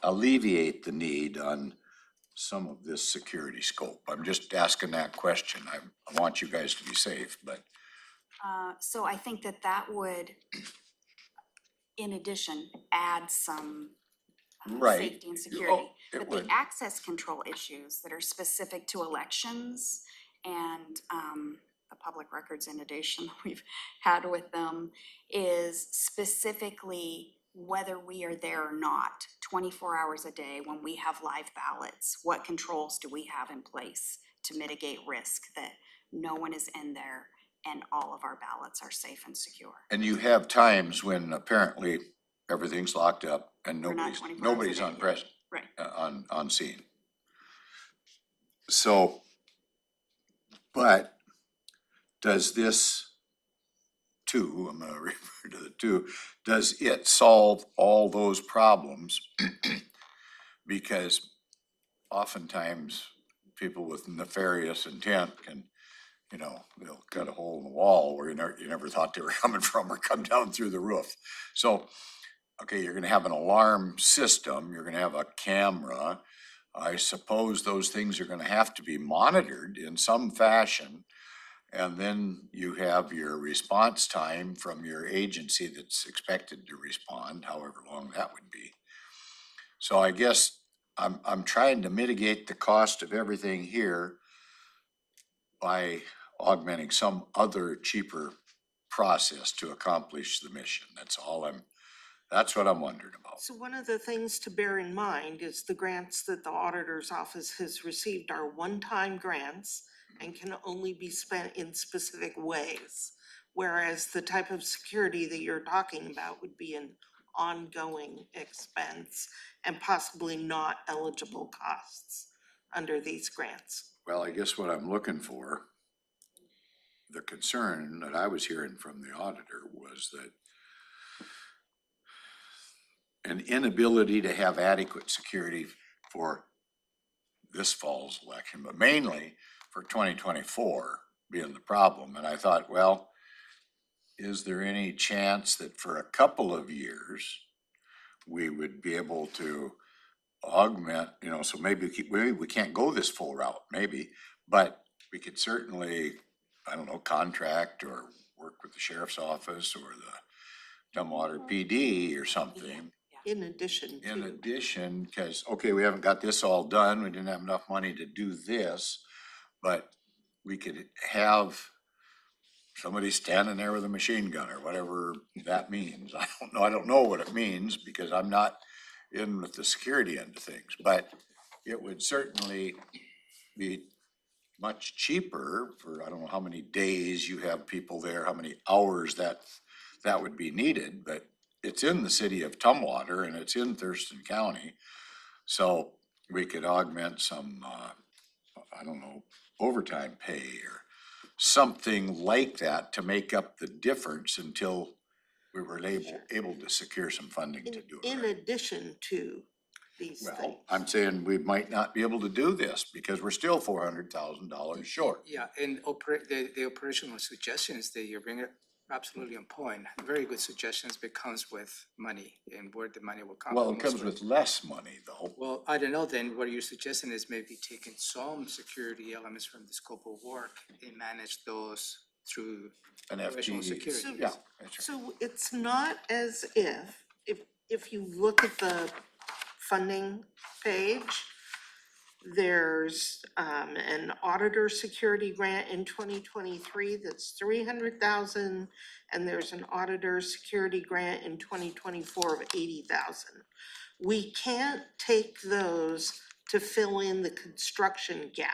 alleviate the need on some of this security scope? I'm just asking that question. I want you guys to be safe, but. So I think that would in addition, add some Right. safety and Oh, security. it But would. the access control issues that are specific to elections and the public records inundation we've had with them is specifically whether we are there or not, 24 hours a day when we have live ballots. What controls do we have in place to mitigate risk that no one is in there and all of our ballots are safe and secure? And you have times when apparently everything's locked up and We're not nobody's, 24 hours a nobody's day, on yeah. present, Right. on scene. So, but does this two, I'm gonna refer to the two, does it solve all those problems? Because oftentimes people with nefarious intent can, you know, they'll cut a hole in the wall where you never thought they were coming from or come down through the roof. So, okay, you're gonna have an alarm system, you're gonna have a camera. I suppose those things are gonna have to be monitored in some fashion. And then you have your response time from your agency that's expected to respond, however long that would be. So I guess I'm trying to mitigate the cost of everything here by augmenting some other cheaper process to accomplish the mission. That's what I'm wondering about. So one of the things to bear in mind is the grants that the auditor's office has received are one-time grants and can only be spent in specific ways. Whereas the type of security that you're talking about would be an ongoing expense and possibly not eligible costs under these grants. Well, I guess what I'm looking for, the concern that I was hearing from the auditor was that an inability to have adequate security for this fall's election, but mainly for 2024 being the problem. And I thought, well, is there any chance that for a couple of years, we would be able to augment, you know, so maybe we can't go this full route, maybe, but we could certainly, I don't know, contract or work with the sheriff's office or the Tumwater PD or something. In addition to. In addition, because, okay, we haven't got this all done, we didn't have enough money to do this, but we could have somebody standing there with a machine gun or whatever that means. I don't know what it means because I'm not in with the security end of things, but it would certainly be much cheaper for, I don't know how many days you have people there, how many hours that would be needed, but it's in the city of Tumwater and it's in Thurston County. So we could augment some, I don't know, overtime pay or something like that to make up the difference until we were able to secure some funding to do it. In addition to these things. Well, I'm saying we might not be able to do this because we're still $400,000 short. Yeah, and the operational suggestions that you bring are absolutely on point. Very good suggestions, but comes with money and where the money will come from. Well, it comes with less money though. Well, I don't know then, what you're suggesting is maybe taking some security elements from the scope of work and manage those through An operational FTE. security. So- Yeah, that's right. So it's not as if you look at the funding page, there's an auditor security grant in 2023 that's 300,000, and there's an auditor security grant in 2024 of 80,000. We can't take those to fill in the construction gap.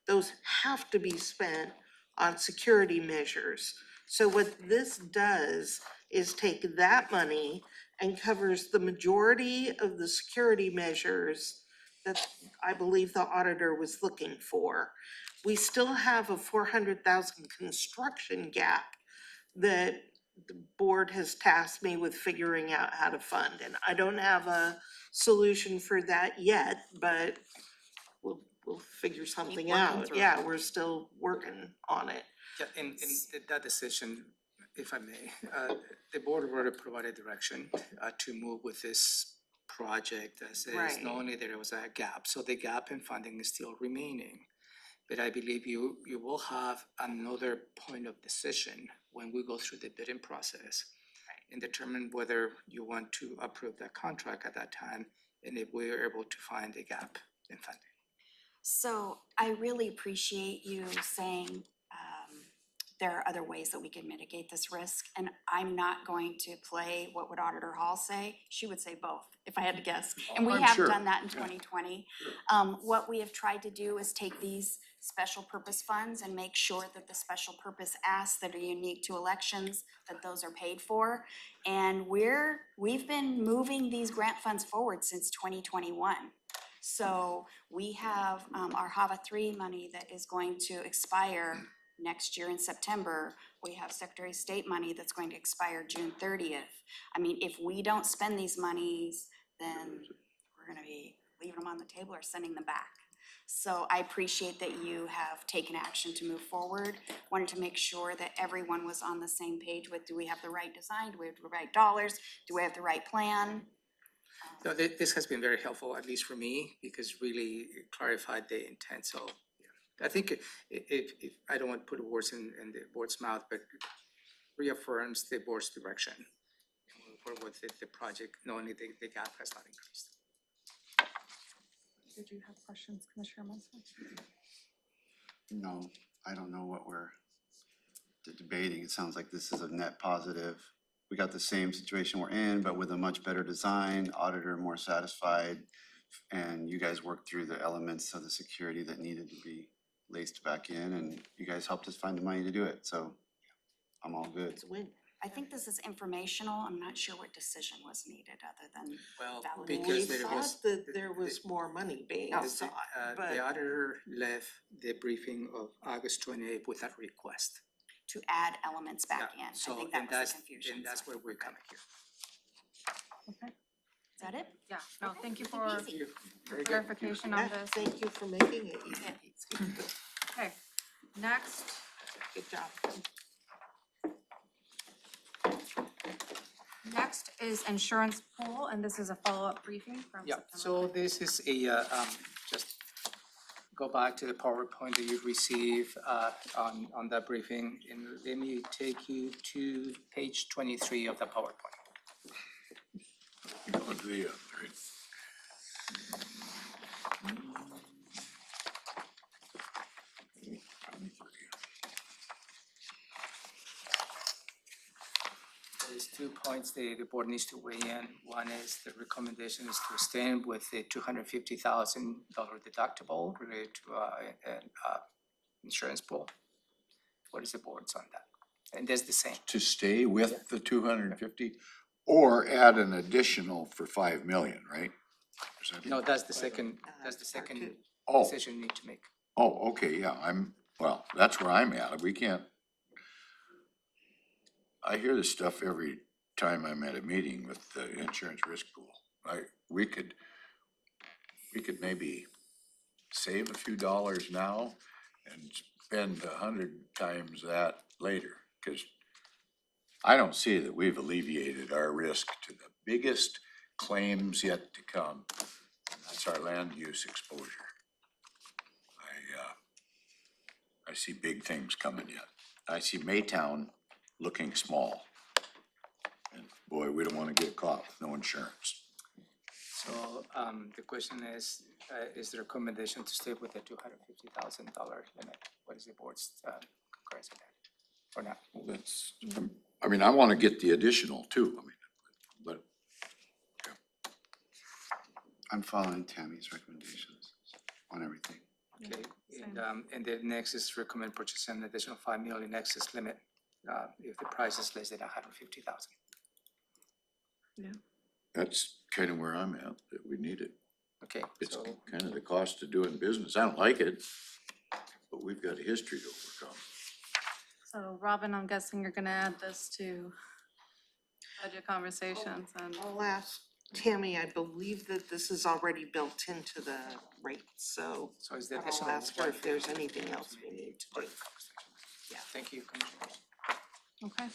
Those have to be spent on security measures. So what this does is take that money and covers the majority of the security measures that I believe the auditor was looking for. We still have a 400,000 construction gap that the board has tasked me with figuring out how to fund. And I don't have a solution for that yet, but we'll figure something working out. through it. Yeah, we're still working on it. Yeah, and that decision, if I may, the board already provided direction to move with this project as is, Right. not only there was a gap, so the gap in funding is still remaining. But I believe you will have another point of decision when we go through the bidding process. and determine whether you want to approve that contract at that time, and if we are able to find a gap in funding. So I really appreciate you saying, there are other ways that we can mitigate this risk. And I'm not going to play what would Auditor Hall say. She would say both, if I had to guess. And we I'm have sure. done that in 2020. What we have tried to do is take these special purpose funds and make sure that the special purpose asks that are unique to elections, that those are paid for. And we've been moving these grant funds forward since 2021. So we have our HAVA 3 money that is going to expire next year in September. We have Secretary of State money that's going to expire June 30th. I mean, if we don't spend these monies, then we're gonna be leaving them on the table or sending them back. So I appreciate that you have taken action to move forward. Wanted to make sure that everyone was on the same page with, do we have the right design? Do we have the right dollars? Do we have the right plan? So this has been very helpful, at least for me, because really it clarified the intent. So yeah, I think if I don't want to put words in the board's mouth, but reaffirms the board's direction. And we'll work with the project, knowing the gap has not increased. Did you have questions, Commissioner Munson? No, I don't know what we're debating. It sounds like this is a net positive. We got the same situation we're in, but with a much better design, auditor more satisfied, and you guys worked through the elements of the security that needed to be laced back in, and you guys helped us find the money to do it, so I'm all good. It's a win. I think this is informational. I'm not sure what decision was needed other than Well, validating. We because there was. thought that there was more money being sought, but The auditor left the briefing of August 28th with that request. to add elements back Yeah, in. I so, think and that was that's, the confusion. and that's so- where we're coming here. Okay, Is that it? yeah, no, thank you Easy for peasy. Very good. clarification on yeah, this. thank you for making it easy. Okay, next, Good job. next is insurance pool, and this is a follow-up briefing from Yeah, September. so this is a, just go back to the PowerPoint that you received on that briefing, and let me take you to page 23 of the PowerPoint. There's 2 points the board needs to weigh in. One is the recommendation is to stand with a $250,000 deductible related to an insurance pool. What is the board's on that? And that's the same. To stay with the 250 or add an additional for 5 million, right? Is that- No, that's the second part two. Oh, decision you need to make. oh, okay, yeah, well, that's where I'm at. We can't. I hear this stuff every time I'm at a meeting with the insurance risk pool. We could maybe save a few dollars now and spend 100 times that later, cause I don't see that we've alleviated our risk to the biggest claims yet to come. And that's our land use exposure. I see big things coming yet. I see Maytown looking small. And boy, we don't wanna get caught with no insurance. So the question is the recommendation to stay with the $250,000 limit? What is the board's concurrence with that? Or not? Well, that's, I mean, I wanna get the additional too, but I'm following Tammy's recommendations on everything. Okay, and the next is recommend purchasing an additional 5 million excess limit if the price is less than 150,000. that's kinda where I'm at, that we need it. Okay, It's so kinda the cost of doing business. I don't like it, but we've got a history to overcome. So Robin, I'm guessing you're gonna add this to budget conversations and. I'll ask Tammy, I believe that this is already built into the rate, so is the I'll additional. ask her if there's anything else we need to do. Yeah, thank you, Commissioner. Okay.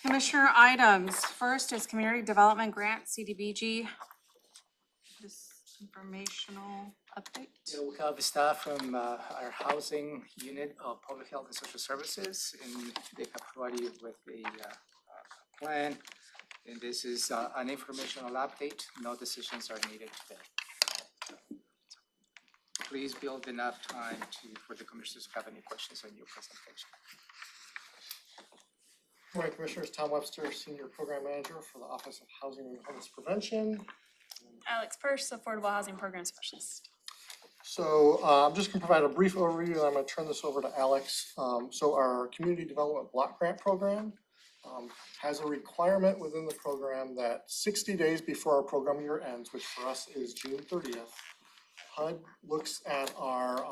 Commissioner items, first is Community Development Grant, CDBG. This informational update. Yeah, we have staff from our housing unit of Public Health and Social Services, and they have provided you with a plan. And this is an informational update. No decisions are needed today. Please build enough time for the commissioners to have any questions on your presentation. Morning, Commissioners. Tom Webster, Senior Program Manager for the Office of Housing and Homeless Prevention. Alex Purse, Affordable Housing Program Specialist. So I'm just going to provide a brief overview, and I'm going to turn this over to Alex. So our Community Development Block Grant Program has a requirement within the program that 60 days before our program year ends, which for us is June 30th, HUD looks at our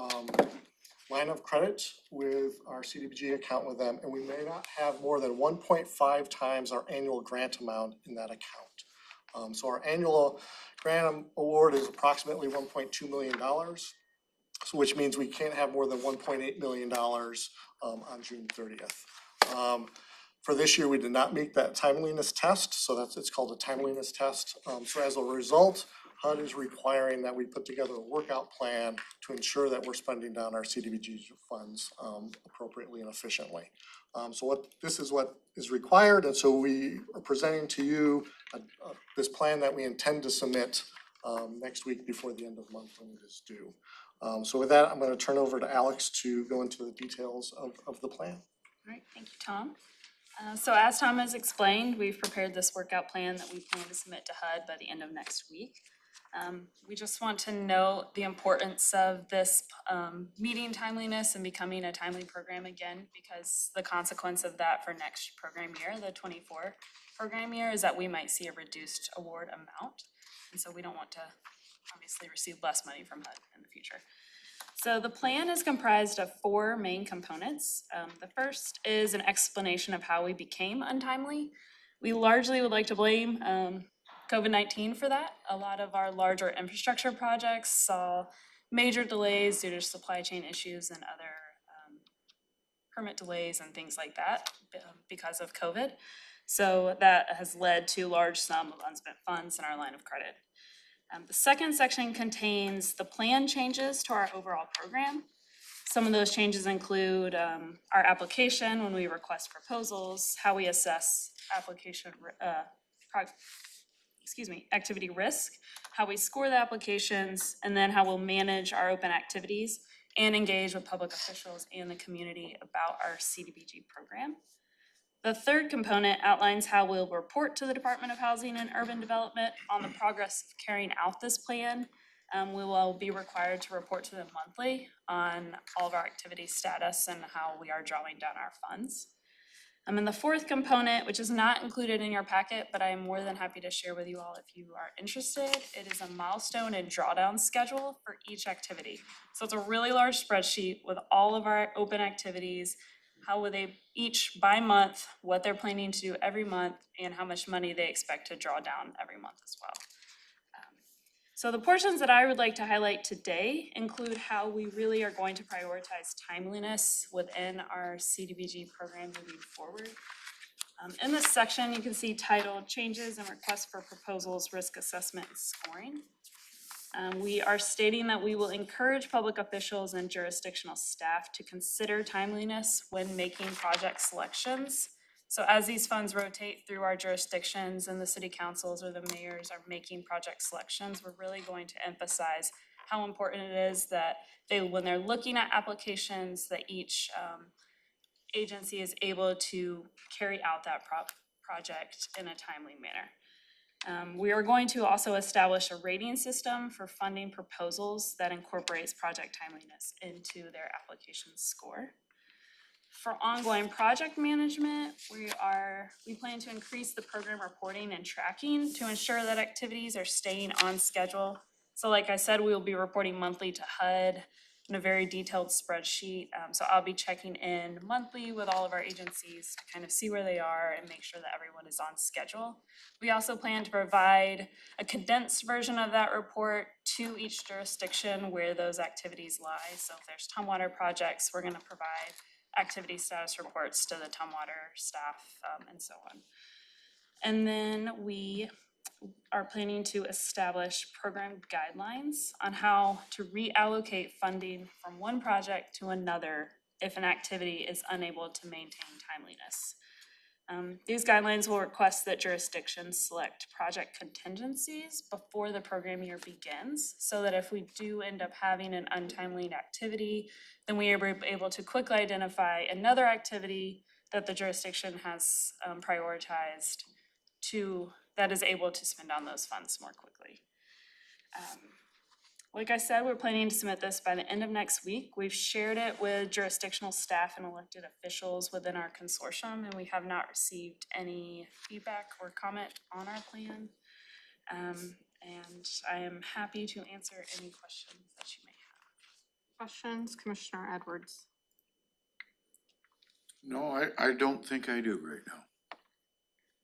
line of credit with our CDBG account with them, and we may not have more than 1.5 times our annual grant amount in that account. So our annual grant award is approximately $1.2 million, so which means we can't have more than $1.8 million on June 30th. For this year, we did not meet that timeliness test, so it's called a timeliness test. So as a result, HUD is requiring that we put together a workout plan to ensure that we're spending down our CDBG funds appropriately and efficiently. So this is what is required, and so we are presenting to you this plan that we intend to submit next week before the end of the month when it is due. So with that, I'm going to turn over to Alex to go into the details of the plan. All right, thank you, Tom. So as Tom has explained, we've prepared this workout plan that we plan to submit to HUD by the end of next week. We just want to note the importance of this meeting timeliness and becoming a timely program again, because the consequence of that for next program year, the 24 program year, is that we might see a reduced award amount. And so we don't want to obviously receive less money from HUD in the future. So the plan is comprised of 4 main components. The first is an explanation of how we became untimely. We largely would like to blame COVID-19 for that. A lot of our larger infrastructure projects saw major delays due to supply chain issues and other permit delays and things like that because of COVID. So that has led to large sum of unspent funds in our line of credit. The second section contains the plan changes to our overall program. Some of those changes include our application when we request proposals, how we assess application activity risk, how we score the applications, and then how we'll manage our open activities and engage with public officials and the community about our CDBG program. The third component outlines how we'll report to the Department of Housing and Urban Development on the progress of carrying out this plan. We will be required to report to them monthly on all of our activity status and how we are drawing down our funds. And the fourth component, which is not included in your packet, but I am more than happy to share with you all if you are interested, it is a milestone and drawdown schedule for each activity. So it's a really large spreadsheet with all of our open activities, how will they each by month, what they're planning to do every month, and how much money they expect to draw down every month as well. So the portions that I would like to highlight today include how we really are going to prioritize timeliness within our CDBG program moving forward. In this section, you can see titled Changes and Requests for Proposals, Risk Assessment and Scoring. We are stating that we will encourage public officials and jurisdictional staff to consider timeliness when making project selections. So as these funds rotate through our jurisdictions and the city councils or the mayors are making project selections, we're really going to emphasize how important it is that when they're looking at applications, that each agency is able to carry out that project in a timely manner. We are going to also establish a rating system for funding proposals that incorporates project timeliness into their application score. For ongoing project management, we plan to increase the program reporting and tracking to ensure that activities are staying on schedule. So like I said, we will be reporting monthly to HUD in a very detailed spreadsheet. So I'll be checking in monthly with all of our agencies to kind of see where they are and make sure that everyone is on schedule. We also plan to provide a condensed version of that report to each jurisdiction where those activities lie. So if there's Tumwater projects, we're going to provide activity status reports to the Tumwater staff and so on. And then we are planning to establish program guidelines on how to reallocate funding from one project to another if an activity is unable to maintain timeliness. These guidelines will request that jurisdictions select project contingencies before the program year begins, so that if we do end up having an untimely activity, then we are able to quickly identify another activity that the jurisdiction has prioritized that is able to spend on those funds more quickly. Like I said, we're planning to submit this by the end of next week. We've shared it with jurisdictional staff and elected officials within our consortium, and we have not received any feedback or comment on our plan. And I am happy to answer any questions that you may have. Questions, Commissioner Edwards? No, I don't think I do right now.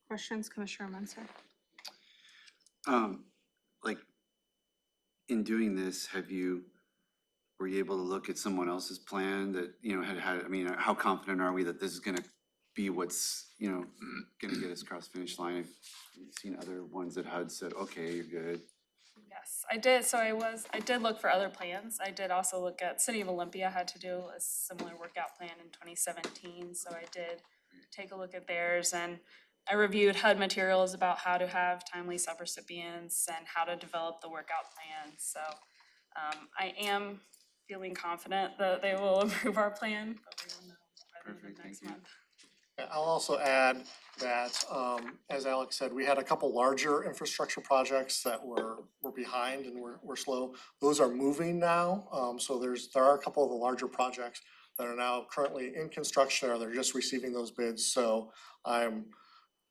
Questions, Commissioner Munson? Like, in doing this, were you able to look at someone else's plan that, you know, I mean, how confident are we that this is gonna be what's, you know, gonna get us across the finish line? Have you seen other ones that had said, okay, you're good? Yes, I did. So I did look for other plans. I did also look at City of Olympia had to do a similar workout plan in 2017. So I did take a look at theirs, and I reviewed HUD materials about how to have timely subrecipients and how to develop the workout plan. So I am feeling confident that they will approve our plan, but we will know by the end of next month. I'll also add that, as Alex said, we had a couple larger infrastructure projects that were behind and were slow. Those are moving now, so there are a couple of the larger projects that are now currently in construction, or they're just receiving those bids. So I'm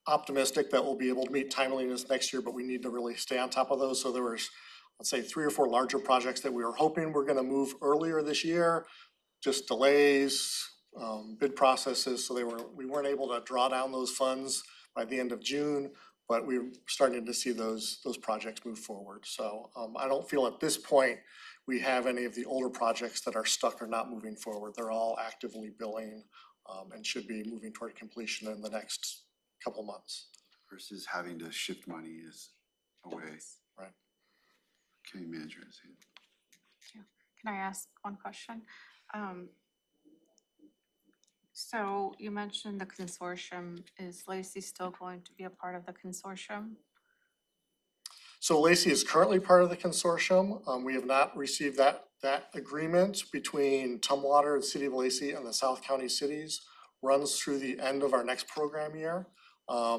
optimistic that we'll be able to meet timeliness next year, but we need to really stay on top of those. So there was, let's say, 3 or 4 larger projects that we were hoping were gonna move earlier this year, just delays, bid processes, so we weren't able to draw down those funds by the end of June, but we're starting to see those projects move forward. So I don't feel at this point we have any of the older projects that are stuck or not moving forward. They're all actively billing and should be moving toward completion in the next couple months. Versus having to shift money away. Right. County manager is here. Can I ask one question? So you mentioned the consortium. Is Lacey still going to be a part of the consortium? So Lacey is currently part of the consortium. We have not received that agreement between Tumwater, the City of Lacey, and the South County cities. Runs through the end of our next program year.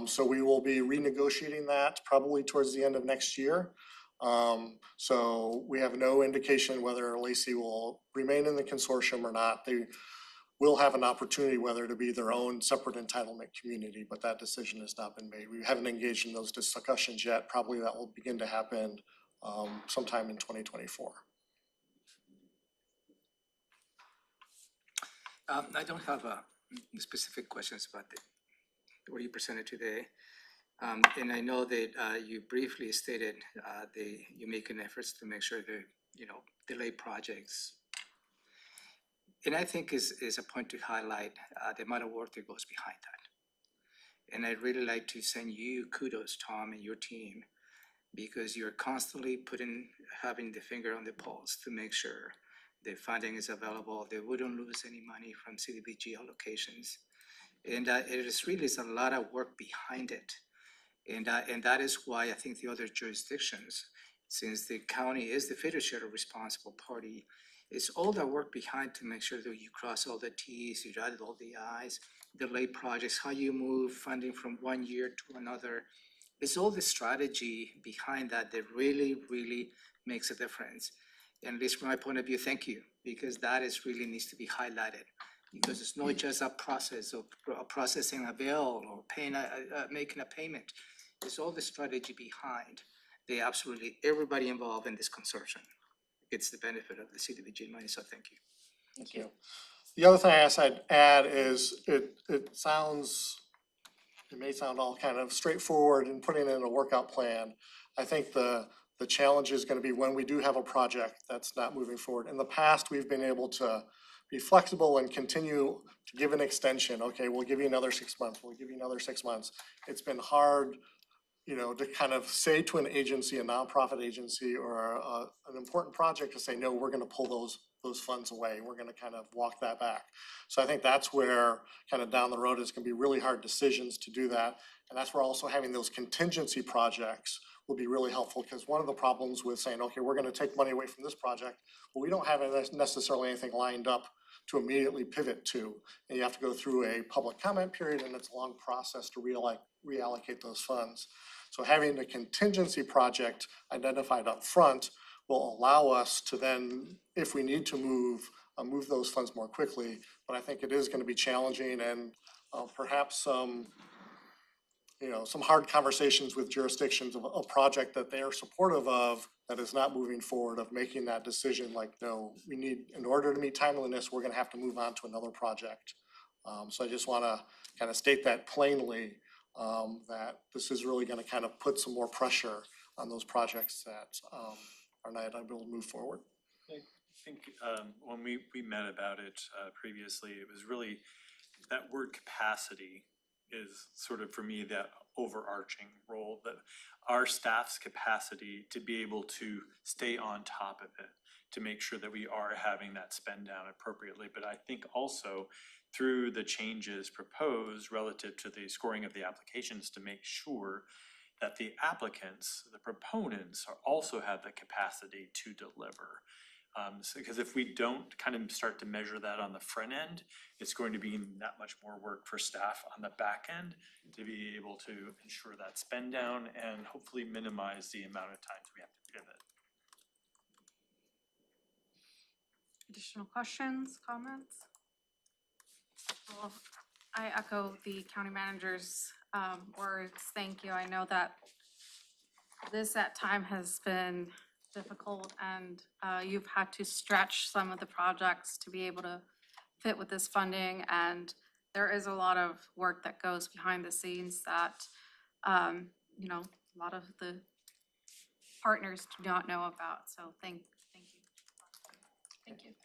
So we will be renegotiating that probably towards the end of next year. So we have no indication whether Lacey will remain in the consortium or not. They will have an opportunity whether to be their own separate entitlement community, but that decision has not been made. We haven't engaged in those discussions yet. Probably that will begin to happen sometime in 2024. I don't have specific questions about what you presented today. And I know that you briefly stated you're making efforts to make sure that, you know, delay projects. And I think is a point to highlight the amount of work that goes behind that. And I'd really like to send you kudos, Tom, and your team, because you're constantly having the finger on the pulse to make sure the funding is available. They wouldn't lose any money from CDBG allocations. And it is really a lot of work behind it. And that is why I think the other jurisdictions, since the county is the fiduciary responsible party, it's all the work behind to make sure that you cross all the T's, you dot all the I's, delay projects, how you move funding from one year to another. It's all the strategy behind that really, really makes a difference. And at least from my point of view, thank you, because that is really needs to be highlighted. Because it's not just a process of processing a bill or paying making a payment. It's all the strategy behind absolutely everybody involved in this consortium gets the benefit of the CDBG money, so thank you. Thank you. The other thing I'd add is it may sound all kind of straightforward in putting in a workout plan. I think the challenge is gonna be when we do have a project that's not moving forward. In the past, we've been able to be flexible and continue to give an extension. Okay, we'll give you another 6 months, we'll give you another 6 months. It's been hard, you know, to kind of say to an agency, a nonprofit agency or an important project to say, no, we're gonna pull those those funds away. We're gonna kind of walk that back. So I think that's where kind of down the road is gonna be really hard decisions to do that. And that's where also having those contingency projects will be really helpful, because one of the problems with saying, okay, we're gonna take money away from this project, well, we don't have necessarily anything lined up to immediately pivot to. And you have to go through a public comment period, and it's a long process to reallocate those funds. So having a contingency project identified up front will allow us to then, if we need to move those funds more quickly. But I think it is gonna be challenging, and perhaps some hard conversations with jurisdictions of a project that they are supportive of that is not moving forward, of making that decision like, no, we need, in order to meet timeliness, we're gonna have to move on to another project. So I just wanna kind of state that plainly, that this is really gonna kind of put some more pressure on those projects that are not able to move forward. I think when we met about it previously, it was really that word capacity is sort of for me that overarching role, that our staff's capacity to be able to stay on top of it, to make sure that we are having that spend down appropriately. But I think also through the changes proposed relative to the scoring of the applications, to make sure that the applicants, the proponents, also have the capacity to deliver. Because if we don't kind of start to measure that on the front end, it's going to be that much more work for staff on the back end to be able to ensure that spend down and hopefully minimize the amount of times we have to pivot. Additional questions, comments? Well, I echo the county manager's words. Thank you. I know that this at time has been difficult, and you've had to stretch some of the projects to be able to fit with this funding, and there is a lot of work that goes behind the scenes that a lot of the partners do not know about. So thank you.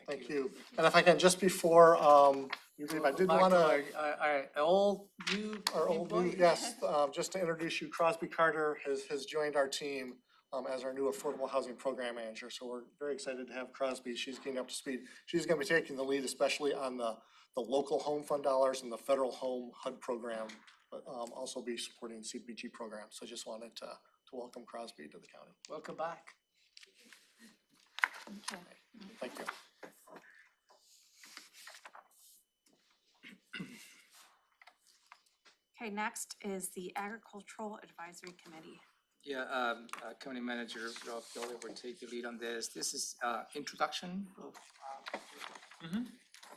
Thank you. And if I can, just before you leave, I did wanna. Our old new Yes, just to introduce you, Crosby Carter has joined our team as our new Affordable Housing Program Manager. So we're very excited to have Crosby. She's getting up to speed. She's gonna be taking the lead, especially on the local home fund dollars and the federal home HUD program, but also be supporting CDBG programs. So I just wanted to welcome Crosby to the county. Welcome back. Thank you. Okay, next is the Agricultural Advisory Committee. Yeah, County Manager Rob Gilder will take the lead on this. This is introduction of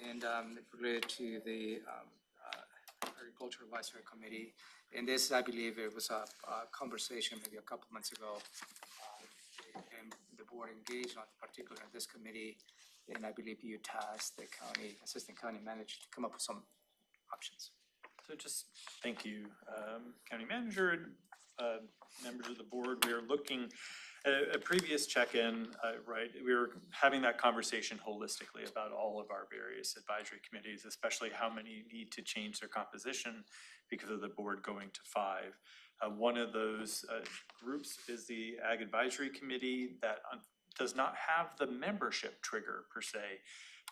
and related to the Agricultural Advisory Committee. And this, I believe, it was a conversation maybe a couple months ago. And the board engaged on particular this committee, and I believe you tasked the assistant county manager to come up with some options. So just thank you, County Manager and members of the board. We are looking at a previous check-in, right? We were having that conversation holistically about all of our various advisory committees, especially how many need to change their composition because of the board going to 5. One of those groups is the Ag Advisory Committee that does not have the membership trigger per se.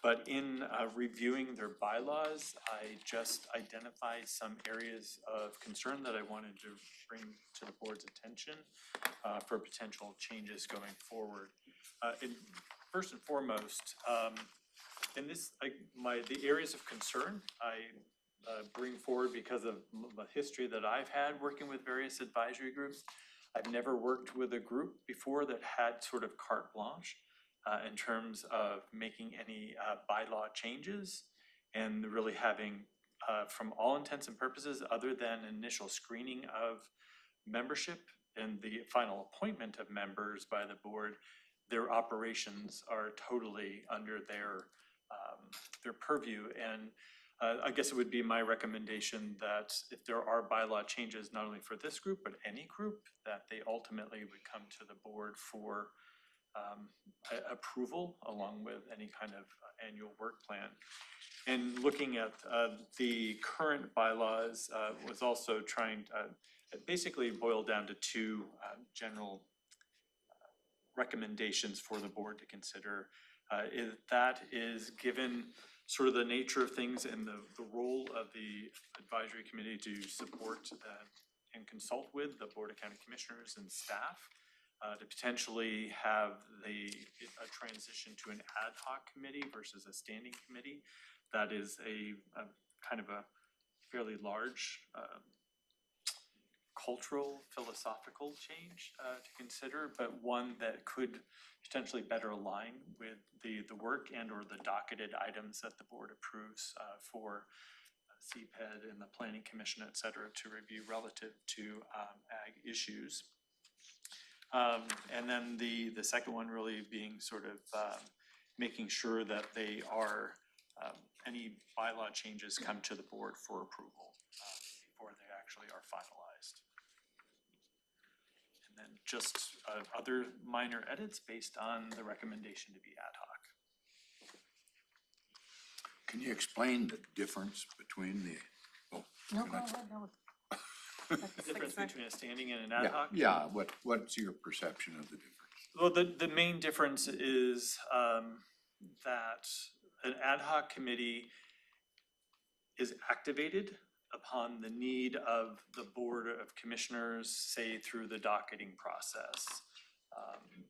But in reviewing their bylaws, I just identified some areas of concern that I wanted to bring to the board's attention for potential changes going forward. First and foremost, in this, the areas of concern I bring forward because of the history that I've had working with various advisory groups. I've never worked with a group before that had sort of carte blanche in terms of making any bylaw changes and really having, from all intents and purposes, other than initial screening of membership and the final appointment of members by the board, their operations are totally under their purview. And I guess it would be my recommendation that if there are bylaw changes, not only for this group, but any group, that they ultimately would come to the board for approval along with any kind of annual work plan. And looking at the current bylaws was also trying to basically boil down to 2 general recommendations for the board to consider. That is given sort of the nature of things and the role of the advisory committee to support and consult with the Board of County Commissioners and staff, to potentially have a transition to an ad hoc committee versus a standing committee. That is a kind of a fairly large cultural, philosophical change to consider, but one that could potentially better align with the work and or the docketed items that the board approves for CPED and the Planning Commission, et cetera, to review relative to ag issues. And then the second one really being sort of making sure that they are, any bylaw changes come to the board for approval before they actually are finalized. And then just other minor edits based on the recommendation to be ad hoc. Can you explain the difference between the, oh. No, can go I- ahead, no. The difference between a standing and an ad Yeah, hoc? yeah, what's your perception of the difference? Well, the main difference is that an ad hoc committee is activated upon the need of the Board of Commissioners, say through the docketing process.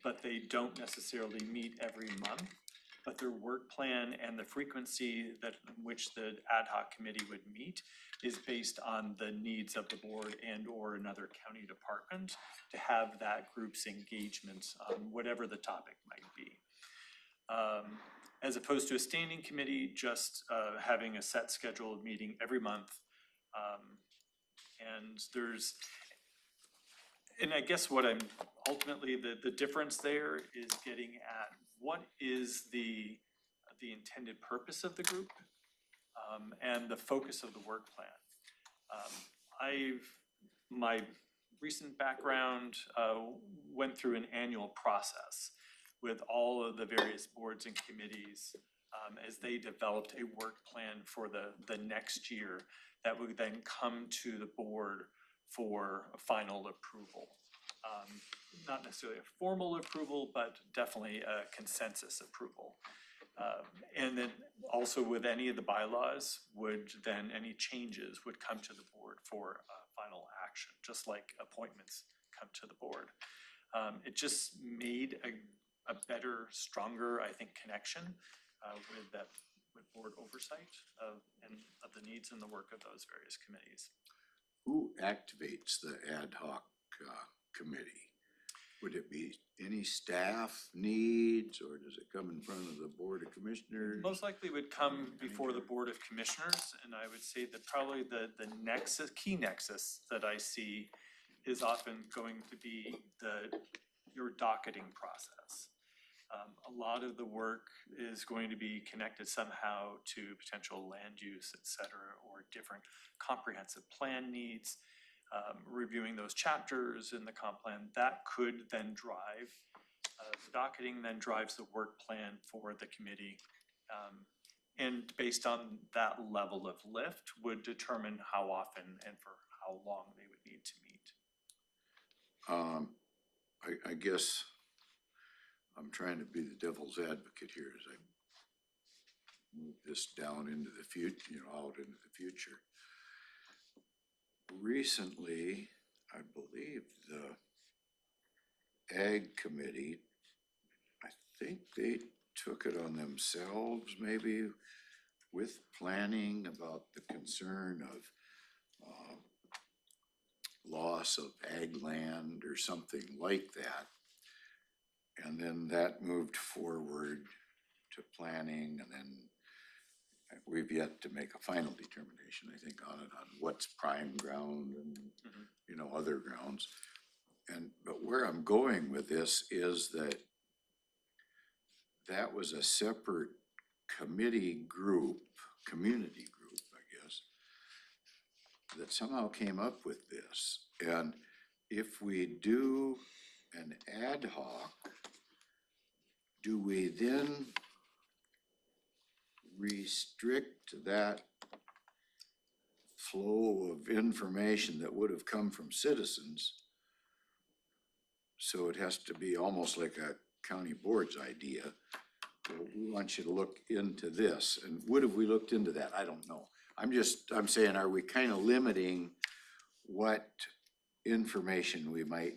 But they don't necessarily meet every month, but their work plan and the frequency that in which the ad hoc committee would meet is based on the needs of the board and or another county department to have that group's engagement on whatever the topic might be. As opposed to a standing committee, just having a set scheduled meeting every month. And I guess what I'm ultimately, the difference there is getting at what is the intended purpose of the group and the focus of the work plan. My recent background went through an annual process with all of the various boards and committees as they developed a work plan for the next year that would then come to the board for a final approval. Not necessarily a formal approval, but definitely a consensus approval. And then also with any of the bylaws any changes would come to the board for final action, just like appointments come to the board. It just made a better, stronger, I think, connection with board oversight of the needs and the work of those various committees. Who activates the ad hoc committee? Would it be any staff needs, or does it come in front of the Board of Commissioners? Most likely would come before the Board of Commissioners, and I would say that probably the key nexus that I see is often going to be your docketing process. A lot of the work is going to be connected somehow to potential land use, et cetera, or different comprehensive plan needs. Reviewing those chapters in the comp plan, that could then drive, the docketing then drives the work plan for the committee. And based on that level of lift would determine how often and for how long they would need to meet. I guess I'm trying to be the devil's advocate here as I move this down into the future, out into the future. Recently, I believe the Ag Committee, I think they took it on themselves maybe with planning about the concern of loss of ag land or something like that. And then that moved forward to planning, and then we've yet to make a final determination, I think, on what's prime ground and, other grounds. But where I'm going with this is that was a separate community group, I guess, that somehow came up with this. And if we do an ad hoc, do we then restrict that flow of information that would have come from citizens? So it has to be almost like a county board's idea, So we want you to look into this, and would have we looked into that? I don't know. I'm saying, are we kind of limiting what information we might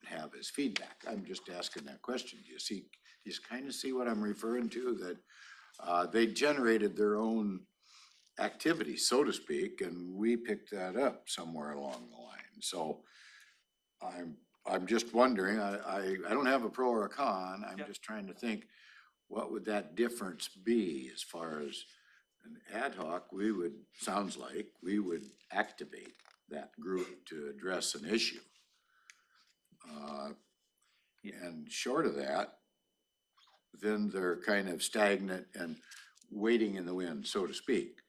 have as feedback? I'm just asking that question. Do you see, you kind of see what I'm referring to? That they generated their own activity, so to speak, and we picked that up somewhere along the line. So I'm just wondering, I don't have a pro or a con, I'm just trying to think, what would that difference be as far as an ad hoc? We would, sounds like, we would activate that group to address an issue. And short of that, then they're kind of stagnant and waiting in the wind, so to speak.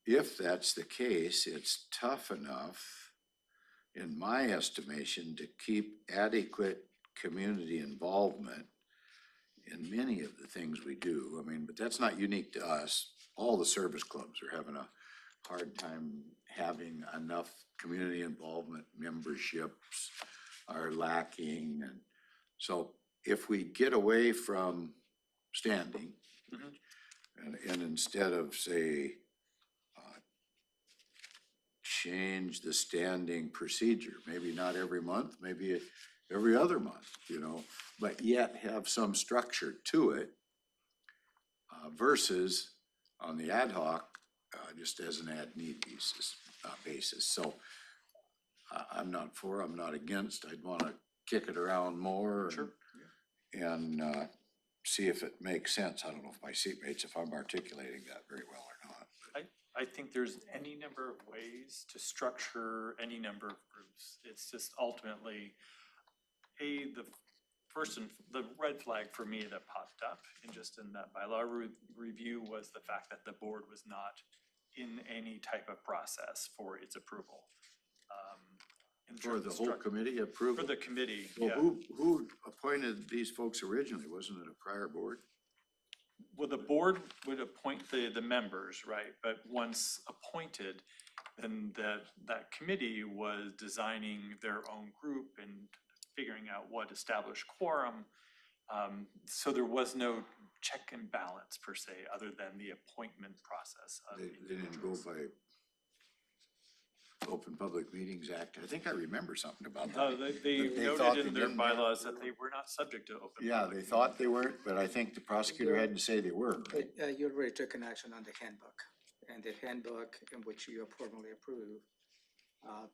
If that's the case, it's tough enough, in my estimation, to keep adequate community involvement in many of the things we do. I mean, but that's not unique to us. All the service clubs are having a hard time having enough community involvement. Memberships are lacking, and so if we get away from standing and instead of, say, change the standing procedure, maybe not every month, maybe every other month, you know, but yet have some structure to it, versus on the ad hoc, just as an ad need basis. So I'm not for, I'm not against. I'd wanna kick it around more and see if it makes sense. I don't know if my seatmates, if I'm articulating that very well or not. I think there's any number of ways to structure any number of groups. It's just ultimately, the red flag for me that popped up in that bylaw review was the fact that the board was not in any type of process for its approval. In For terms the of whole committee approval? For the committee, Well, yeah. who appointed these folks originally? Wasn't it a prior board? Well, the board would appoint the members, right? But once appointed, then that committee was designing their own group and figuring out what established quorum. So there was no check and balance per se, other than the appointment process. They didn't go by Open Public Meetings Act. I think I remember something about that. They thought noted in they their didn't. bylaws that they were not subject to open. Yeah, they thought they weren't, but I think the prosecutor had to say they were. But you already took an action on the handbook, and the handbook in which you formally approve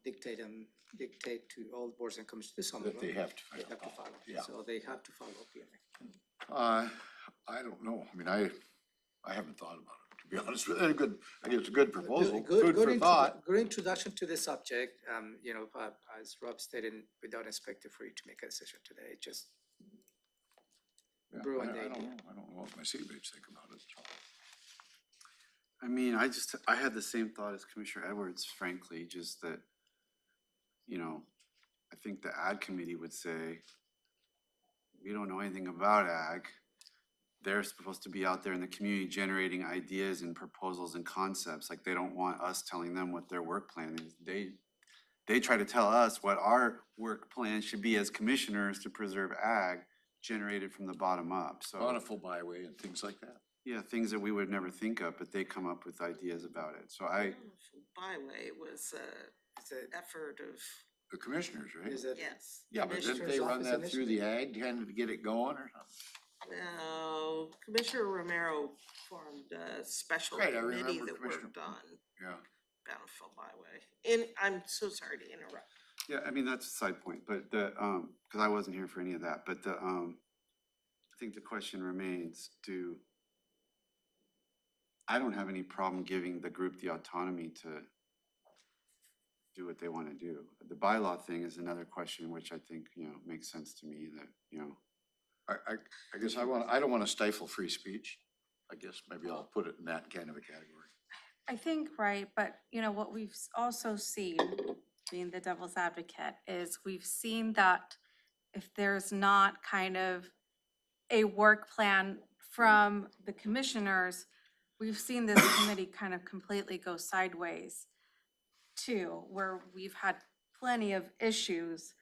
dictate to all boards and commissions, some of That them. they have to They have to follow, yeah. so they have to follow PMA. I don't know. I mean, I haven't thought about it, to be honest with you. I guess it's a good proposal, Good food for thought. good introduction to the subject, you know, as Rob stated, we don't expect it for you to make a decision today, just Yeah, brew and I they don't do. know. I don't know what my seatmates think about it. So. I mean, I had the same thought as Commissioner Edwards, frankly, just that, you know, I think the ad committee would say, we don't know anything about ag. They're supposed to be out there in the community generating ideas and proposals and concepts. Like, they don't want us telling them what their work plan is. They try to tell us what our work plan should be as commissioners to preserve ag generated from the bottom up. So Bountiful byway and things like that. yeah, things that we would never think of, but they come up with ideas about it. So Byway was it's an effort of, The commissioners, right? yes. Yeah, but didn't they run that through the ag, kind of to get it going or something? No, Commissioner Romero formed a special Right, I committee remember that Commissioner- worked on Yeah. Bountiful Byway. And I'm so sorry to interrupt. yeah, I mean, that's a side point, but because I wasn't here for any of that, but I think the question remains, I don't have any problem giving the group the autonomy to do what they want to do. The bylaw thing is another question, which I think, you know, makes sense to me that, you know. I guess I don't want to stifle free speech. I guess maybe I'll put it in that kind of a category. I think, right, but you know, what we've also seen, being the devil's advocate, is we've seen that if there's not kind of a work plan from the commissioners, we've seen this committee kind of completely go sideways too, where we've had plenty of issues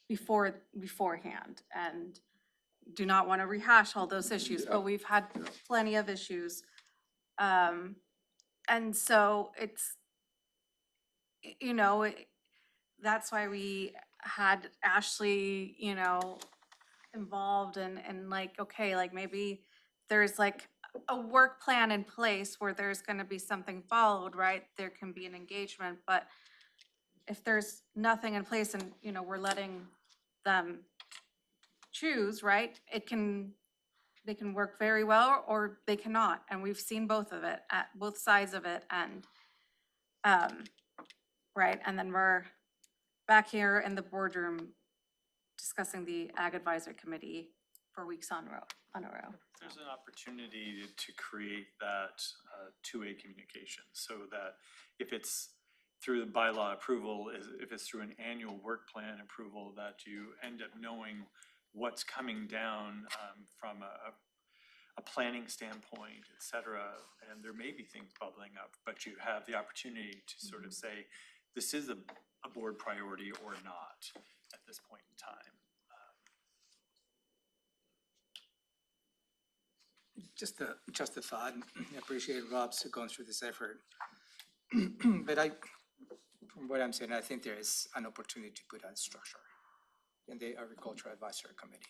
beforehand. And, do not want to rehash all those issues, but we've had plenty of issues. And so it's, you know, that's why we had Ashley, you know, involved and like, okay, like maybe there's like a work plan in place where there's gonna be something followed, right? There can be an engagement, but if there's nothing in place and, you know, we're letting them choose, right? They can work very well or they cannot. And we've seen both of it, at both sides of it. And, right, and then we're back here in the boardroom discussing the Ag Advisory Committee for weeks on a row. There's an opportunity to create that two-way communication so that if it's through the bylaw approval, if it's through an annual work plan approval, that you end up knowing what's coming down from a planning standpoint, et cetera. And there may be things bubbling up, but you have the opportunity to sort of say, this is a board priority or not at this point in time. Just a thought. I appreciate Rob's going through this effort. But from what I'm saying, I think there is an opportunity to put a structure in the Agricultural Advisory Committee.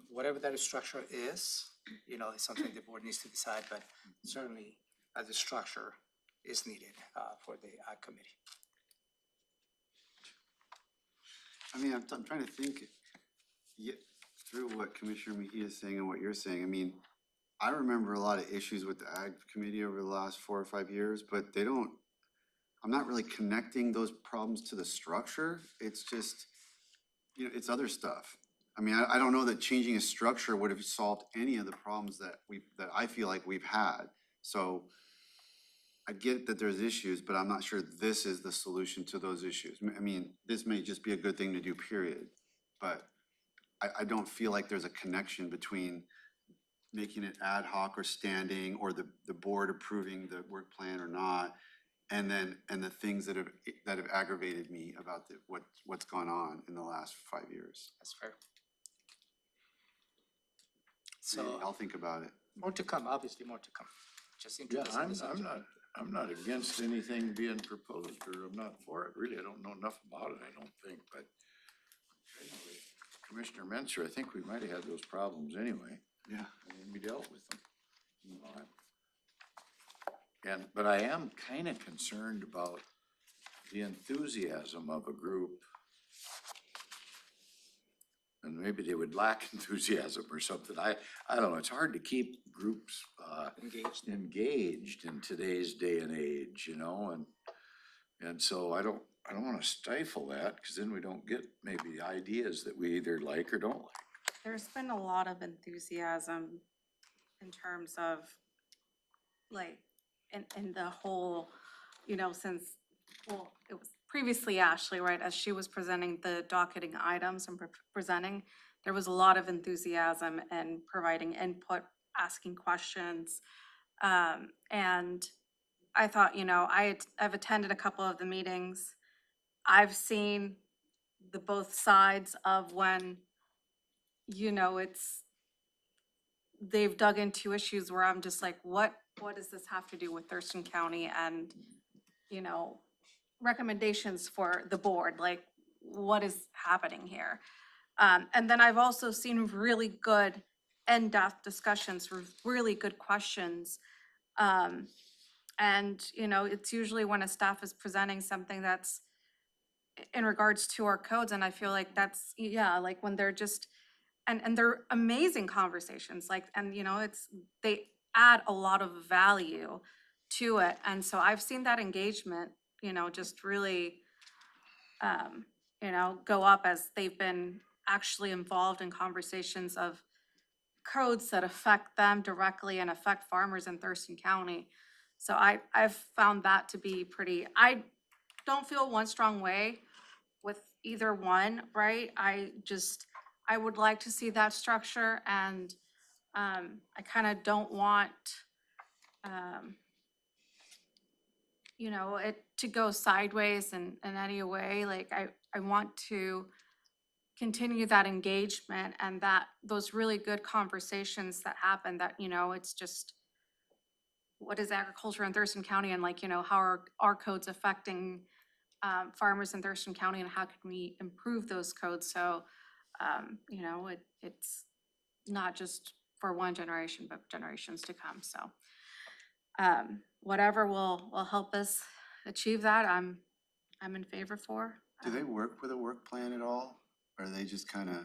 Whatever that structure is, you know, it's something the board needs to decide, but certainly the structure is needed for the Ag Committee. I mean, I'm trying to think through what Commissioner Mejia is saying and what you're saying. I mean, I remember a lot of issues with the Ag Committee over the last 4 or 5 years, but I'm not really connecting those problems to the structure. It's just, you know, it's other stuff. I mean, I don't know that changing a structure would have solved any of the problems that I feel like we've had. So I get that there's issues, but I'm not sure this is the solution to those issues. I mean, this may just be a good thing to do, period. But I don't feel like there's a connection between making it ad hoc or standing or the board approving the work plan or not, and the things that have aggravated me about what's gone on in the last 5 years. That's fair. So So I'll think about it. more to come, obviously more to come. Just Yeah, introducing this. I'm not against anything being proposed, or I'm not for it, really, I don't know enough about it, I don't think, but anyway, Commissioner Menser, I think we might have had those problems anyway. Yeah. And we dealt with them. You know, but I am kind of concerned about the enthusiasm of a group. And maybe they would lack enthusiasm or something. I don't know, it's hard to keep groups engaged in today's day and age, you know, and so I don't want to stifle that, because then we don't get maybe ideas that we either like or don't like. There's been a lot of enthusiasm in terms of like, in the whole, you know, since, well, it was previously Ashley, right, as she was presenting the docketing items and presenting, there was a lot of enthusiasm and providing input, asking questions. And I thought, you know, I've attended a couple of the meetings. I've seen the both sides of when, you know, they've dug into issues where I'm just like, what does this have to do with Thurston County and, you know, recommendations for the board, like what is happening here? And then I've also seen really good in-depth discussions, really good questions. And, you know, it's usually when a staff is presenting something that's in regards to our codes, and I feel like that's, yeah, like when they're just, and they're amazing conversations, like, and, you know, they add a lot of value to it. And so I've seen that engagement, you know, just really, you know, go up as they've been actually involved in conversations of codes that affect them directly and affect farmers in Thurston County. So I've found that to be pretty, I don't feel one strong way with either one, right? I would like to see that structure, and I kind of don't want, you know, it to go sideways in any way. Like I want to continue that engagement and that, those really good conversations that happen that, you know, it's just, what is agriculture in Thurston County and like, you know, how are our codes affecting farmers in Thurston County and how can we improve those codes? So, you know, it's not just for one generation, but generations to come. So, whatever will help us achieve that, I'm in favor for. Do they work with a work plan at all? Or they just kind of,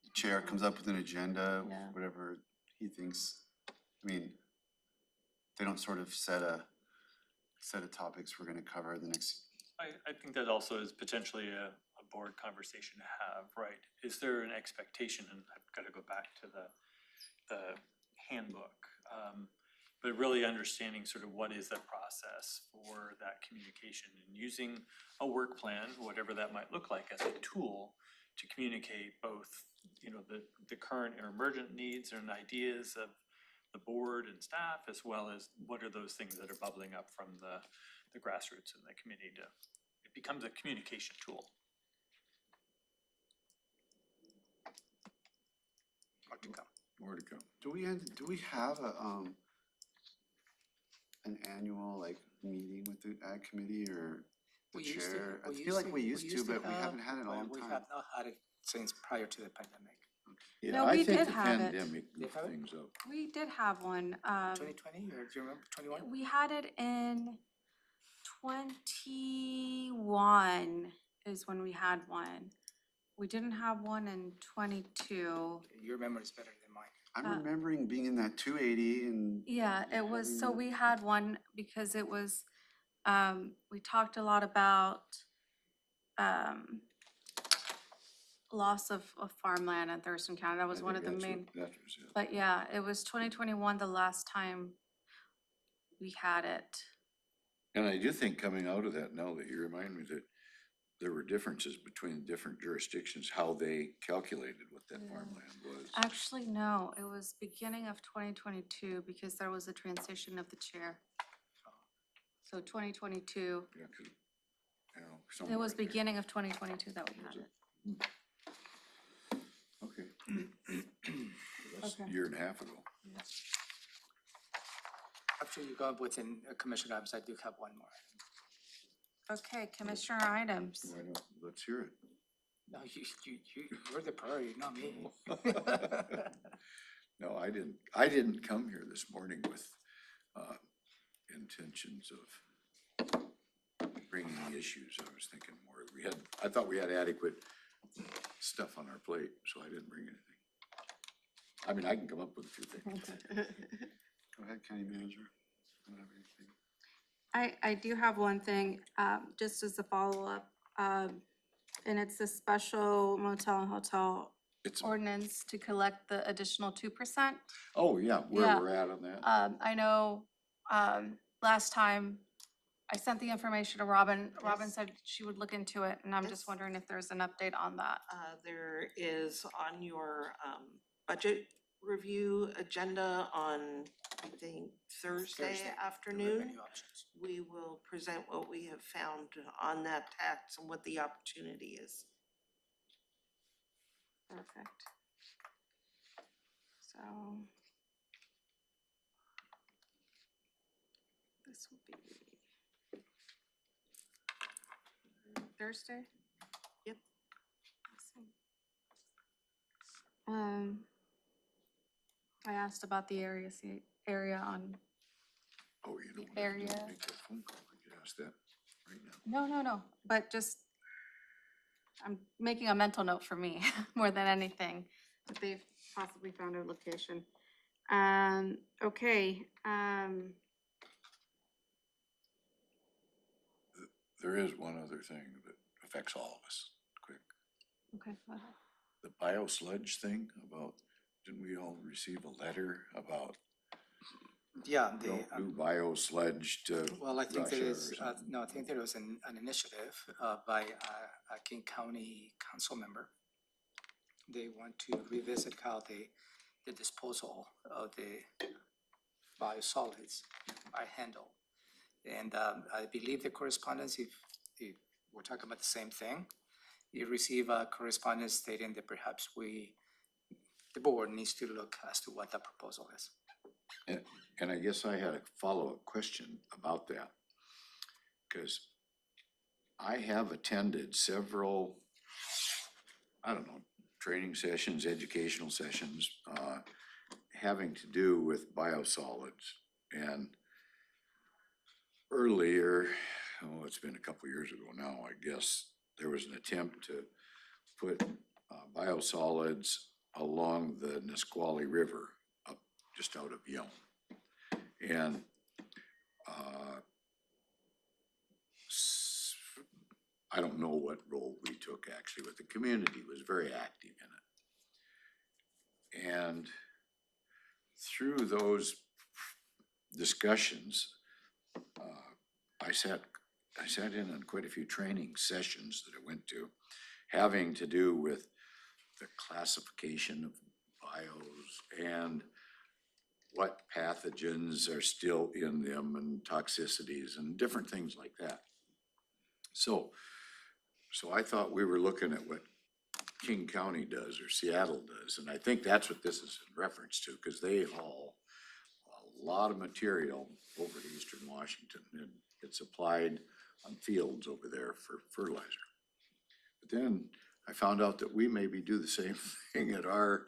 the chair comes up with an agenda, Yeah. whatever he thinks? I mean, they don't sort of set a set of topics we're gonna cover the next. I think that also is potentially a board conversation to have, right? Is there an expectation, and I've got to go back to the handbook, but really understanding sort of what is the process for that communication and using a work plan, whatever that might look like, as a tool to communicate both, you know, the current or emergent needs and ideas of the board and staff, as well as what are those things that are bubbling up from the grassroots in the community to, it becomes a communication tool. More to come. More to come. Do we have an annual like meeting with the ag committee or the chair? I feel like we used to, but we haven't had it in a long We time. have not had it since prior to the pandemic. Yeah, No, I we think did the have it. pandemic They moved have it? things up. We did have one. 2020, or do you remember 21? We had it in 21 is when we had one. We didn't have one in 22. Your memory is better than mine. I'm Uh, remembering being in that 280 and. Yeah, it was, so having- we had one because it was, we talked a lot about, loss of farmland in Thurston County. That was I one of think the that's main, what- That was it. but yeah, it was 2021 the last time we had it. And I do think coming out of that, now that you remind me that there were differences between different jurisdictions, how they calculated what that farmland was. Actually, no, it was beginning of 2022 because there was a transition of the chair. So 2022, Yeah, 'cause, you know, it somewhere was in there. beginning of 2022 that we had it. Okay. That's a Okay. year and a half ago. After you go within commissioner items, I do have one more. Okay, commissioner items. Why not? Let's hear it. No, you're the priority, not me. No, I didn't come here this morning with, intentions of bringing issues. I was thinking more, I thought we had adequate stuff on our plate, so I didn't bring anything. I mean, I can come up with a few things. Go ahead, county manager. I don't have anything. I do have one thing, just as a follow-up, and it's the special motel and hotel It's, ordinance to collect the additional 2%. oh, yeah, where Yeah. we're at on that. I know, last time I sent the information to Robin. Robin Yes. said she would look into it, and I'm just Yes. wondering if there's an update on that. There is on your budget review agenda on, I think, Thursday Thursday, the afternoon. revenue options. We will present what we have found on that tax and what the opportunity is. Perfect. So. This will be Thursday? Yep. I asked about the area on, Oh, you don't the have to area. make that phone call. We could ask that right now. No, but just, I'm making a mental note for me more than anything, that they've possibly found a location. Okay, There is one other thing that affects all of us, quick. okay, go ahead. The biosludge thing about, didn't we all receive a letter about Yeah, new biosludge to well, I think there Russia or is, something? no, I think there was an initiative by a King County council member. They want to revisit how the disposal of the biosolids are handled. And I believe the correspondence, if we're talking about the same thing, you receive a correspondence stating that perhaps the board needs to look as to what the proposal is. And I guess I had a follow-up question about that. Cause I have attended several, I don't know, training sessions, educational sessions, having to do with biosolids. And earlier, it's been a couple years ago now, I guess, there was an attempt to put biosolids along the Nisqually River up just out of Yelm. And I don't know what role we took actually, but the community was very active in it. And through those discussions, I sat in on quite a few training sessions that I went to, having to do with the classification of bios and what pathogens are still in them and toxicities and different things like that. So I thought we were looking at what King County does or Seattle does, and I think that's what this is in reference to, because they haul a lot of material over to Eastern Washington, and it's applied on fields over there for fertilizer. But then I found out that we maybe do the same thing at our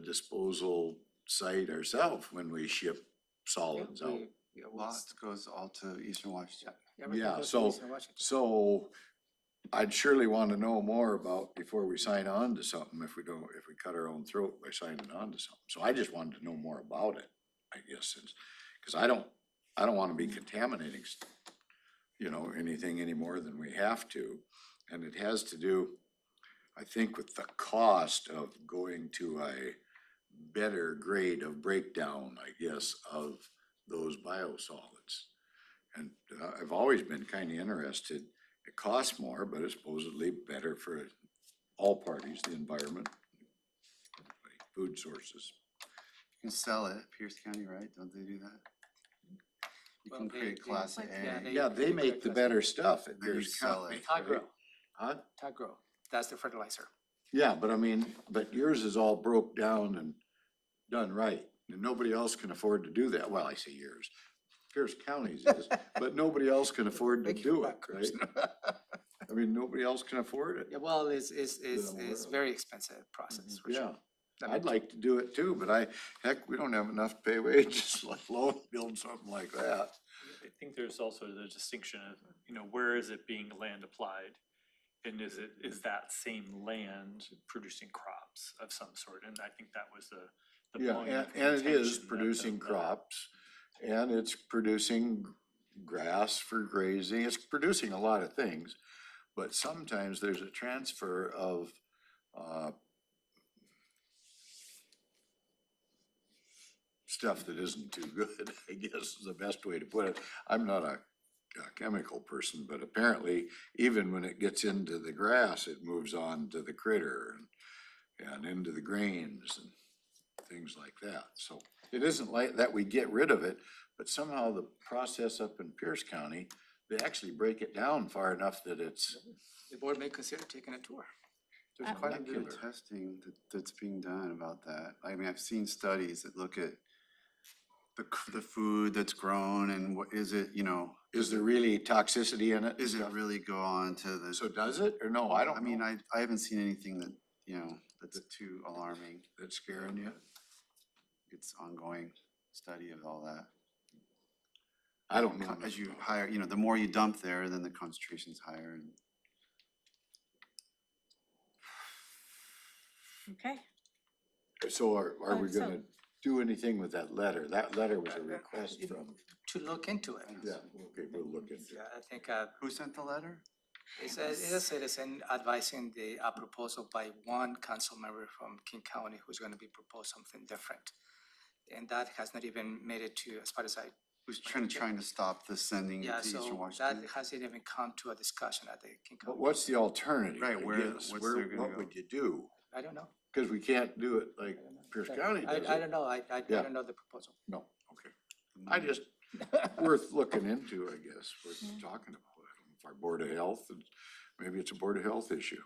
disposal site ourselves when we ship solids out. Lots goes all to Eastern Washington. Yeah, so I'd surely want to know more about before we sign on to something, if we cut our own throat by signing on to something. So I just wanted to know more about it, I guess, because I don't want to be contaminating, anything any more than we have to. And it has to do, I think, with the cost of going to a better grade of breakdown, I guess, of those biosolids. And I've always been kind of interested. It costs more, but it's supposedly better for all parties, the environment, food sources. You can sell it, Pierce County, right? Don't they do that? You Well, can create class A. Yeah, they make the better stuff at Then you Pierce sell County. it. Tagro, Huh? Tagro, that's the fertilizer. Yeah, but yours is all broke down and done right, and nobody else can afford to do that. Well, I say yours, Pierce County's is, but nobody else can afford to do it, right? I mean, nobody else can afford it. Yeah, well, it's aware very expensive process, for sure. Yeah, I'd like to do it too, but we don't have enough to pay wages, let alone build something like that. I think there's also the distinction of, where is it being land applied? And is that same land producing crops of some sort? And I think that was the Yeah, point and of it is contention producing of the- crops, and it's producing grass for grazing, it's producing a lot of things. But sometimes there's a transfer of, stuff that isn't too good, I guess is the best way to put it. I'm not a chemical person, but apparently even when it gets into the grass, it moves on to the critter and into the grains and things like that. So it isn't like that we get rid of it, but somehow the process up in Pierce County, they actually break it down far enough that it's. The board may consider taking a tour. There's quite a bit of testing that's being done about that. I mean, I've seen studies that look at the food that's grown and what is it, Is there really toxicity in it? Is it really go on to the? So does it, or no, I don't know. I mean, I haven't seen anything that, that's too alarming. That's scaring you? It's ongoing study of all that. I don't know. As you hire, the more you dump there, then the concentration's higher and. Okay. So are we so- gonna do anything with that letter? That letter was a request from. To look into it. Yeah, okay, we'll look into it. Yeah, I think, Who sent the letter? it's a citizen advising the proposal by one council member from King County who's gonna be proposed something different. And that has not even made it to, as far as I. Who's trying to stop the sending Yeah, to Eastern so Washington? that hasn't even come to a discussion at the King But County. what's the alternative? Right, I where- guess? what's Where- there gonna What go? would you do? I don't know. Cause we can't do it like Pierce County does I it. don't know, I Yeah. don't know the proposal. No, okay. I just, worth looking into, I guess, worth talking about. I don't know if our Board of Health Maybe it's a Board of Health issue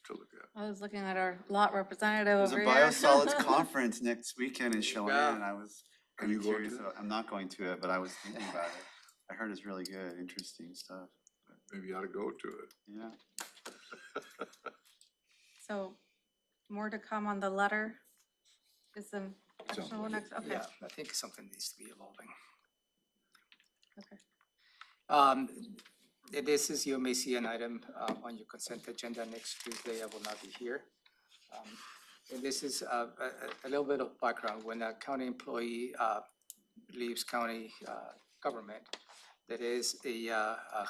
to look at. I was looking at our lot representative There's a over here. biosolids conference next weekend in Chelan, and I was Are you kinda going curious. to it? I'm not going to it, but I was thinking about it. I heard it's really good, interesting stuff. Maybe you ought to go to it. Yeah. So, more to come on the letter? Is some So, actual next, okay. Yeah, I think something needs to be evolving. Okay. This is, you may see an item on your consent agenda next Tuesday. I will not be here. And this is a little bit of background. When a county employee leaves county government, there is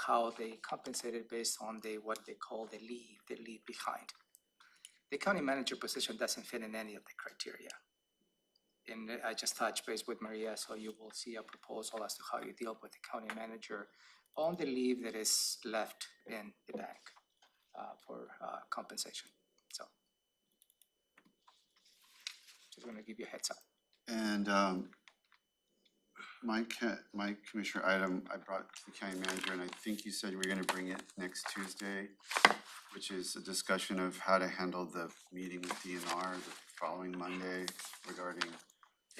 how they compensated based on what they call the leave behind. The county manager position doesn't fit in any of the criteria. And I just touched base with Maria, so you will see a proposal as to how you deal with the county manager on the leave that is left in the bank for compensation, so. Just gonna give you a heads up. And my commissioner item, I brought to the county manager, and I think you said you were gonna bring it next Tuesday, which is a discussion of how to handle the meeting with DNR the following Monday regarding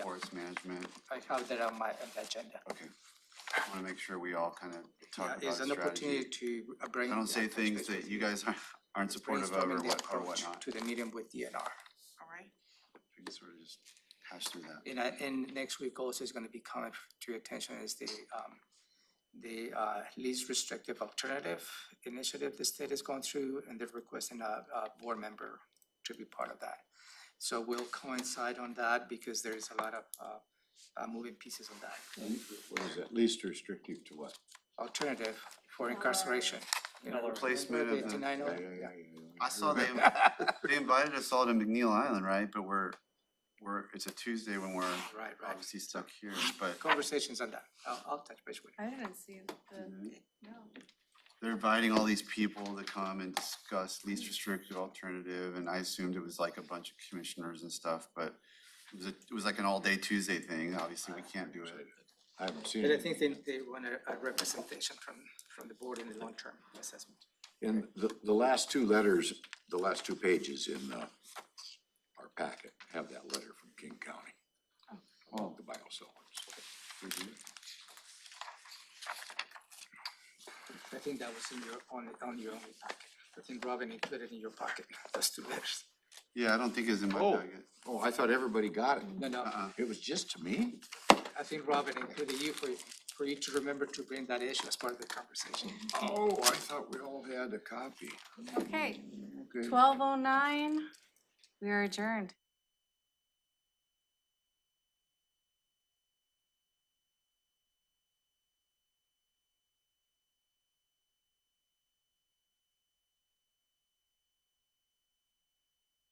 forest management. I have that on the agenda. Okay. I wanna make sure we all kind of talk Yeah, about it's an strategy. opportunity to bring. I don't say touch things base that with you guys aren't supportive of brainstorming the or approach whatnot. to the meeting with DNR. All right. We can sort of just hash through that. And next week also is gonna be coming to your attention is the least restrictive alternative initiative the state is going through, and they're requesting a board member to be part of that. So we'll coincide on that because there is a lot of moving pieces on that. What is that, least restrictive to what? Alternative for incarceration. You know, Replacement remember of the- 290? Yeah. I saw they invited us all to McNeil Island, right? But it's a Tuesday when we're Right. obviously stuck here, but Conversations on that. I'll touch base with you. I didn't see the, no. they're inviting all these people to come and discuss least restrictive alternative, and I assumed it was like a bunch of commissioners and stuff, but it was like an all-day Tuesday thing. Obviously, we can't do it. I haven't seen But I it. think they want a representation from the board in the long-term assessment. And the last two letters, the last two pages in our packet have that letter from King County. Oh. The biosolids. I think that was in your, on your only packet. I think Robin included in your pocket, those two letters. Yeah, I don't think it's in my packet. Oh, I thought everybody got it. No, It was just to me? I think Robin included you for you to remember to bring that issue as part of the conversation. Oh, I thought we all had a copy. Okay, Okay. 12:09, we are adjourned.